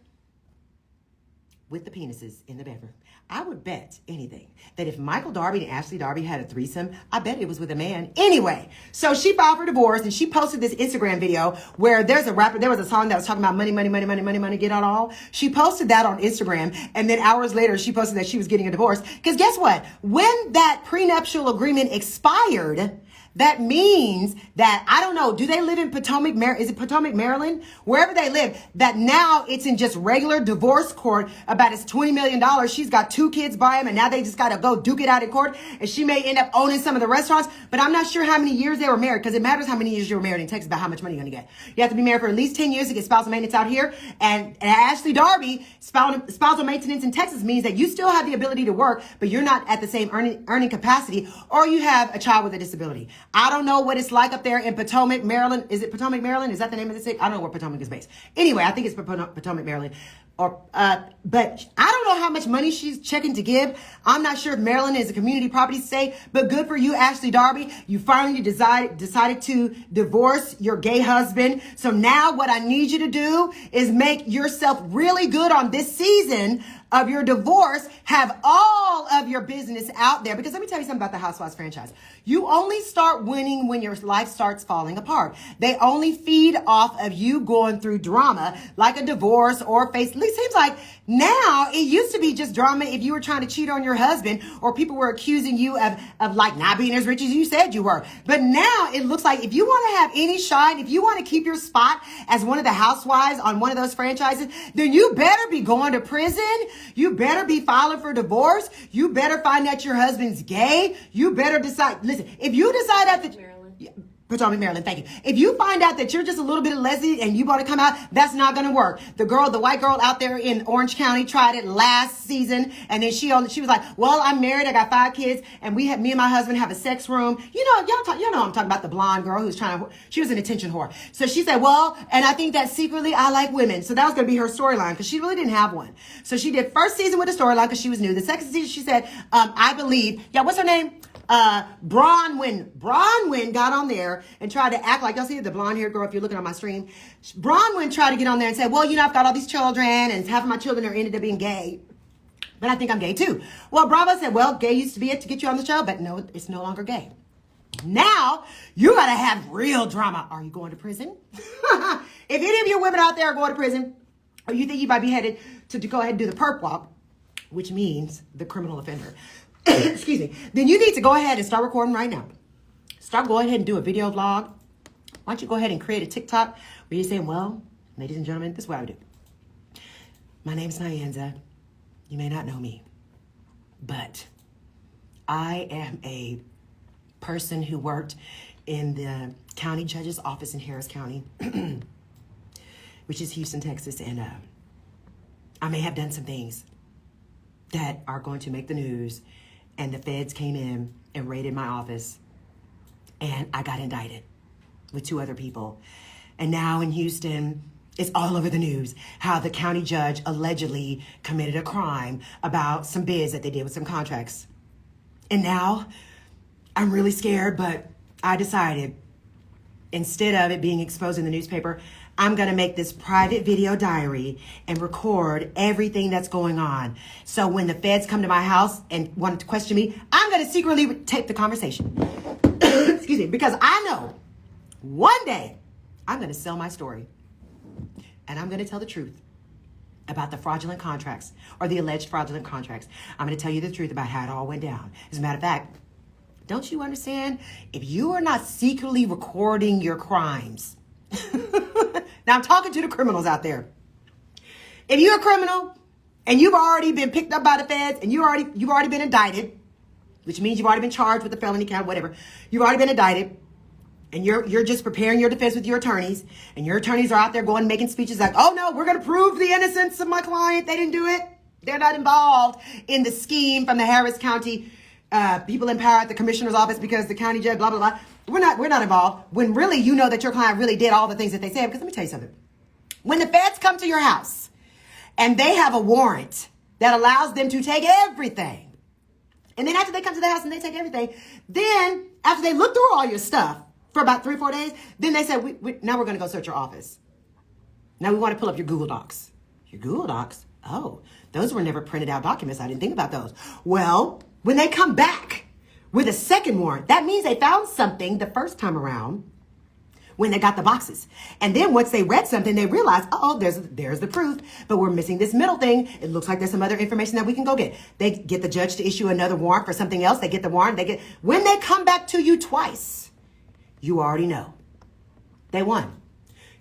with the penises in the bedroom. I would bet anything that if Michael Darby and Ashley Darby had a threesome, I bet it was with a man. Anyway, so she filed for divorce, and she posted this Instagram video where there was a song that was talking about money, money, money, money, money, money, get it all. She posted that on Instagram, and then hours later, she posted that she was getting a divorce. Because guess what? When that prenuptial agreement expired, that means that, I don't know, do they live in Potomac, is it Potomac, Maryland? Wherever they live, that now it's in just regular divorce court about his $20 million. She's got 2 kids by him, and now they just got to go duke it out in court. And she may end up owning some of the restaurants, but I'm not sure how many years they were married, because it matters how many years you were married in Texas about how much money you're going to get. You have to be married for at least 10 years to get spousal maintenance out here. And Ashley Darby, spousal maintenance in Texas means that you still have the ability to work, but you're not at the same earning capacity, or you have a child with a disability. I don't know what it's like up there in Potomac, Maryland. Is it Potomac, Maryland? Is that the name of the city? I don't know where Potomac is based. Anyway, I think it's Potomac, Maryland. But I don't know how much money she's checking to give. I'm not sure if Maryland is a community property state, but good for you, Ashley Darby. You finally decided to divorce your gay husband. So now what I need you to do is make yourself really good on this season of your divorce. Have all of your business out there, because let me tell you something about the Housewives franchise. You only start winning when your life starts falling apart. They only feed off of you going through drama, like a divorce or face. It seems like now, it used to be just drama if you were trying to cheat on your husband, or people were accusing you of like not being as rich as you said you were. But now it looks like if you want to have any shine, if you want to keep your spot as one of the housewives on one of those franchises, then you better be going to prison. You better be filing for divorce. You better find out your husband's gay. You better decide. Listen, if you decide after Potomac, Maryland, thank you. If you find out that you're just a little bit of lesbian and you want to come out, that's not going to work. The white girl out there in Orange County tried it last season, and then she was like, well, I'm married, I got 5 kids, and me and my husband have a sex room. You know I'm talking about the blonde girl who's she was an attention whore. So she said, well, and I think that secretly I like women. So that was going to be her storyline, because she really didn't have one. So she did first season with a storyline because she was new. The second season, she said, I believe, what's her name? Bronwyn got on there and tried to act like, y'all see the blonde haired girl, if you're looking on my stream, Bronwyn tried to get on there and say, well, I've got all these children and half of my children are ended up being gay, but I think I'm gay too. Well, Bravo said, well, gay used to be it to get you on the show, but no, it's no longer gay. Now you gotta have real drama. Are you going to prison? If any of you women out there are going to prison, or you think you might be headed to go ahead and do the perp walk, which means the criminal offender, excuse me, then you need to go ahead and start recording right now. Go ahead and do a video vlog. Why don't you go ahead and create a TikTok where you're saying, well, ladies and gentlemen, this is what I would do. My name's Nyanza. You may not know me, but I am a person who worked in the county judge's office in Harris County, which is Houston, Texas, and I may have done some things that are going to make the news. And the feds came in and raided my office, and I got indicted with 2 other people. And now in Houston, It's all over the news how the county judge allegedly committed a crime about some bids that they did with some contracts. And now I'm really scared, but I decided instead of it being exposed in the newspaper, I'm going to make this private video diary and record everything that's going on. So when the feds come to my house and want to question me, I'm going to secretly tape the conversation. Excuse me, because I know one day I'm going to sell my story. And I'm going to tell the truth about the fraudulent contracts or the alleged fraudulent contracts. I'm going to tell you the truth about how it all went down. As a matter of fact, don't you understand? If you are not secretly recording your crimes, now I'm talking to the criminals out there. If you're a criminal and you've already been picked up by the feds and you've already been indicted, which means you've already been charged with a felony count, whatever. You've already been indicted. And you're just preparing your defense with your attorneys, and your attorneys are out there going making speeches like, oh no, we're going to prove the innocence of my client. They didn't do it. They're not involved in the scheme from the Harris County people in power at the commissioner's office because the county judge, blah, blah, blah. We're not involved. When really you know that your client really did all the things that they said. Because let me tell you something. When the feds come to your house and they have a warrant that allows them to take everything, and then after they come to the house and they take everything, then after they look through all your stuff, for about 3 or 4 days, then they said, now we're going to go search your office. Now we want to pull up your Google Docs. Your Google Docs? Oh, those were never printed out documents. I didn't think about those. Well, when they come back with a second warrant, that means they found something the first time around when they got the boxes. And then once they read something, they realized, oh, there's the proof, but we're missing this middle thing. It looks like there's some other information that we can go get. They get the judge to issue another warrant for something else. They get the warrant. When they come back to you twice, you already know they won,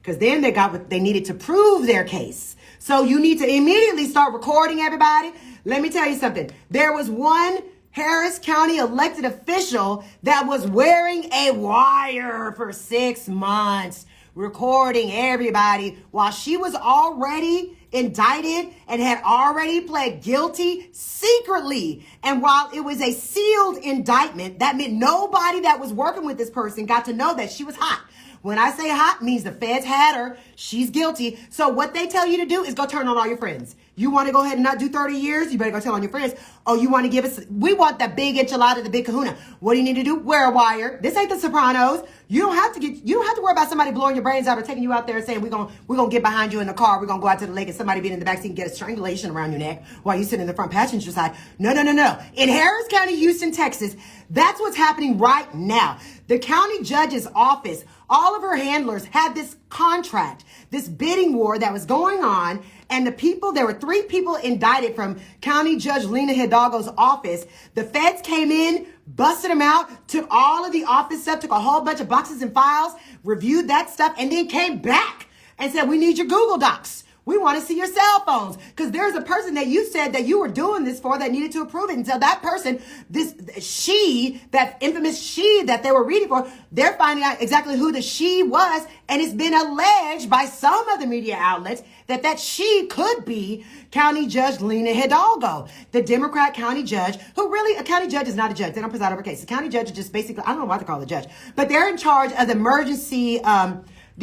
because then they got what they needed to prove their case. So you need to immediately start recording everybody. Let me tell you something. There was one Harris County elected official that was wearing a wire for 6 months, recording everybody while she was already indicted and had already pled guilty secretly. And while it was a sealed indictment, that meant nobody that was working with this person got to know that she was hot. When I say hot, means the feds had her. She's guilty. So what they tell you to do is go turn on all your friends. You want to go ahead and not do 30 years? You better go tell on your friends. Oh, you want to give us, we want the big enchilada, the big kahuna. What do you need to do? Wear a wire. This ain't the Sopranos. You don't have to worry about somebody blowing your brains out or taking you out there and saying, we're going to get behind you in the car. We're going to go out to the lake and somebody being in the backseat and get a strangulation around your neck while you sit in the front passenger side. No. In Harris County, Houston, Texas, that's what's happening right now. The county judge's office, all of her handlers had this contract, this bidding war that was going on. And there were 3 people indicted from County Judge Lena Hidalgo's office. The feds came in, busted them out, took all of the office stuff, took a whole bunch of boxes and files, reviewed that stuff, and then came back and said, we need your Google Docs. We want to see your cell phones, because there's a person that you said that you were doing this for that needed to approve it. And so that person, that infamous she that they were reading for, they're finding out exactly who the she was. And it's been alleged by some of the media outlets that she could be County Judge Lena Hidalgo, the Democrat county judge, who really, a county judge is not a judge. They don't preside over cases. The county judge is just basically, I don't know what to call a judge, but they're in charge of the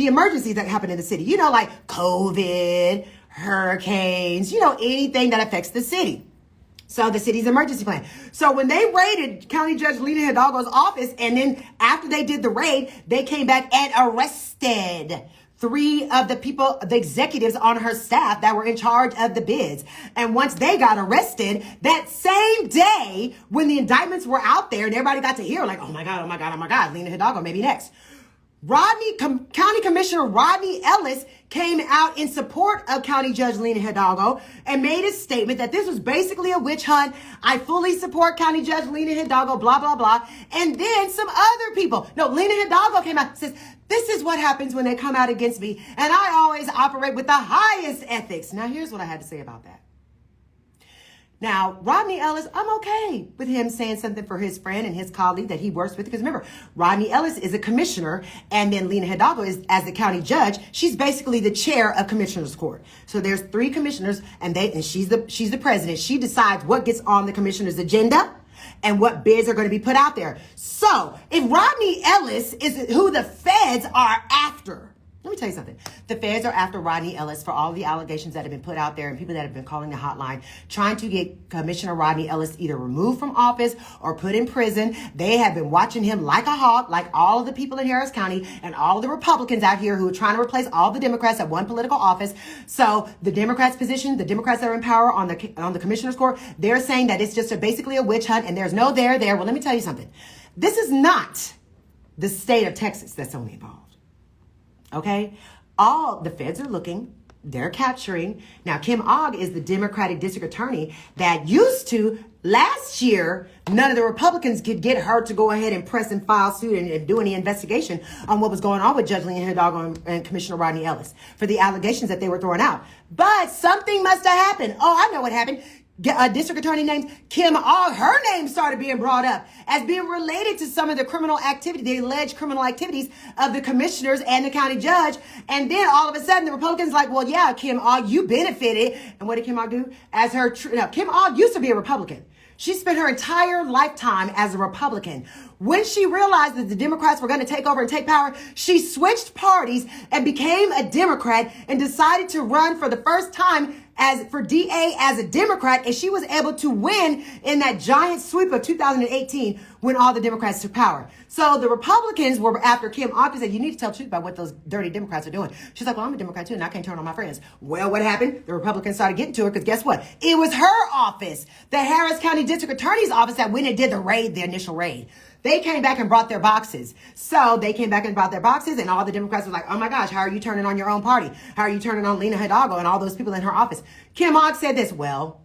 emergencies that happen in the city, like COVID, hurricanes, anything that affects the city. So the city's emergency plan. So when they raided County Judge Lena Hidalgo's office, and then after they did the raid, they came back and arrested 3 of the people, the executives on her staff that were in charge of the bids. And once they got arrested, that same day when the indictments were out there and everybody got to hear like, oh my God, Lena Hidalgo may be next. County Commissioner Rodney Ellis came out in support of County Judge Lena Hidalgo and made a statement that this was basically a witch hunt. I fully support County Judge Lena Hidalgo, blah, blah, blah. And then some other people. No, Lena Hidalgo came out and says, this is what happens when they come out against me. And I always operate with the highest ethics. Now, here's what I had to say about that. Now, Rodney Ellis, I'm okay with him saying something for his friend and his colleague that he works with. Because remember, Rodney Ellis is a commissioner, and then Lena Hidalgo is, as the county judge, she's basically the chair of commissioner's court. So there's 3 commissioners, and she's the president. She decides what gets on the commissioner's agenda and what bids are going to be put out there. So if Rodney Ellis is who the feds are after, Let me tell you something. The feds are after Rodney Ellis for all the allegations that have been put out there and people that have been calling the hotline, trying to get Commissioner Rodney Ellis either removed from office or put in prison. They have been watching him like a hawk, like all of the people in Harris County and all of the Republicans out here who are trying to replace all the Democrats at one political office. So the Democrats' position, the Democrats that are in power on the commissioner's court, they're saying that it's just basically a witch hunt and there's no there. Well, let me tell you something. This is not the state of Texas that's only involved. Okay, all the feds are looking, they're capturing. Now, Kim Ogg is the Democratic district attorney that used to, last year, none of the Republicans could get her to go ahead and press and file suit and do any investigation on what was going on with Judge Lena Hidalgo and Commissioner Rodney Ellis for the allegations that they were throwing out. But something must have happened. Oh, I know what happened. A district attorney named Kim Ogg, her name started being brought up as being related to some of the criminal activity, the alleged criminal activities of the commissioners and the county judge. And then all of a sudden the Republicans like, well, yeah, Kim Ogg, you benefited. And what did Kim Ogg do? Kim Ogg used to be a Republican. She spent her entire lifetime as a Republican. When she realized that the Democrats were going to take over and take power, she switched parties and became a Democrat and decided to run for the first time for DA as a Democrat, and she was able to win in that giant sweep of 2018 when all the Democrats took power. So the Republicans were after Kim Ogg and said, you need to tell the truth about what those dirty Democrats are doing. She's like, well, I'm a Democrat too, and I can't turn on my friends. Well, what happened? The Republicans started getting to her because guess what? It was her office, the Harris County District Attorney's office, that went and did the initial raid. They came back and brought their boxes. So they came back and brought their boxes, and all the Democrats were like, oh my gosh, how are you turning on your own party? How are you turning on Lena Hidalgo and all those people in her office? Kim Ogg said this, well,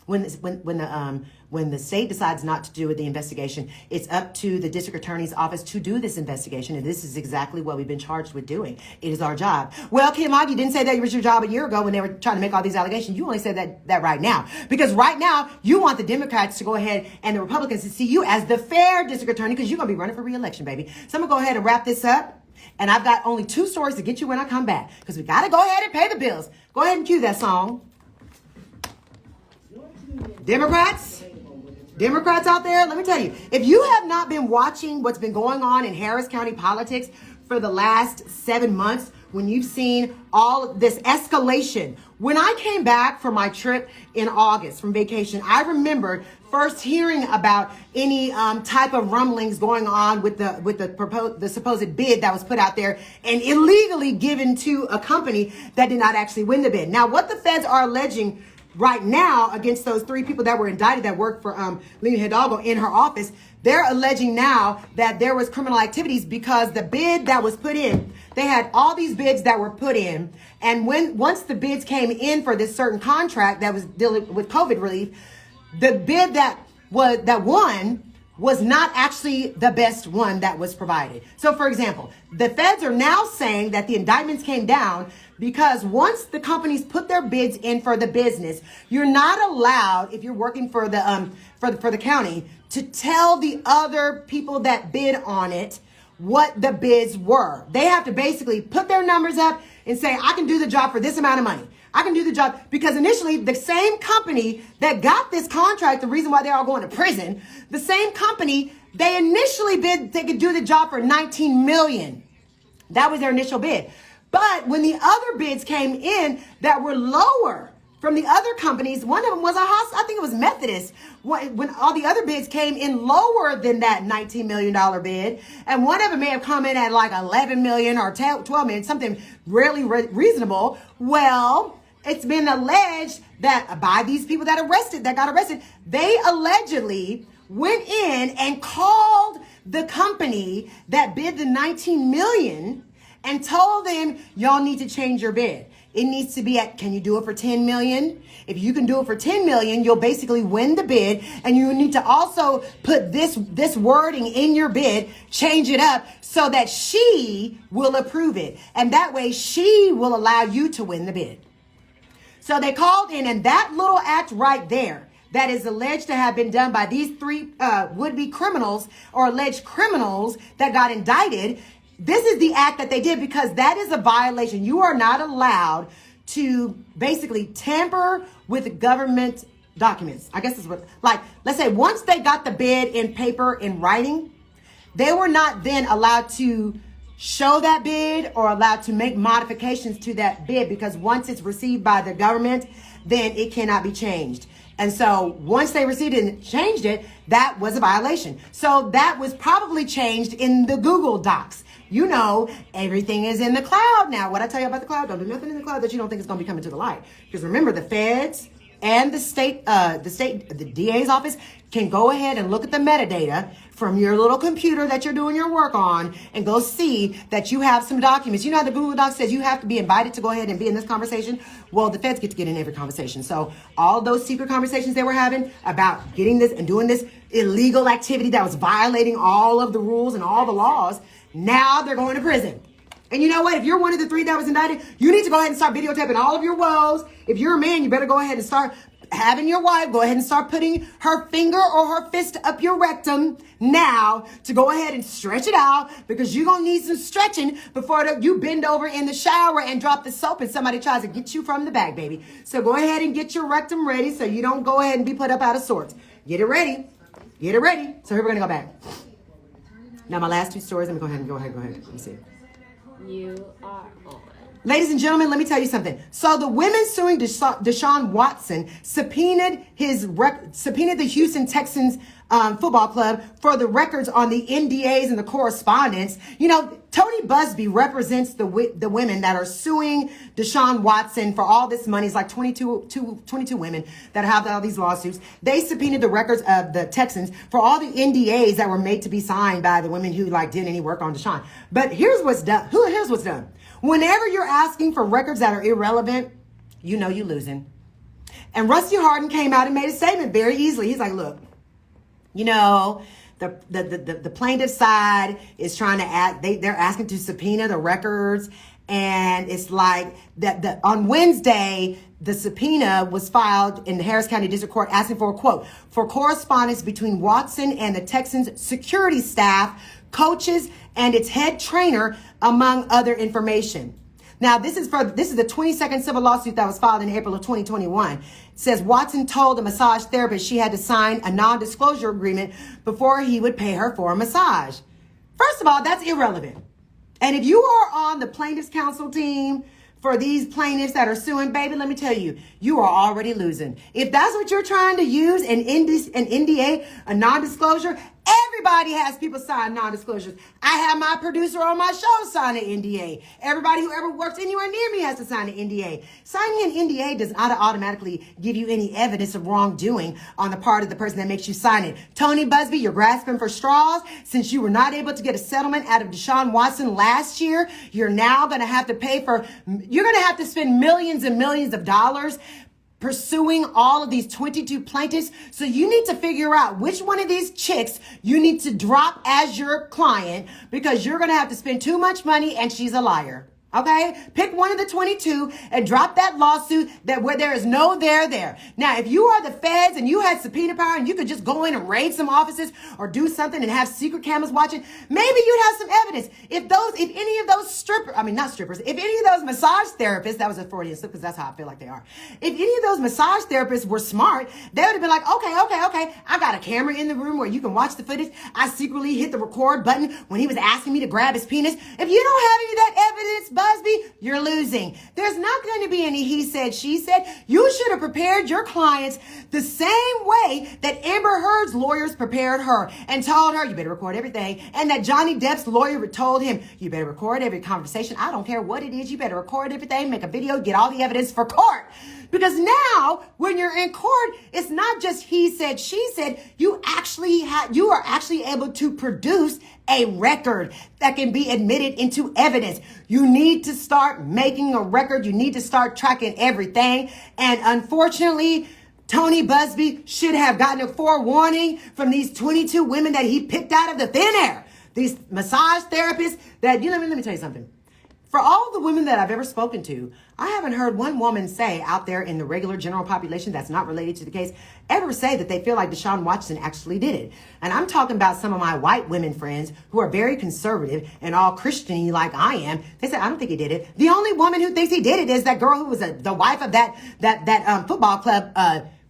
when the state decides not to do the investigation, it's up to the district attorney's office to do this investigation. And this is exactly what we've been charged with doing. It is our job. Well, Kim Ogg, you didn't say that was your job a year ago when they were trying to make all these allegations. You only said that right now. Because right now, you want the Democrats to go ahead and the Republicans to see you as the fair district attorney because you're going to be running for re-election, baby. So I'm going to go ahead and wrap this up. And I've got only 2 stories to get you when I come back because we got to go ahead and pay the bills. Go ahead and cue that song. Democrats out there, let me tell you, if you have not been watching what's been going on in Harris County politics for the last 7 months, when you've seen all of this escalation, when I came back from my trip in August from vacation, I remembered first hearing about any type of rumblings going on with the supposed bid that was put out there and illegally given to a company that did not actually win the bid. Now, what the feds are alleging right now against those 3 people that were indicted that worked for Lena Hidalgo in her office, they're alleging now that there was criminal activities because the bid that was put in, they had all these bids that were put in, and once the bids came in for this certain contract that was dealing with COVID relief, the bid that won was not actually the best one that was provided. So, for example, the feds are now saying that the indictments came down because once the companies put their bids in for the business, you're not allowed, if you're working for the county, to tell the other people that bid on it what the bids were. They have to basically put their numbers up and say, I can do the job for this amount of money. I can do the job because initially the same company that got this contract, the reason why they're all going to prison, the same company, they initially bid they could do the job for $19 million. That was their initial bid. But when the other bids came in that were lower from the other companies, one of them was I think it was Methodist, when all the other bids came in lower than that $19 million bid, and one of them may have come in at like $11 million or $12 million, something really reasonable. Well, it's been alleged that by these people that got arrested, they allegedly went in and called the company that bid the $19 million and told them, y'all need to change your bid. It needs to be can you do it for $10 million? If you can do it for $10 million, you'll basically win the bid. And you need to also put this wording in your bid, change it up so that she will approve it. And that way she will allow you to win the bid. So they called in, and that little act right there that is alleged to have been done by these 3 would-be criminals or alleged criminals that got indicted. This is the act that they did because that is a violation. You are not allowed to basically tamper with government documents. I guess that's what, let's say once they got the bid in paper, in writing, they were not then allowed to show that bid or allowed to make modifications to that bid, because once it's received by the government, then it cannot be changed. And so once they received it and changed it, that was a violation. So that was probably changed in the Google Docs. You know, everything is in the cloud now. What I tell you about the cloud, don't do nothing in the cloud that you don't think is going to be coming to the light. Because remember, the feds and the DA's office can go ahead and look at the metadata from your little computer that you're doing your work on and go see that you have some documents. You know how the Google Doc says you have to be invited to go ahead and be in this conversation? Well, the feds get to get in every conversation. So all those secret conversations they were having about getting this and doing this illegal activity that was violating all of the rules and all the laws, now they're going to prison. And you know what? If you're one of the 3 that was indicted, you need to go ahead and start videotaping all of your woes. If you're a man, you better go ahead and start having your wife go ahead and start putting her finger or her fist up your rectum now to go ahead and stretch it out, because you're going to need some stretching before you bend over in the shower and drop the soap and somebody tries to get you from the back, baby. So go ahead and get your rectum ready so you don't go ahead and be put up out of sorts. Get it ready. Get it ready. So here we're going to go back. Now my last 2 stories. Let me go ahead. Let me see. You are on. Ladies and gentlemen, let me tell you something. So the women suing Deshaun Watson subpoenaed the Houston Texans football club for the records on the NDAs and the correspondence. You know, Tony Busby represents the women that are suing Deshaun Watson for all this money. It's like 22 women that have all these lawsuits. They subpoenaed the records of the Texans for all the NDAs that were made to be signed by the women who did any work on Deshaun. But here's what's done. Here's what's done. Whenever you're asking for records that are irrelevant, you know you're losing. And Rusty Hardin came out and made a statement very easily. He's like, look, you know, the plaintiff side is trying to they're asking to subpoena the records. And it's like that on Wednesday, the subpoena was filed in the Harris County District Court asking for a quote for correspondence between Watson and the Texans security staff, coaches, and its head trainer, among other information. Now, this is the 22nd civil lawsuit that was filed in April of 2021. It says Watson told a massage therapist she had to sign a non-disclosure agreement before he would pay her for a massage. First of all, that's irrelevant. And if you are on the plaintiff's counsel team for these plaintiffs that are suing, baby, let me tell you, you are already losing. If that's what you're trying to use, an NDA, a non-disclosure, everybody has people sign non-disclosures. I have my producer on my show sign an NDA. Everybody who ever works anywhere near me has to sign an NDA. Signing an NDA does not automatically give you any evidence of wrongdoing on the part of the person that makes you sign it. Tony Busby, you're grasping for straws. Since you were not able to get a settlement out of Deshaun Watson last year, you're now going to have to spend millions and millions of dollars pursuing all of these 22 plaintiffs. So you need to figure out which one of these chicks you need to drop as your client, because you're going to have to spend too much money and she's a liar. Okay, pick one of the 22 and drop that lawsuit where there is no there. Now, if you are the feds and you had subpoena power and you could just go in and raid some offices or do something and have secret cameras watching, maybe you'd have some evidence. If any of those if any of those massage therapists, that was a Freudian slip because that's how I feel like they are. If any of those massage therapists were smart, they would have been like, okay, I got a camera in the room where you can watch the footage. I secretly hit the record button when he was asking me to grab his penis. If you don't have any of that evidence, Busby, you're losing. There's not going to be any he said, she said. You should have prepared your clients the same way that Amber Heard's lawyers prepared her and told her, you better record everything. And that Johnny Depp's lawyer told him, you better record every conversation. I don't care what it is. You better record everything, make a video, get all the evidence for court. Because now when you're in court, it's not just he said, she said. You are actually able to produce a record that can be admitted into evidence. You need to start making a record. You need to start tracking everything. And unfortunately, Tony Busby should have gotten a forewarning from these 22 women that he picked out of the thin air. These massage therapists that, let me tell you something. For all the women that I've ever spoken to, I haven't heard one woman say out there in the regular general population that's not related to the case ever say that they feel like Deshaun Watson actually did it. And I'm talking about some of my white women friends who are very conservative and all Christian-y like I am. They said, I don't think he did it. The only woman who thinks he did it is that girl who was the wife of that football club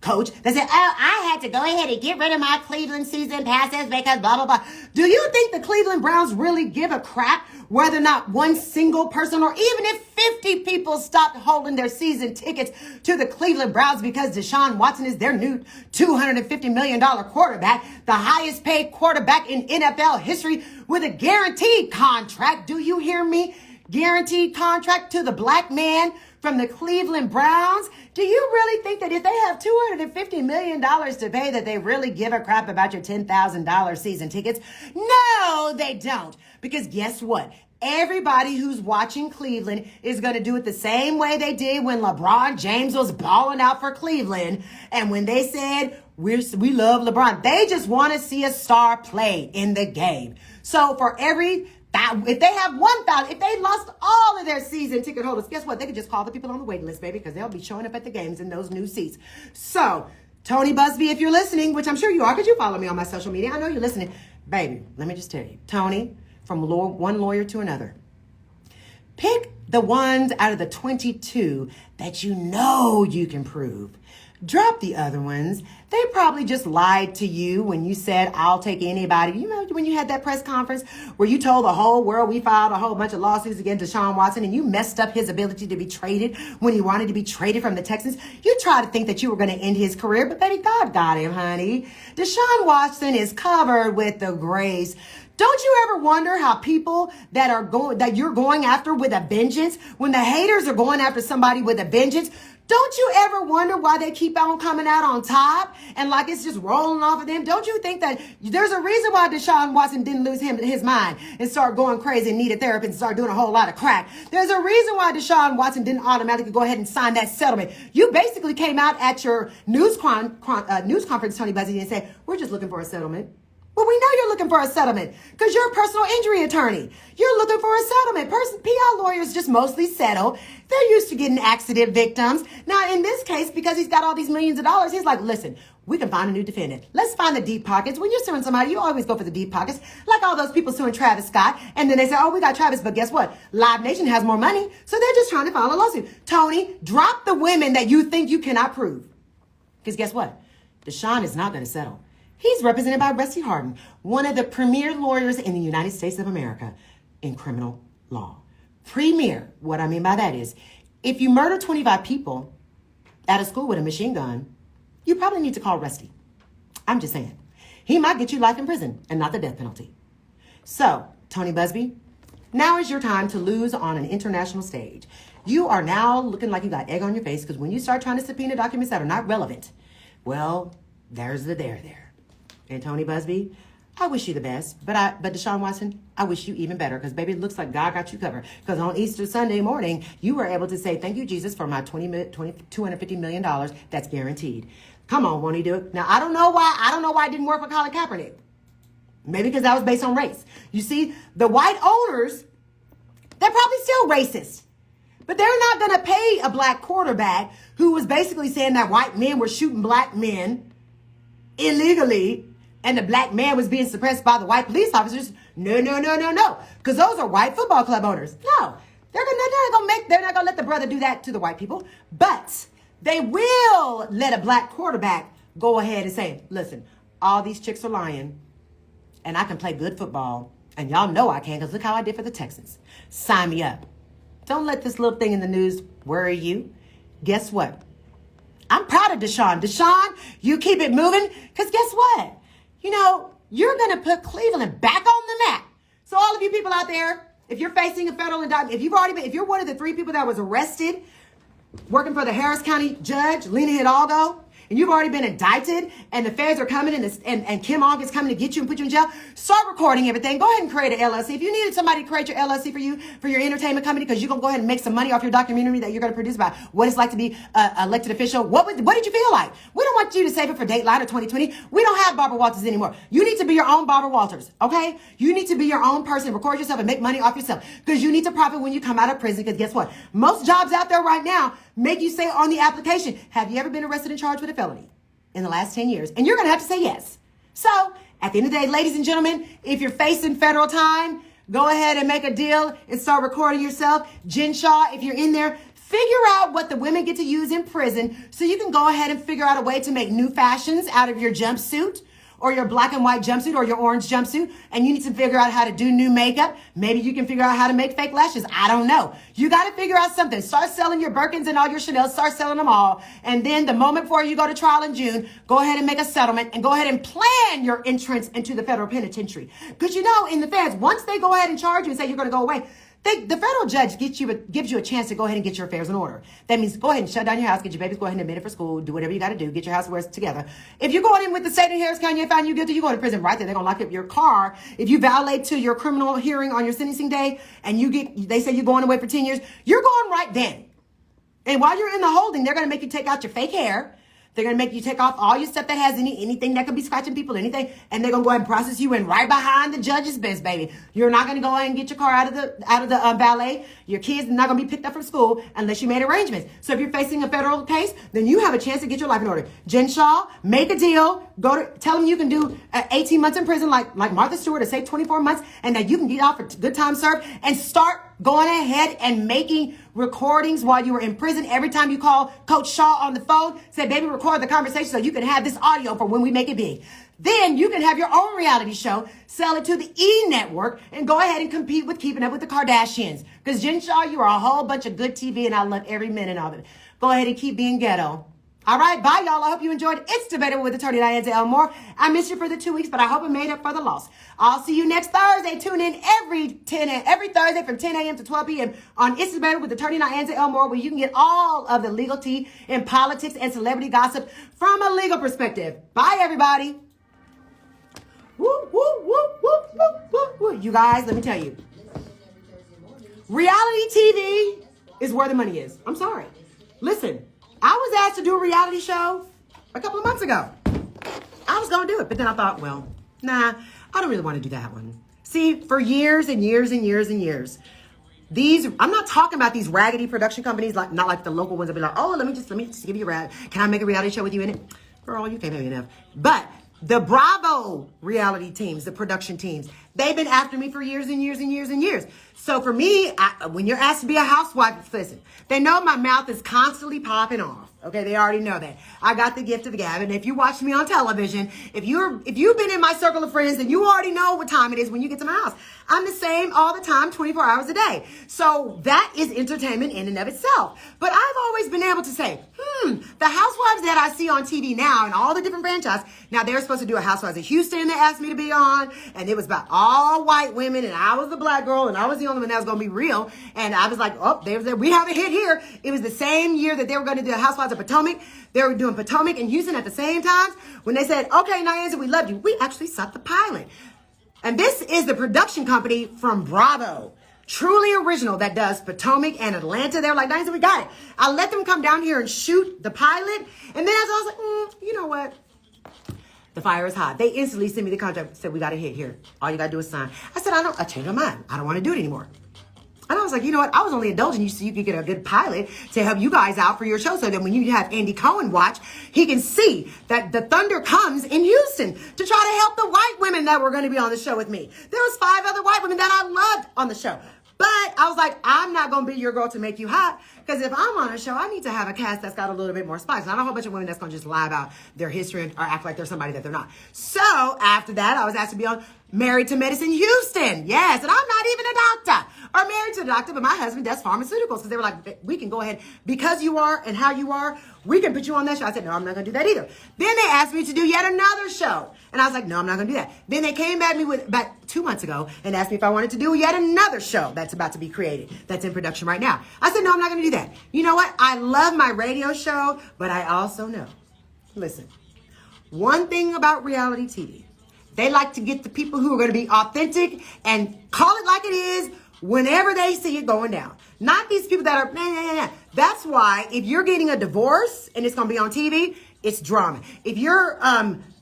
coach that said, oh, I had to go ahead and get rid of my Cleveland season passes because blah, blah, blah. Do you think the Cleveland Browns really give a crap whether or not one single person or even if 50 people stopped holding their season tickets to the Cleveland Browns because Deshaun Watson is their new $250 million quarterback, the highest paid quarterback in NFL history with a guaranteed contract? Do you hear me? Guaranteed contract to the black man from the Cleveland Browns? Do you really think that if they have $250 million to pay that they really give a crap about your $10,000 season tickets? No, they don't. Because guess what? Everybody who's watching Cleveland is going to do it the same way they did when LeBron James was balling out for Cleveland. And when they said, we love LeBron, they just want to see a star play in the game. So for if they have 1,000, if they lost all of their season ticket holders, guess what? They could just call the people on the waiting list, baby, because they'll be showing up at the games in those new seats. So, Tony Busby, if you're listening, which I'm sure you are because you follow me on my social media, I know you're listening. Baby, let me just tell you, Tony, from one lawyer to another, pick the ones out of the 22 that you know you can prove. Drop the other ones. They probably just lied to you when you said, I'll take anybody. You know, when you had that press conference where you told the whole world we filed a whole bunch of lawsuits against Deshaun Watson and you messed up his ability to be traded when he wanted to be traded from the Texans. You tried to think that you were going to end his career, but baby, God got him, honey. Deshaun Watson is covered with the grace. Don't you ever wonder how people that you're going after with a vengeance, when the haters are going after somebody with a vengeance, don't you ever wonder why they keep on coming out on top and like it's just rolling off of them? Don't you think that there's a reason why Deshaun Watson didn't lose his mind and start going crazy and needed therapy and start doing a whole lot of crack? There's a reason why Deshaun Watson didn't automatically go ahead and sign that settlement. You basically came out at your news conference, Tony Buzzy, and said, we're just looking for a settlement. Well, we know you're looking for a settlement because you're a personal injury attorney. You're looking for a settlement. PI lawyers just mostly settle. They're used to getting accident victims. Now, in this case, because he's got all these millions of dollars, he's like, listen, we can find a new defendant. Let's find the deep pockets. When you're suing somebody, you always go for the deep pockets. Like all those people suing Travis Scott. And then they say, oh, we got Travis. But guess what? Live Nation has more money. So they're just trying to file a lawsuit. Tony, drop the women that you think you cannot prove. Because guess what? Deshaun is not going to settle. He's represented by Rusty Hardin, one of the premier lawyers in the United States of America in criminal law. Premier, what I mean by that is, if you murder 25 people at a school with a machine gun, you probably need to call Rusty. I'm just saying. He might get you life in prison and not the death penalty. So, Tony Busby, now is your time to lose on an international stage. You are now looking like you got egg on your face because when you start trying to subpoena documents that are not relevant, well, there's the there. And Tony Busby, I wish you the best. But Deshaun Watson, I wish you even better because, baby, it looks like God got you covered. Because on Easter Sunday morning, you were able to say, thank you, Jesus, for my $250 million that's guaranteed. Come on, won't he do it? Now, I don't know why it didn't work for Colin Kaepernick. Maybe because that was based on race. You see, the white owners, they're probably still racist. But they're not going to pay a black quarterback who was basically saying that white men were shooting black men illegally and the black man was being suppressed by the white police officers. No. Because those are white football club owners. No, they're not gonna let the brother do that to the white people. But they will let a black quarterback go ahead and say, listen, all these chicks are lying and I can play good football. And y'all know I can because look how I did for the Texans. Sign me up. Don't let this little thing in the news worry you. Guess what? I'm proud of Deshaun. Deshaun, you keep it moving because guess what? You know, you're going to put Cleveland back on the map. So all of you people out there, if you're facing a federal indictment, if you're one of the 3 people that was arrested working for the Harris County judge, Lena Hidalgo, and you've already been indicted and the feds are coming and Kim Ogg is coming to get you and put you in jail, start recording everything. Go ahead and create an LLC. If you needed somebody to create your LLC for your entertainment company because you're going to go ahead and make some money off your documentary that you're going to produce about what it's like to be an elected official, what did you feel like? We don't want you to save it for Dateline or 2020. We don't have Barbara Walters anymore. You need to be your own Barbara Walters, okay? You need to be your own person. Record yourself and make money off yourself because you need to profit when you come out of prison because guess what? Most jobs out there right now make you say on the application, have you ever been arrested and charged with a felony in the last 10 years? And you're going to have to say yes. So at the end of the day, ladies and gentlemen, if you're facing federal time, go ahead and make a deal and start recording yourself. Jen Shaw, if you're in there, Figure out what the women get to use in prison so you can go ahead and figure out a way to make new fashions out of your jumpsuit or your black and white jumpsuit or your orange jumpsuit, and you need to figure out how to do new makeup. Maybe you can figure out how to make fake lashes. I don't know. You got to figure out something. Start selling your Birkins and all your Chanel. Start selling them all. And then the moment before you go to trial in June, go ahead and make a settlement and go ahead and plan your entrance into the federal penitentiary. Because you know, in the feds, once they go ahead and charge you and say you're going to go away, the federal judge gives you a chance to go ahead and get your affairs in order. That means go ahead and shut down your house, get your babies, go ahead and admit it for school, do whatever you got to do, get your housewares together. If you're going in with the state of Harris County and find you guilty, you go to prison right there. They're going to lock up your car. If you violate to your criminal hearing on your sentencing day and they say you're going away for 10 years, you're going right then. And while you're in the holding, they're going to make you take out your fake hair. They're going to make you take off all your stuff that has anything that could be scratching people, anything. And they're going to go ahead and process you in right behind the judge's bench, baby. You're not going to go ahead and get your car out of the valet. Your kids are not going to be picked up from school unless you made arrangements. So if you're facing a federal case, then you have a chance to get your life in order. Jen Shaw, make a deal. Tell them you can do 18 months in prison like Martha Stewart, or say 24 months, and that you can get off for good time served and start going ahead and making recordings while you were in prison. Every time you call Coach Shaw on the phone, say, baby, record the conversation so you can have this audio for when we make it big. Then you can have your own reality show, sell it to the E! Network, and go ahead and compete with Keeping Up with the Kardashians. Because Jen Shaw, you are a whole bunch of good TV, and I love every minute of it. Go ahead and keep being ghetto. All right, bye, y'all. I hope you enjoyed It's Debatable with Attorney Diane Elmore. I missed you for the 2 weeks, but I hope it made up for the loss. I'll see you next Thursday. Tune in every Thursday from 10 a.m. to 12 p.m. on It's Debatable with Attorney Diane Elmore, where you can get all of the legal tea in politics and celebrity gossip from a legal perspective. Bye, everybody. Woo, woo, woo, woo, woo, woo, woo. You guys, let me tell you, reality TV is where the money is. I'm sorry. Listen. I was asked to do a reality show a couple of months ago. I was going to do it, but then I thought, well, nah, I don't really want to do that one. See, for years and years and years and years, I'm not talking about these raggedy production companies, not like the local ones that be like, oh, let me just give you can I make a reality show with you in it? Girl, you can't pay me enough. But the Bravo reality teams, the production teams, they've been after me for years and years and years and years. So for me, when you're asked to be a housewife, listen, they know my mouth is constantly popping off. Okay, they already know that. I got the gift of the gab. And if you watch me on television, if you've been in my circle of friends, then you already know what time it is when you get to my house. I'm the same all the time, 24 hours a day. So that is entertainment in and of itself. But I've always been able to say, the housewives that I see on TV now and all the different franchises, now they're supposed to do a Housewives of Houston that asked me to be on, and it was about all white women, and I was the black girl, and I was the only one that was going to be real. And I was like, oh, we have a hit here. It was the same year that they were going to do Housewives of Potomac. They were doing Potomac and Houston at the same time. When they said, okay, Nyanza, we loved you, we actually shot the pilot. And this is the production company from Bravo. Truly Original that does Potomac and Atlanta. They were like, Nyanza, we got it. I let them come down here and shoot the pilot. And then I was like, you know what? The fire is hot. They instantly sent me the contract, said, we got a hit here. All you got to do is sign. I said, I changed my mind. I don't want to do it anymore. And I was like, you know what? I was only indulging you so you could get a good pilot to help you guys out for your show. So that when you have Andy Cohen watch, he can see that the thunder comes in Houston to try to help the white women that were going to be on the show with me. There was 5 other white women that I loved on the show. But I was like, I'm not going to be your girl to make you hot. Because if I'm on a show, I need to have a cast that's got a little bit more spice. Not a whole bunch of women that's going to just lie about their history or act like they're somebody that they're not. So after that, I was asked to be on Married to Medicine Houston. Yes, and I'm not even a doctor or married to a doctor, but my husband does pharmaceuticals. Because they were like, we can go ahead, because you are and how you are, we can put you on that show. I said, no, I'm not going to do that either. Then they asked me to do yet another show. And I was like, no, I'm not going to do that. Then they came at me with about 2 months ago and asked me if I wanted to do yet another show that's about to be created, that's in production right now. I said, no, I'm not going to do that. You know what? I love my radio show, but I also know, listen, one thing about reality TV, they like to get the people who are going to be authentic and call it like it is whenever they see it going down. Not these people that are, nah. That's why if you're getting a divorce and it's going to be on TV, it's drama. If you're,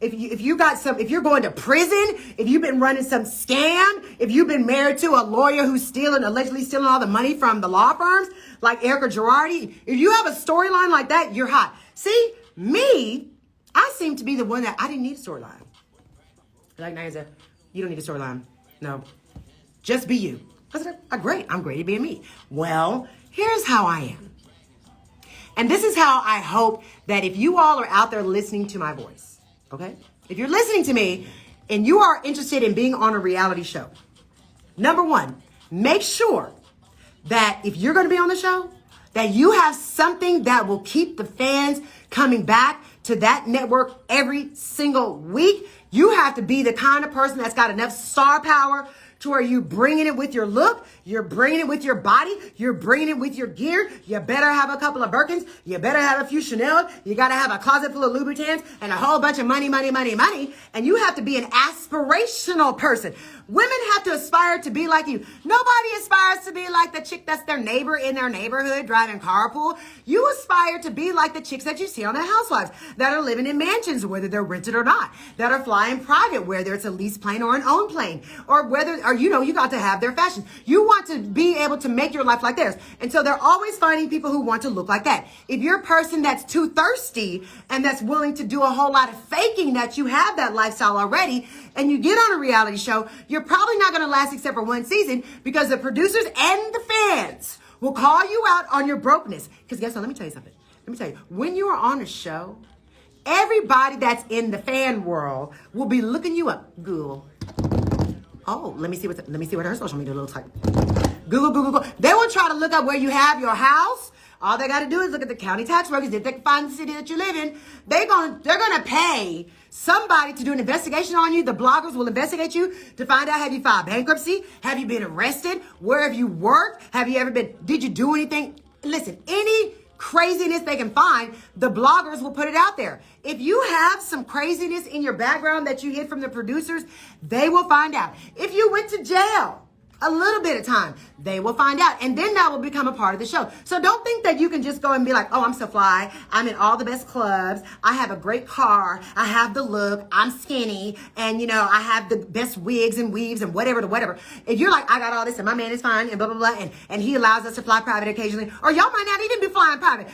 if you're going to prison, if you've been running some scam, if you've been married to a lawyer who's allegedly stealing all the money from the law firms, like Erica Girardi, if you have a storyline like that, you're hot. See, me, I seem to be the one that I didn't need a storyline. Like Nyanza, you don't need a storyline. No, just be you. I said, great. I'm great at being me. Well, here's how I am. And this is how I hope that if you all are out there listening to my voice, okay? If you're listening to me and you are interested in being on a reality show, number one, make sure that if you're going to be on the show, that you have something that will keep the fans coming back to that network every single week. You have to be the kind of person that's got enough star power to where you bringing it with your look, you're bringing it with your body, you're bringing it with your gear. You better have a couple of Birkins, you better have a few Chanel, you got to have a closet full of Louboutins and a whole bunch of money, and you have to be an aspirational person. Women have to aspire to be like you. Nobody aspires to be like the chick that's their neighbor in their neighborhood driving carpool. You aspire to be like the chicks that you see on the Housewives that are living in mansions, whether they're rented or not, that are flying private, whether it's a leased plane or an owned plane, or you got to have their fashion. You want to be able to make your life like theirs. And so they're always finding people who want to look like that. If you're a person that's too thirsty and that's willing to do a whole lot of faking that you have that lifestyle already, and you get on a reality show, you're probably not going to last except for one season because the producers and the fans will call you out on your brokenness. Because guess what? Let me tell you something. When you are on a show, everybody that's in the fan world will be looking you up. Google. Oh, let me see what her social media looks like. Google. They will try to look up where you have your house. All they got to do is look at the county tax records. If they can find the city that you live in, they're gonna pay somebody to do an investigation on you. The bloggers will investigate you to find out, have you filed bankruptcy? Have you been arrested? Where have you worked? Did you do anything? Listen, any craziness they can find, the bloggers will put it out there. If you have some craziness in your background that you hid from the producers, they will find out. If you went to jail a little bit of time, they will find out. And then that will become a part of the show. So don't think that you can just go and be like, oh, I'm so fly. I'm in all the best clubs. I have a great car. I have the look. I'm skinny. And, I have the best wigs and weaves and whatever. If you're like, I got all this and my man is fine and blah, blah, blah. And he allows us to fly private occasionally. Or y'all might not even be flying private.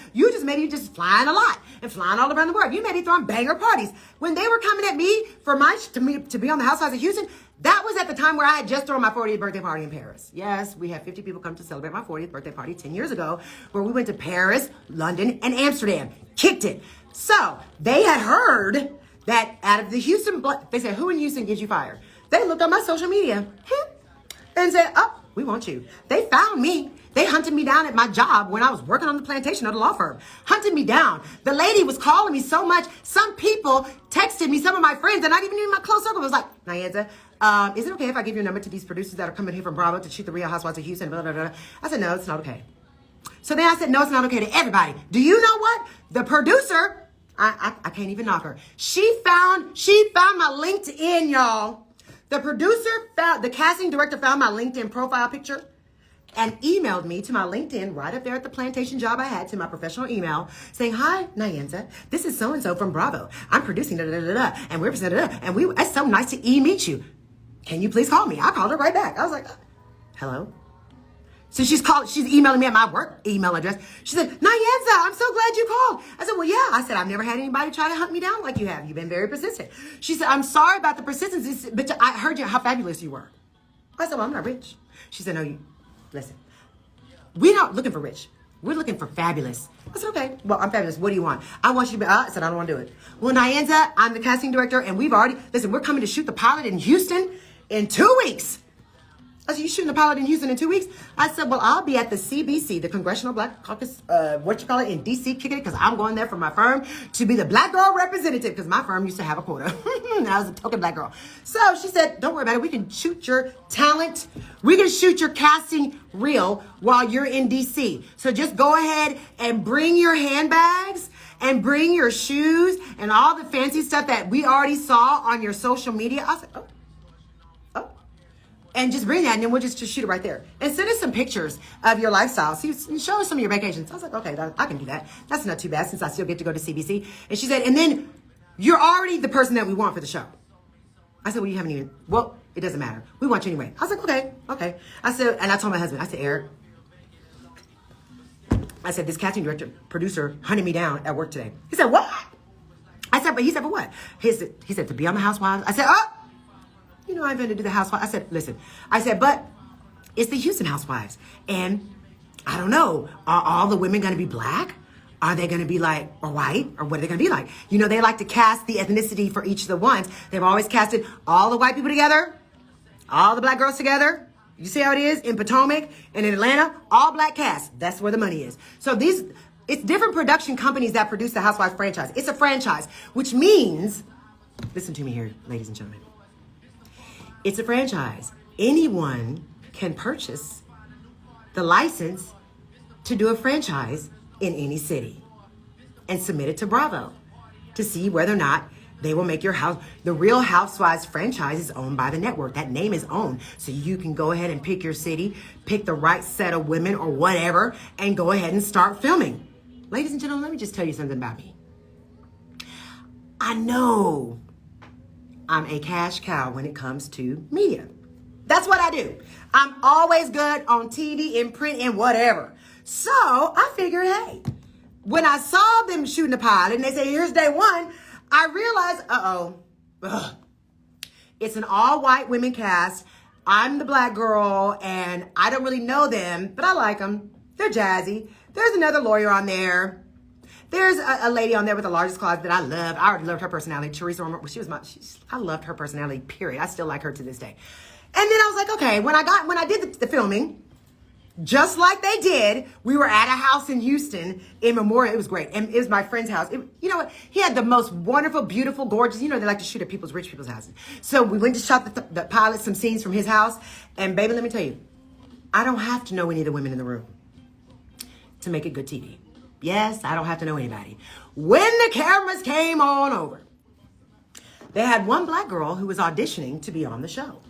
Maybe just flying a lot and flying all around the world. You may be throwing banger parties. When they were coming at me to be on the Housewives of Houston, that was at the time where I had just thrown my 40th birthday party in Paris. Yes, we had 50 people come to celebrate my 40th birthday party 10 years ago, where we went to Paris, London, and Amsterdam. Kicked it. So they had heard that out of the Houston, they said, who in Houston gives you fired? They looked on my social media and said, oh, we want you. They found me. They hunted me down at my job when I was working on the plantation of the law firm. Hunted me down. The lady was calling me so much. Some people texted me, some of my friends, and not even in my close circle, was like, Nyanza, is it okay if I give your number to these producers that are coming here from Bravo to shoot the Real Housewives of Houston? Blah, blah, blah. I said, no, it's not okay. So then I said, no, it's not okay to everybody. Do you know what? The producer, I can't even knock her. She found my LinkedIn, y'all. The casting director found my LinkedIn profile picture and emailed me to my LinkedIn right up there at the plantation job I had, to my professional email, saying, hi, Nyanza, this is so-and-so from Bravo. I'm producing da-da-da-da-da, and we're da-da-da, and it's so nice to meet you. Can you please call me? I called her right back. I was like, hello? So she's emailing me at my work email address. She said, Nyanza, I'm so glad you called. I said, well, yeah. I said, I've never had anybody try to hunt me down like you have. You've been very persistent. She said, I'm sorry about the persistence, but I heard how fabulous you were. I said, well, I'm not rich. She said, no, listen, we're not looking for rich. We're looking for fabulous. I said, okay, well, I'm fabulous. What do you want? I want you to be, I said, I don't want to do it. Well, Nyanza, I'm the casting director, and we're coming to shoot the pilot in Houston in 2 weeks. I said, you shooting the pilot in Houston in 2 weeks? I said, well, I'll be at the CBC, the Congressional Black Caucus, in D.C. kicking it, because I'm going there for my firm to be the black girl representative, because my firm used to have a quota. I was a token black girl. So she said, don't worry about it. We can shoot your talent. We can shoot your casting reel while you're in D.C. So just go ahead and bring your handbags and bring your shoes and all the fancy stuff that we already saw on your social media. I was like, oh. And just bring that, and then we'll just shoot it right there. And send us some pictures of your lifestyle. Show us some of your vacations. I was like, okay, I can do that. That's not too bad, since I still get to go to CBC. And she said, and then you're already the person that we want for the show. I said, well, you haven't even, well, it doesn't matter. We want you anyway. I was like, okay. I said, and I told my husband, I said, Eric, this casting director, producer hunted me down at work today. He said, what? I said, but he said, for what? He said, to be on the Housewives. I said, oh. I invented to do the Housewives. I said, listen, but it's the Houston Housewives. And I don't know, are all the women going to be black? Are they going to be like, or white? Or what are they going to be like? You know, they like to cast the ethnicity for each of the ones. They've always casted all the white people together, all the black girls together. You see how it is in Potomac and in Atlanta? All black cast. That's where the money is. So it's different production companies that produce the Housewives franchise. It's a franchise, which means, listen to me here, ladies and gentlemen. It's a franchise. Anyone can purchase the license to do a franchise in any city and submit it to Bravo to see whether or not they will make your house. The Real Housewives franchise is owned by the network. That name is owned. So you can go ahead and pick your city, pick the right set of women or whatever, and go ahead and start filming. Ladies and gentlemen, let me just tell you something about me. I know I'm a cash cow when it comes to media. That's what I do. I'm always good on TV, in print, and whatever. So I figured, hey, when I saw them shooting the pilot and they say, here's day one, I realized, it's an all white women cast. I'm the black girl and I don't really know them, but I like them. They're jazzy. There's another lawyer on there. There's a lady on there with the largest closet that I love. I already loved her personality. Teresa Romer, I loved her personality, period. I still like her to this day. And then I was like, okay, when I did the filming, just like they did, we were at a house in Houston in Memorial. It was great. And it was my friend's house. You know what? He had the most wonderful, beautiful, gorgeous, you know, they like to shoot at rich people's houses. So we went to shot the pilot, some scenes from his house. And baby, let me tell you, I don't have to know any of the women in the room to make it good TV. Yes, I don't have to know anybody. When the cameras came on over, they had one black girl who was auditioning to be on the show.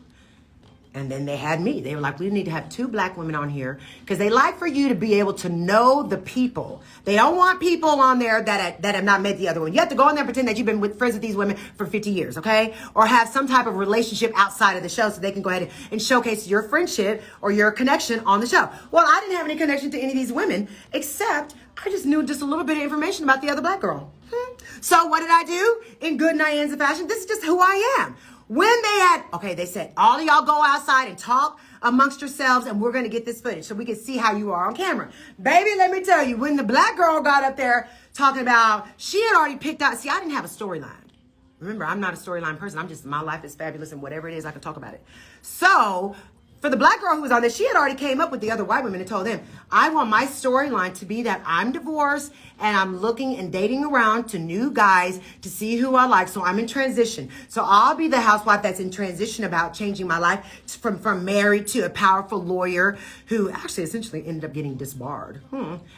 And then they had me. They were like, we need to have 2 black women on here because they like for you to be able to know the people. They don't want people on there that have not met the other one. You have to go on there and pretend that you've been friends with these women for 50 years, okay? Or have some type of relationship outside of the show so they can go ahead and showcase your friendship or your connection on the show. Well, I didn't have any connection to any of these women except I just knew just a little bit of information about the other black girl. So what did I do? In good Nyanza fashion, this is just who I am. When they said, all of y'all go outside and talk amongst yourselves and we're going to get this footage so we can see how you are on camera. Baby, let me tell you, when the black girl got up there talking about, she had already picked out, see, I didn't have a storyline. Remember, I'm not a storyline person. I'm just, my life is fabulous and whatever it is, I can talk about it. So for the black girl who was on there, she had already came up with the other white women and told them, I want my storyline to be that I'm divorced and I'm looking and dating around to new guys to see who I like. So I'm in transition. So I'll be the housewife that's in transition about changing my life from married to a powerful lawyer who actually essentially ended up getting disbarred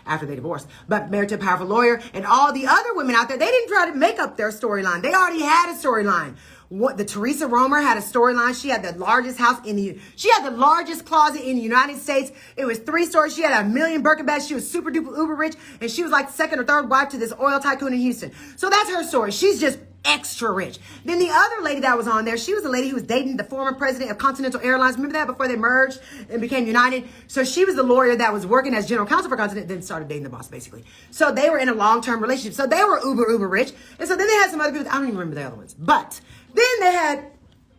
after they divorced. But married to a powerful lawyer, and all the other women out there, they didn't try to make up their storyline. They already had a storyline. The Teresa Romer had a storyline. She had the largest house she had the largest closet in the United States. It was 3 stories. She had 1 million Birkin bags. She was super duper uber rich. And she was like the 2nd or 3rd wife to this oil tycoon in Houston. So that's her story. She's just extra rich. Then the other lady that was on there, she was a lady who was dating the former president of Continental Airlines. Remember that before they merged and became United? So she was the lawyer that was working as general counsel for Continental, then started dating the boss basically. So they were in a long-term relationship. So they were uber rich. And so then they had some other people. I don't even remember the other ones. But then they had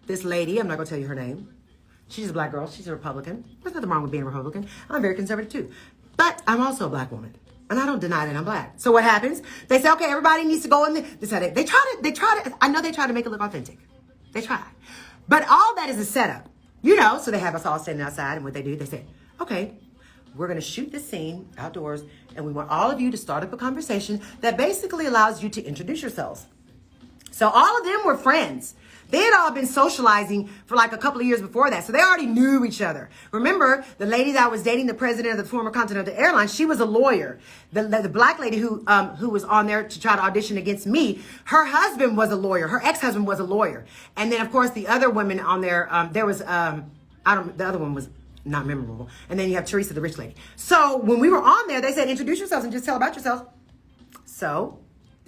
this lady. I'm not going to tell you her name. She's a black girl. She's a Republican. There's nothing wrong with being a Republican. I'm very conservative too. But I'm also a black woman. And I don't deny that I'm black. So what happens? They say, okay, everybody needs to go in there. They try to, I know they try to make it look authentic. They try. But all that is a setup. You know, so they have us all standing outside, and what they do, they say, okay, we're going to shoot this scene outdoors, and we want all of you to start up a conversation that basically allows you to introduce yourselves. So all of them were friends. They had all been socializing for like a couple of years before that. So they already knew each other. Remember, the lady that was dating the president of the former Continental Airlines, she was a lawyer. The black lady who was on there to try to audition against me, her husband was a lawyer. Her ex-husband was a lawyer. And then, of course, the other women on there, there was, the other one was not memorable. And then you have Teresa, the rich lady. So when we were on there, they said, introduce yourselves and just tell about yourselves. So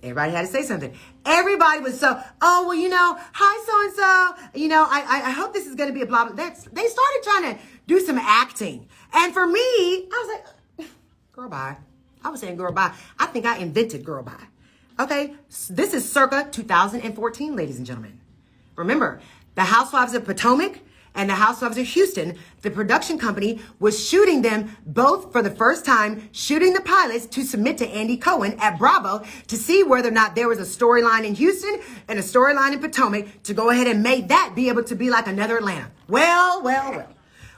everybody had to say something. Everybody was oh, well, you know, hi, so-and-so. You know, I hope this is going to be a blah, blah. They started trying to do some acting. And for me, I was like, girl, bye. I was saying girl, bye. I think I invented girl, bye. Okay, this is circa 2014, ladies and gentlemen. Remember, the Housewives of Potomac and the Housewives of Houston, the production company was shooting them both for the first time, shooting the pilots to submit to Andy Cohen at Bravo to see whether or not there was a storyline in Houston and a storyline in Potomac to go ahead and make that be able to be like another Atlanta. Well.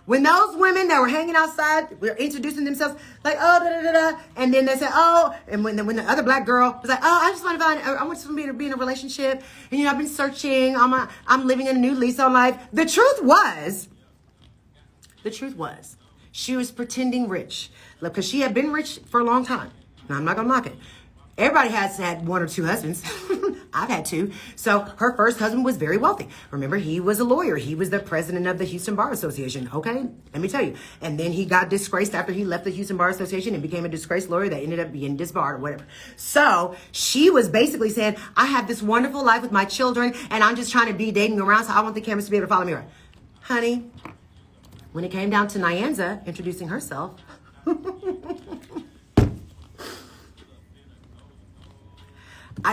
When those women that were hanging outside were introducing themselves, like, oh, da, da, da, da, and then they said, oh, and when the other black girl was like, oh, I just want to I want to be in a relationship, and, I've been searching, I'm living in a new lease on life. The truth was, she was pretending rich, because she had been rich for a long time. Now, I'm not going to knock it. Everybody has had one or two husbands. I've had two. So her first husband was very wealthy. Remember, he was a lawyer. He was the president of the Houston Bar Association. Okay, let me tell you. And then he got disgraced after he left the Houston Bar Association and became a disgraced lawyer that ended up being disbarred or whatever. So she was basically saying, I have this wonderful life with my children and I'm just trying to be dating around, so I want the cameras to be able to follow me around. Honey, when it came down to Nyanza introducing herself,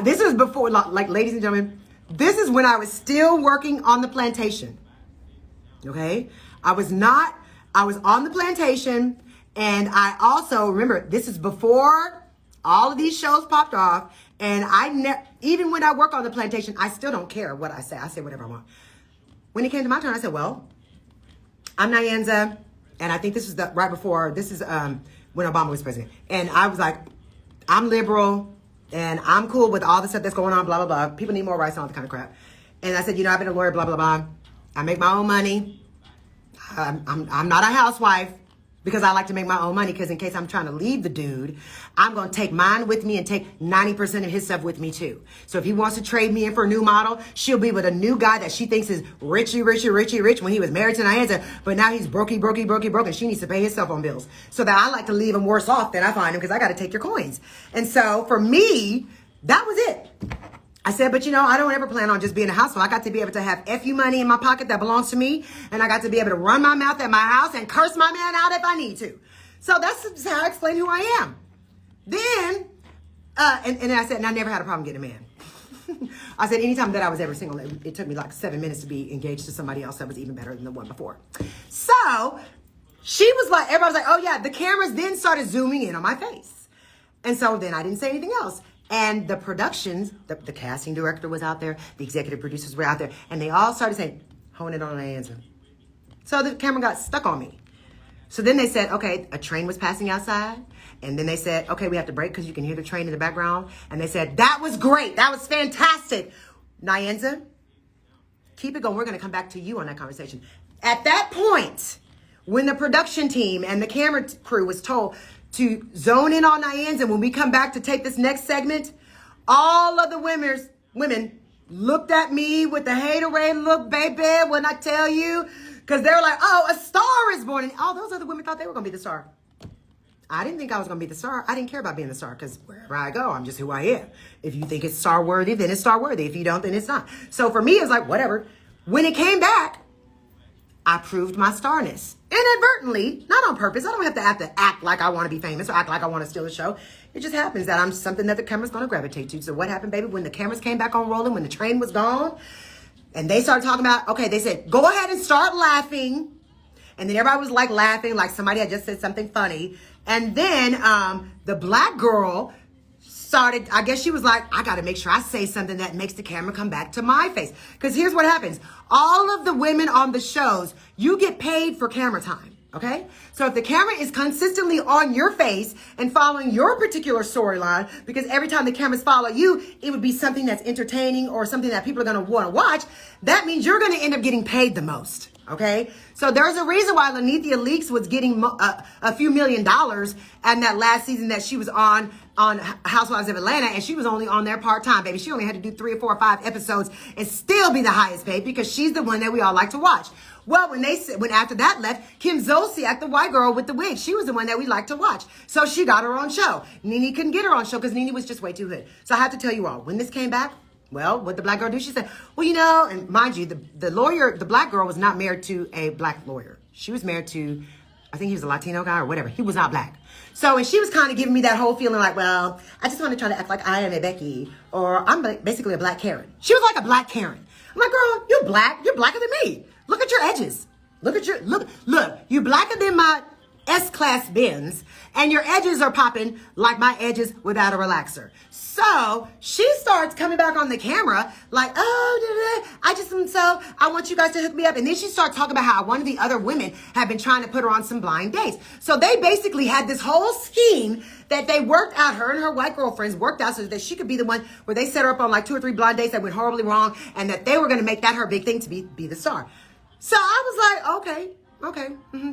this is before, like, ladies and gentlemen, this is when I was still working on the plantation. Okay? I was on the plantation, and I also, remember, this is before all of these shows popped off, and even when I work on the plantation, I still don't care what I say. I say whatever I want. When it came to my turn, I said, well, I'm Nyanza, and I think this is right before, this is when Obama was president. And I was like, I'm liberal, and I'm cool with all the stuff that's going on, blah, blah, blah. People need more rights and all that kind of crap. And I said, I've been a lawyer, blah, blah, blah. I make my own money. I'm not a housewife because I like to make my own money, because in case I'm trying to leave the dude, I'm going to take mine with me and take 90% of his stuff with me too. So if he wants to trade me in for a new model, she'll be with a new guy that she thinks is rich when he was married to Nyanza, but now he's broke, and she needs to pay his cell phone bills. So that I like to leave him worse off than I find him, because I got to take your coins. And so for me, that was it. I said, but I don't ever plan on just being a housewife. I got to be able to have FU money in my pocket that belongs to me. And I got to be able to run my mouth at my house and curse my man out if I need to. So that's how I explain who I am. Then, and I said, and I never had a problem getting a man. I said, anytime that I was ever single, it took me like 7 minutes to be engaged to somebody else that was even better than the one before. So she was like, everybody was like, oh yeah, the cameras then started zooming in on my face. And so then I didn't say anything else. And the productions, the casting director was out there, the executive producers were out there, and they all started saying, hone it on Nyanza. So the camera got stuck on me. So then they said, okay, a train was passing outside. And then they said, okay, we have to break because you can hear the train in the background. And they said, that was great. That was fantastic. Nyanza, keep it going. We're going to come back to you on that conversation. At that point, when the production team and the camera crew was told to zone in on Nyanza, when we come back to take this next segment, all of the women looked at me with the haterade look, baby, when I tell you, because they were like, oh, a star is born. And all those other women thought they were going to be the star. I didn't think I was going to be the star. I didn't care about being the star, because wherever I go, I'm just who I am. If you think it's star worthy, then it's star worthy. If you don't, then it's not. So for me, it's like, whatever. When it came back, I proved my starness. Inadvertently, not on purpose. I don't have to act like I want to be famous or act like I want to steal the show. It just happens that I'm something that the camera's going to gravitate to. So what happened, baby? When the cameras came back on rolling, when the train was gone, and they started talking about, okay, they said, go ahead and start laughing. And then everybody was like laughing, like somebody had just said something funny. And then the black girl started, I guess she was like, I got to make sure I say something that makes the camera come back to my face. Because here's what happens. All of the women on the shows, you get paid for camera time, okay? So if the camera is consistently on your face and following your particular storyline, because every time the cameras follow you, it would be something that's entertaining or something that people are going to want to watch, that means you're going to end up getting paid the most. Okay, so there's a reason why Lanithia Leaks was getting a few $1 million and that last season that she was on Housewives of Atlanta, and she was only on there part-time, baby. She only had to do 3 or 4 or 5 episodes and still be the highest paid, because she's the one that we all like to watch. Well, when after that left, Kim Zolciak, the white girl with the wig, she was the one that we like to watch. So she got her own show. Nene couldn't get her own show because Nene was just way too good. So I have to tell you all, when this came back, well, what the black girl do? She said, well, and mind you, the lawyer, the black girl was not married to a black lawyer. She was married to, I think he was a Latino guy or whatever. He was not black. So, and she was kind of giving me that whole feeling like, well, I just want to try to act like I am a Becky, or I'm basically a black Karen. She was like a black Karen. I'm like, girl, you're black. You're blacker than me. Look at your edges. Look at look, you blacker than my S-Class Benz, and your edges are popping like my edges without a relaxer. So she starts coming back on the camera like, oh, I want you guys to hook me up. And then she starts talking about how one of the other women had been trying to put her on some blind dates. So they basically had this whole scheme that they worked out, her and her white girlfriends worked out so that she could be the one where they set her up on like 2 or 3 blind dates that went horribly wrong, and that they were going to make that her big thing to be the star. So I was like, okay,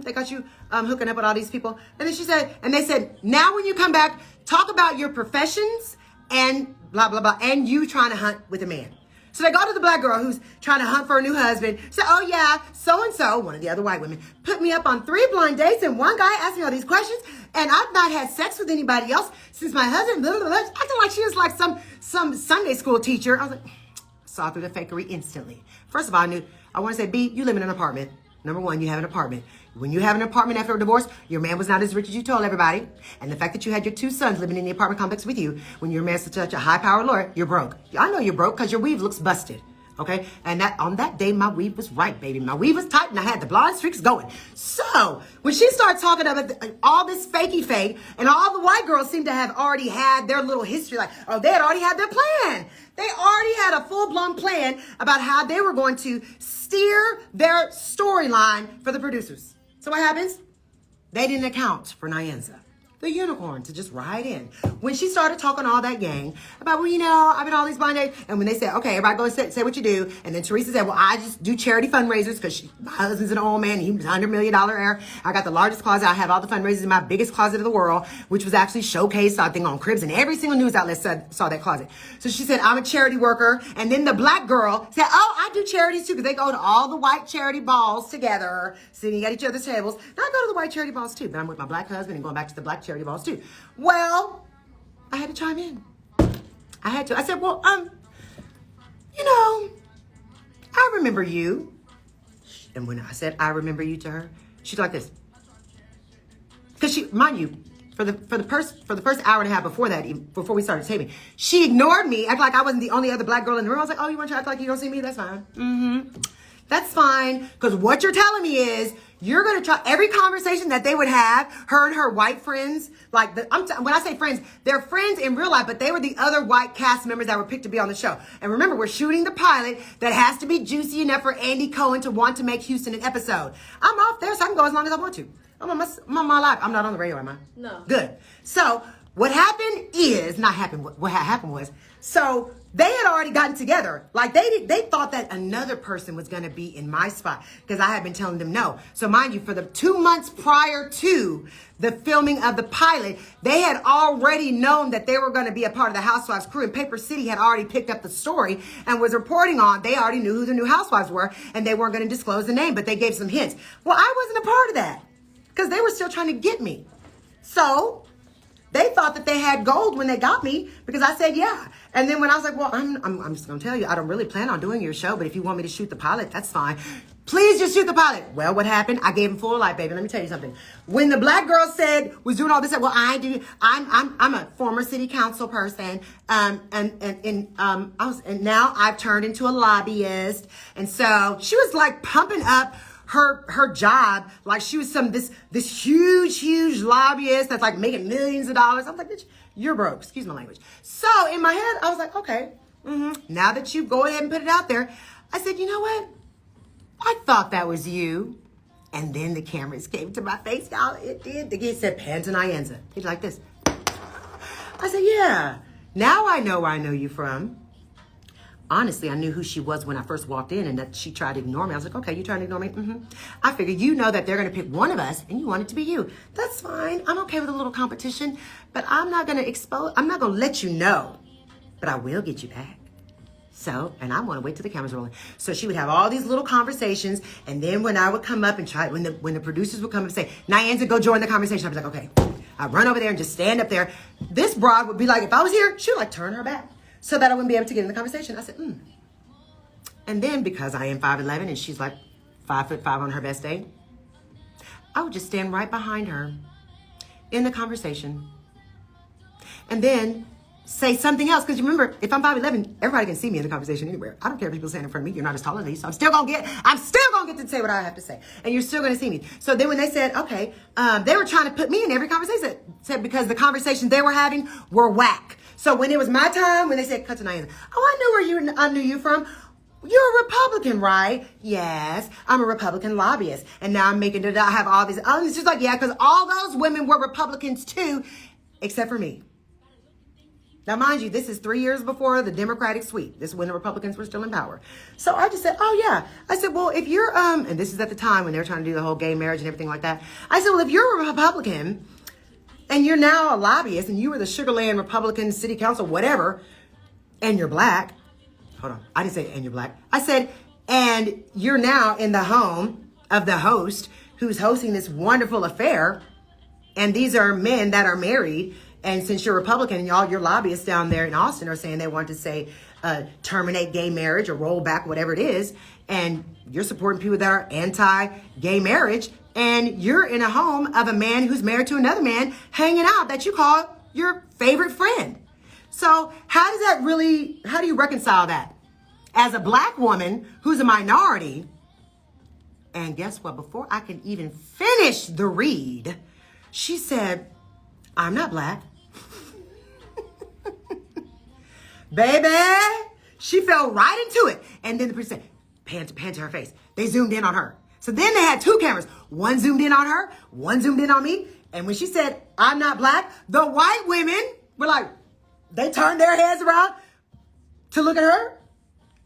they got you hooking up with all these people. And then she said, and they said, now when you come back, talk about your professions and blah, blah, blah, and you trying to hunt with a man. So they go to the black girl who's trying to hunt for a new husband. Say, oh yeah, so-and-so, one of the other white women, put me up on 3 blind dates, and one guy asked me all these questions, and I've not had sex with anybody else since my husband, blah, blah, blah. Acting like she was like some Sunday school teacher. I was like, saw through the fakery instantly. First of all, I want to say, B, you live in an apartment. Number 1, you have an apartment. When you have an apartment after a divorce, your man was not as rich as you told everybody. And the fact that you had your 2 sons living in the apartment complex with you, when your man's such a high-powered lawyer, you're broke. I know you're broke because your weave looks busted. Okay? And on that day, my weave was right, baby. My weave was tight and I had the blonde streaks going. So when she started talking about all this fakey fake, and all the white girls seem to have already had their little history, like, oh, they had already had their plan. They already had a full-blown plan about how they were going to steer their storyline for the producers. So what happens? They didn't account for Nyanza, the unicorn, to just ride in. When she started talking all that gang about, well, you know, I've been all these blind dates, and when they said, okay, everybody go and say what you do, and then Teresa said, well, I just do charity fundraisers because my husband's an old man, he was $100 million heir. I got the largest closet. I have all the fundraisers in my biggest closet of the world, which was actually showcased, I think, on Cribs, and every single news outlet saw that closet. So she said, I'm a charity worker, and then the black girl said, oh, I do charities too, because they go to all the white charity balls together, sitting at each other's tables. Now I go to the white charity balls too, but I'm with my black husband and going back to the black charity balls too. Well, I had to chime in. I said, well, you know, I remember you. And when I said I remember you to her, she's like this. Because she, mind you, for the first hour and a half before that, before we started taping, she ignored me, acted like I wasn't the only other black girl in the room. I was like, oh, you want to act like you don't see me? That's fine. That's fine. Because what you're telling me is you're going to try every conversation that they would have, her and her white friends. Like, when I say friends, they're friends in real life, but they were the other white cast members that were picked to be on the show. And remember, we're shooting the pilot that has to be juicy enough for Andy Cohen to want to make Houston an episode. I'm off there, so I can go as long as I want to. I'm on my life. I'm not on the radio, am I? No. Good. So what happened is, not happened, what happened was, so they had already gotten together. Like they thought that another person was going to be in my spot because I had been telling them no. So mind you, for the 2 months prior to the filming of the pilot, they had already known that they were going to be a part of the Housewives crew, and Paper City had already picked up the story and was reporting on. They already knew who the new Housewives were, and they weren't going to disclose the name, but they gave some hints. Well, I wasn't a part of that because they were still trying to get me. So they thought that they had gold when they got me because I said, yeah. And then when I was like, well, I'm just going to tell you, I don't really plan on doing your show, but if you want me to shoot the pilot, that's fine. Please just shoot the pilot. Well, what happened? I gave him full light, baby. Let me tell you something. When the black girl was doing all this, well, I'm a former city council person. And now I've turned into a lobbyist. And so she was like pumping up her job like she was this huge lobbyist that's like making millions of dollars. I was like, bitch, you're broke. Excuse my language. So in my head, I was like, okay, now that you go ahead and put it out there, I said, you know what? I thought that was you. And then the cameras came to my face, y'all. It did. The kid said, Pan to Nyanza. He's like this. I said, yeah. Now I know where I know you from. Honestly, I knew who she was when I first walked in and that she tried to ignore me. I was like, okay, you trying to ignore me? I figured you know that they're going to pick one of us and you want it to be you. That's fine. I'm okay with a little competition, but I'm not going to let you know, but I will get you back. So, and I want to wait till the camera's rolling. So she would have all these little conversations, and then when I would come up and try, when the producers would come and say, Nyanza, go join the conversation, I'd be like, okay. I'd run over there and just stand up there. This broad would be like, if I was here, she would like turn her back so that I wouldn't be able to get in the conversation. I said, And then because I am 5'11" and she's like 5'5" on her best day, I would just stand right behind her in the conversation. And then say something else. Because you remember, if I'm 5'11", everybody can see me in the conversation anywhere. I don't care if people stand in front of me. You're not as tall as me, so I'm still gonna get to say what I have to say, and you're still gonna see me. So then when they said, okay, they were trying to put me in every conversation, said because the conversations they were having were whack. So when it was my time, when they said, cut to Nyanza, I knew you from. You're a Republican, right? Yes, I'm a Republican lobbyist. And now I'm making it, I have all these, it's just like, yeah, because all those women were Republicans too, except for me. Now, mind you, this is 3 years before the Democratic sweep. This is when the Republicans were still in power. So I just said, oh yeah. I said, well, if you're, and this is at the time when they were trying to do the whole gay marriage and everything like that. I said, well, if you're a Republican and you're now a lobbyist and you were the Sugar Land Republican City Council, whatever, and you're black, hold on, I didn't say and you're black. I said, and you're now in the home of the host who's hosting this wonderful affair. And these are men that are married. And since you're Republican and all your lobbyists down there in Austin are saying they want to say terminate gay marriage or roll back whatever it is, and you're supporting people that are anti-gay marriage, and you're in a home of a man who's married to another man hanging out that you call your favorite friend. So how do you reconcile that? As a black woman who's a minority, and guess what? Before I can even finish the read, she said, I'm not black. Baby, she fell right into it. And then the priest said, pan to her face. They zoomed in on her. So then they had two cameras. One zoomed in on her, one zoomed in on me. And when she said, I'm not black, the white women were like, they turned their heads around to look at her.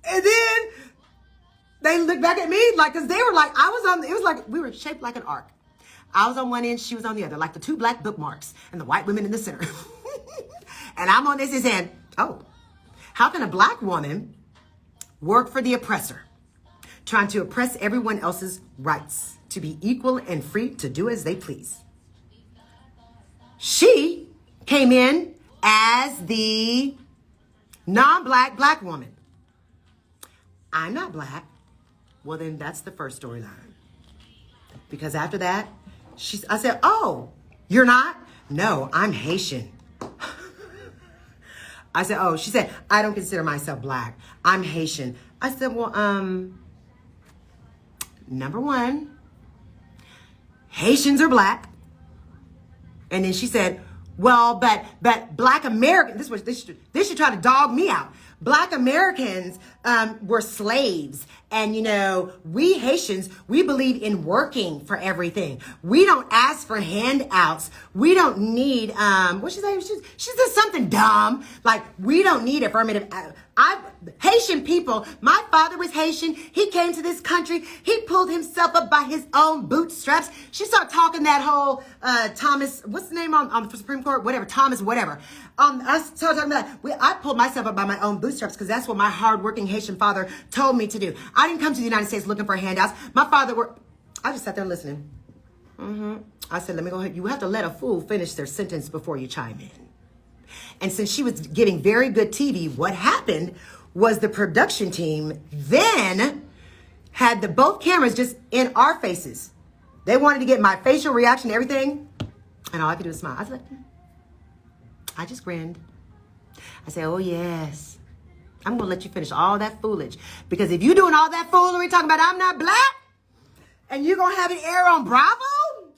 And then they looked back at me, like, because they were like, it was like, we were shaped like an arc. I was on one end, she was on the other, like the two black bookmarks, and the white women in the center. And I'm on this and saying, oh, how can a black woman work for the oppressor, trying to oppress everyone else's rights, to be equal and free to do as they please? She came in as the non-black black woman. I'm not black. Well, then that's the first storyline. Because after that, I said, oh, you're not? No, I'm Haitian. I said, oh, she said, I don't consider myself black. I'm Haitian. I said, well, number one, Haitians are black. And then she said, well, but black Americans, this should try to dog me out. Black Americans were slaves. And, you know, we Haitians, we believe in working for everything. We don't ask for handouts. We don't need, what she say? She said something dumb. Like, we don't need affirmative. Haitian people, my father was Haitian. He came to this country. He pulled himself up by his own bootstraps. She started talking that whole Thomas, what's the name on the Supreme Court? Whatever, Thomas, whatever. I started talking about that. I pulled myself up by my own bootstraps because that's what my hardworking Haitian father told me to do. I didn't come to the United States looking for handouts. My father I just sat there listening. I said, let me go ahead. You have to let a fool finish their sentence before you chime in. And since she was getting very good TV, what happened was the production team then had both cameras just in our faces. They wanted to get my facial reaction to everything. And all I could do was smile. I was like, I just grinned. I said, oh, yes. I'm going to let you finish all that foolish. Because if you're doing all that foolery talking about I'm not black, and you're going to have it air on Bravo,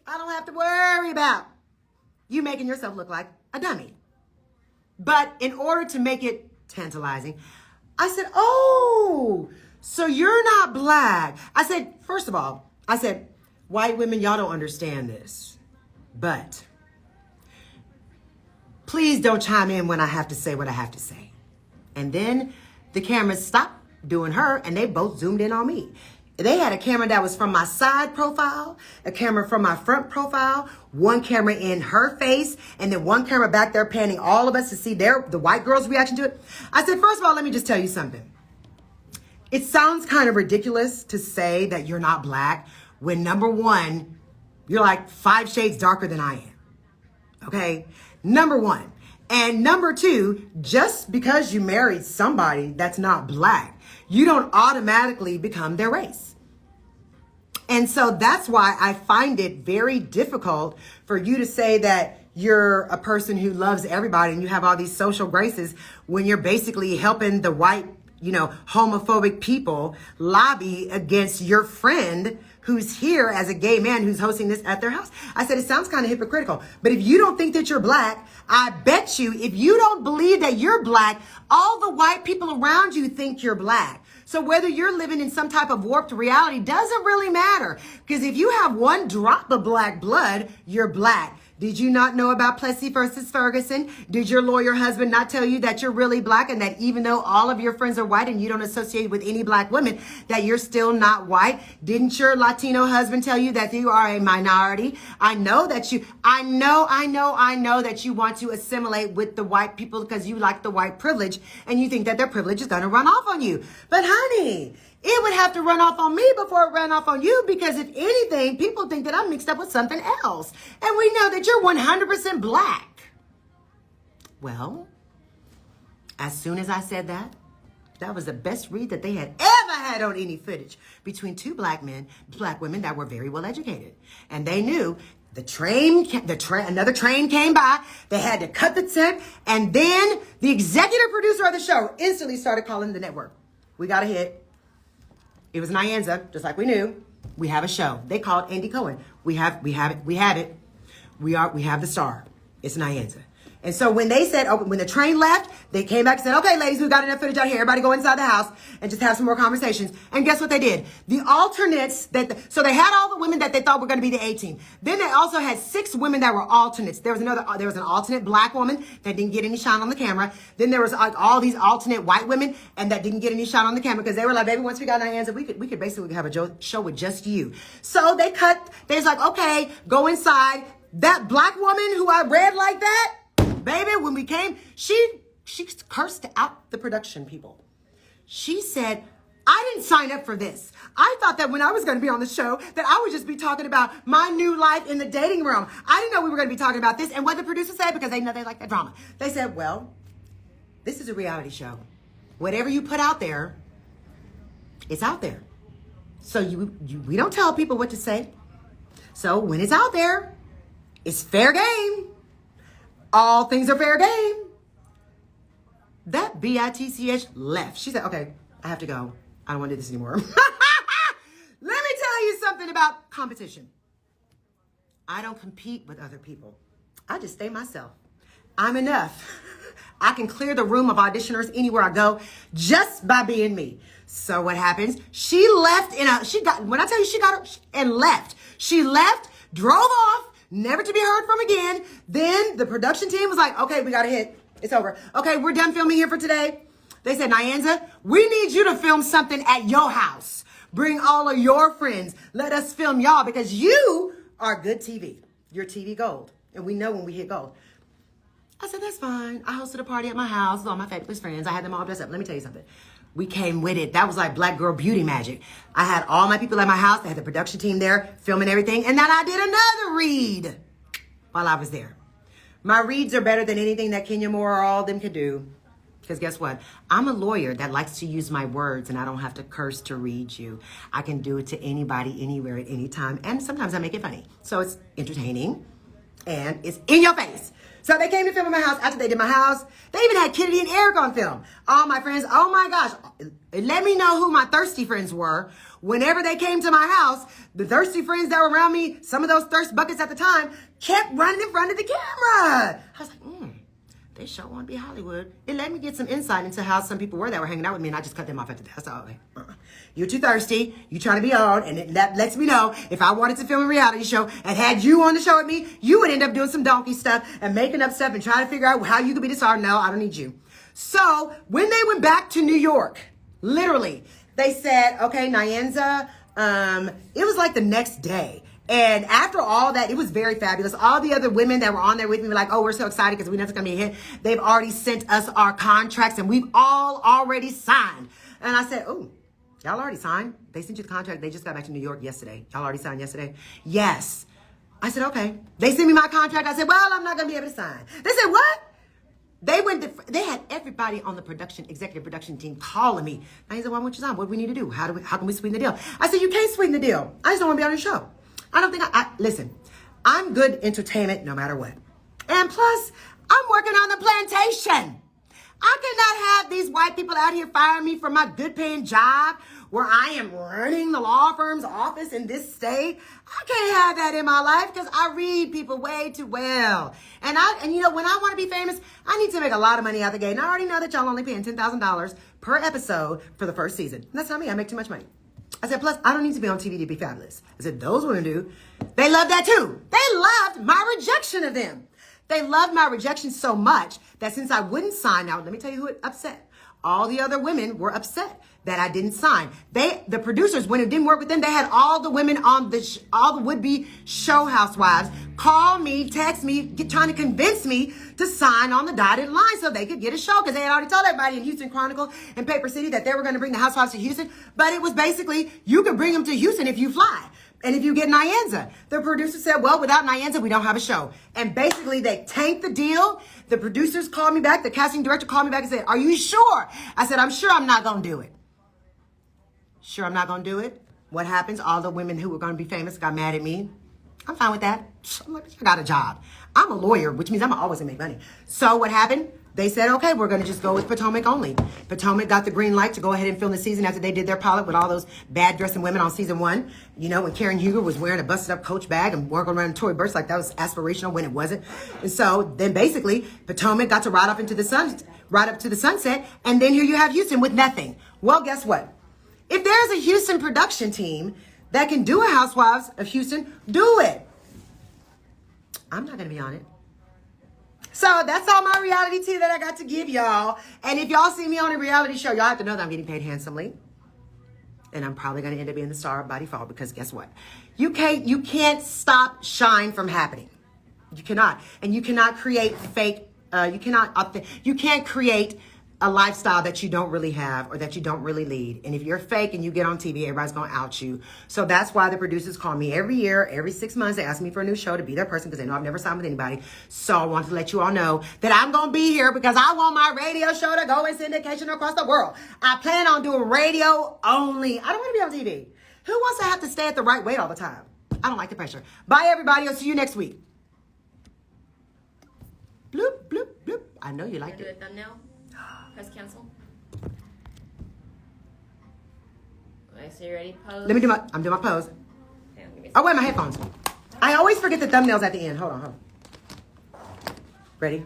I don't have to worry about you making yourself look like a dummy. But in order to make it tantalizing, I said, oh, so you're not black. I said, first of all, white women, y'all don't understand this. But please don't chime in when I have to say what I have to say. And then the cameras stopped doing her and they both zoomed in on me. They had a camera that was from my side profile, a camera from my front profile, one camera in her face, and then one camera back there panning all of us to see the white girl's reaction to it. I said, first of all, let me just tell you something. It sounds kind of ridiculous to say that you're not black when, number one, you're like 5 shades darker than I am. Okay? Number one. And number two, just because you married somebody that's not black, you don't automatically become their race. And so that's why I find it very difficult for you to say that you're a person who loves everybody and you have all these social graces when you're basically helping the white, homophobic people lobby against your friend who's here as a gay man who's hosting this at their house. I said, it sounds kind of hypocritical, but if you don't think that you're black, I bet you if you don't believe that you're black, all the white people around you think you're black. So whether you're living in some type of warped reality doesn't really matter, because if you have one drop of black blood, you're black. Did you not know about Plessy versus Ferguson? Did your lawyer husband not tell you that you're really black and that even though all of your friends are white and you don't associate with any black women, that you're still not white? Didn't your Latino husband tell you that you are a minority? I know that you want to assimilate with the white people because you like the white privilege and you think that their privilege is going to run off on you. But honey, it would have to run off on me before it ran off on you, because if anything, people think that I'm mixed up with something else. And we know that you're 100% black. Well, as soon as I said that, that was the best read that they had ever had on any footage between two black women that were very well educated. And they knew another train came by. They had to cut the tape. And then the executive producer of the show instantly started calling the network. We got a hit. It was Nyanza, just like we knew. We have a show. They called Andy Cohen. We have it. We have the star. It's Nyanza. And so when they said, when the train left, they came back and said, okay, ladies, we've got enough footage out here. Everybody go inside the house and just have some more conversations. And guess what they did? The alternates so they had all the women that they thought were going to be the A team. Then they also had 6 women that were alternates. There was an alternate black woman that didn't get any shine on the camera. Then there was all these alternate white women and that didn't get any shine on the camera because they were like, baby, once we got Nyanza, we could basically have a show with just you. So they was like, okay, go inside. That black woman who I read like that, baby, when we came, she cursed out the production people. She said, I didn't sign up for this. I thought that when I was going to be on the show that I would just be talking about my new life in the dating room. I didn't know we were going to be talking about this. And what the producer said, because they know they like that drama, they said, well, this is a reality show. Whatever you put out there, it's out there. So we don't tell people what to say. So when it's out there, it's fair game. All things are fair game. That bitch left. She said, okay, I have to go. I don't want to do this anymore. Let me tell you something about competition. I don't compete with other people. I just stay myself. I'm enough. I can clear the room of auditioners anywhere I go just by being me. So what happens? She left when I tell you she got her and left. She left, drove off, never to be heard from again. Then the production team was like, okay, we got a hit. It's over. Okay, we're done filming here for today. They said, Nyanza, we need you to film something at your house. Bring all of your friends. Let us film y'all because you are good TV. You're TV gold. And we know when we hit gold. I said, that's fine. I hosted a party at my house with all my fabulous friends. I had them all dressed up. Let me tell you something. We came with it. That was like black girl beauty magic. I had all my people at my house. I had the production team there filming everything. And then I did another read while I was there. My reads are better than anything that Kenya Moore or all of them could do. Because guess what? I'm a lawyer that likes to use my words and I don't have to curse to read you. I can do it to anybody, anywhere, at any time. And sometimes I make it funny. So it's entertaining and it's in your face. So they came to film in my house. After they did my house, they even had Kennedy and Eric on film. All my friends, oh my gosh. Let me know who my thirsty friends were. Whenever they came to my house, the thirsty friends that were around me, some of those thirst buckets at the time, kept running in front of the camera. I was like, they sure want to be Hollywood. It let me get some insight into how some people were that were hanging out with me, and I just cut them off at the death. So, you're too thirsty. You trying to be on, and that lets me know if I wanted to film a reality show and had you on the show with me, you would end up doing some donkey stuff and making up stuff and trying to figure out how you could be the star. No, I don't need you. So when they went back to New York, literally, they said, okay, Nyanza, it was like the next day. And after all that, it was very fabulous. All the other women that were on there with me were like, oh, we're so excited because we know it's going to be a hit. They've already sent us our contracts and we've all already signed. And I said, oh, y'all already signed? They sent you the contract. They just got back to New York yesterday. Y'all already signed yesterday? Yes. I said, okay. They sent me my contract. I said, well, I'm not going to be able to sign. They said, what? They had everybody on the executive production team calling me. I said, why won't you sign? What do we need to do? How can we sweeten the deal? I said, you can't sweeten the deal. I just don't want to be on your show. I don't think listen, I'm good entertainment no matter what. And plus, I'm working on the plantation. I cannot have these white people out here firing me from my good paying job where I am running the law firm's office in this state. I can't have that in my life because I read people way too well. And you know, when I want to be famous, I need to make a lot of money out the gate. And I already know that y'all only paying $10,000 per episode for the first season. And that's not me. I make too much money. I said, plus, I don't need to be on TV to be fabulous. I said, those women do. They love that too. They loved my rejection of them. They loved my rejection so much that since I wouldn't sign, now let me tell you who it upset. All the other women were upset that I didn't sign. The producers, when it didn't work with them, they had all the women on all the would-be show housewives call me, text me, trying to convince me to sign on the dotted line so they could get a show because they had already told everybody in Houston Chronicle and Paper City that they were going to bring the housewives to Houston. But it was basically, you can bring them to Houston if you fly. And if you get Nyanza. The producer said, well, without Nyanza, we don't have a show. And basically, they tanked the deal. The producers called me back. The casting director called me back and said, are you sure? I said, I'm sure I'm not going to do it. Sure I'm not going to do it? What happens? All the women who were going to be famous got mad at me. I'm fine with that. I'm like, I got a job. I'm a lawyer, which means I'm always going to make money. So what happened? They said, okay, we're going to just go with Potomac only. Potomac got the green light to go ahead and film the season after they did their pilot with all those bad dressing women on season 1. You know, when Karen Huger was wearing a busted up Coach bag and walking around Tory Burch like that was aspirational when it wasn't. And so then basically Potomac got to ride up to the sunset. And then here you have Houston with nothing. Well, guess what? If there's a Houston production team that can do a Housewives of Houston, do it. I'm not going to be on it. So that's all my reality tea that I got to give y'all. And if y'all see me on a reality show, y'all have to know that I'm getting paid handsomely. And I'm probably going to end up being the star by default because guess what? You can't stop shine from happening. You cannot. And you cannot create fake, you can't create a lifestyle that you don't really have or that you don't really lead. And if you're fake and you get on TV, everybody's going to out you. So that's why the producers call me every year, every 6 months. They ask me for a new show to be their person because they know I've never signed with anybody. So I want to let you all know that I'm going to be here because I want my radio show to go in syndication across the world. I plan on doing radio only. I don't want to be on TV. Who wants to have to stay at the right weight all the time? I don't like the pressure. Bye, everybody. I'll see you next week. Bloop, bloop, bloop. I know you liked it. Do a thumbnail. Press cancel. Okay, so you ready? Pose. I'm doing my pose. Okay, Oh, wait, my headphones. I always forget the thumbnails at the end. Hold on. Ready?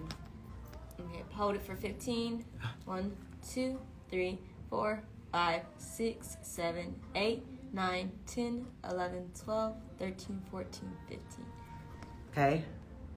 Okay, hold it for 15. 1, 2, 3, 4, 5, 6, 7, 8, 9, 10, 11, 12, 13, 14, 15. Okay.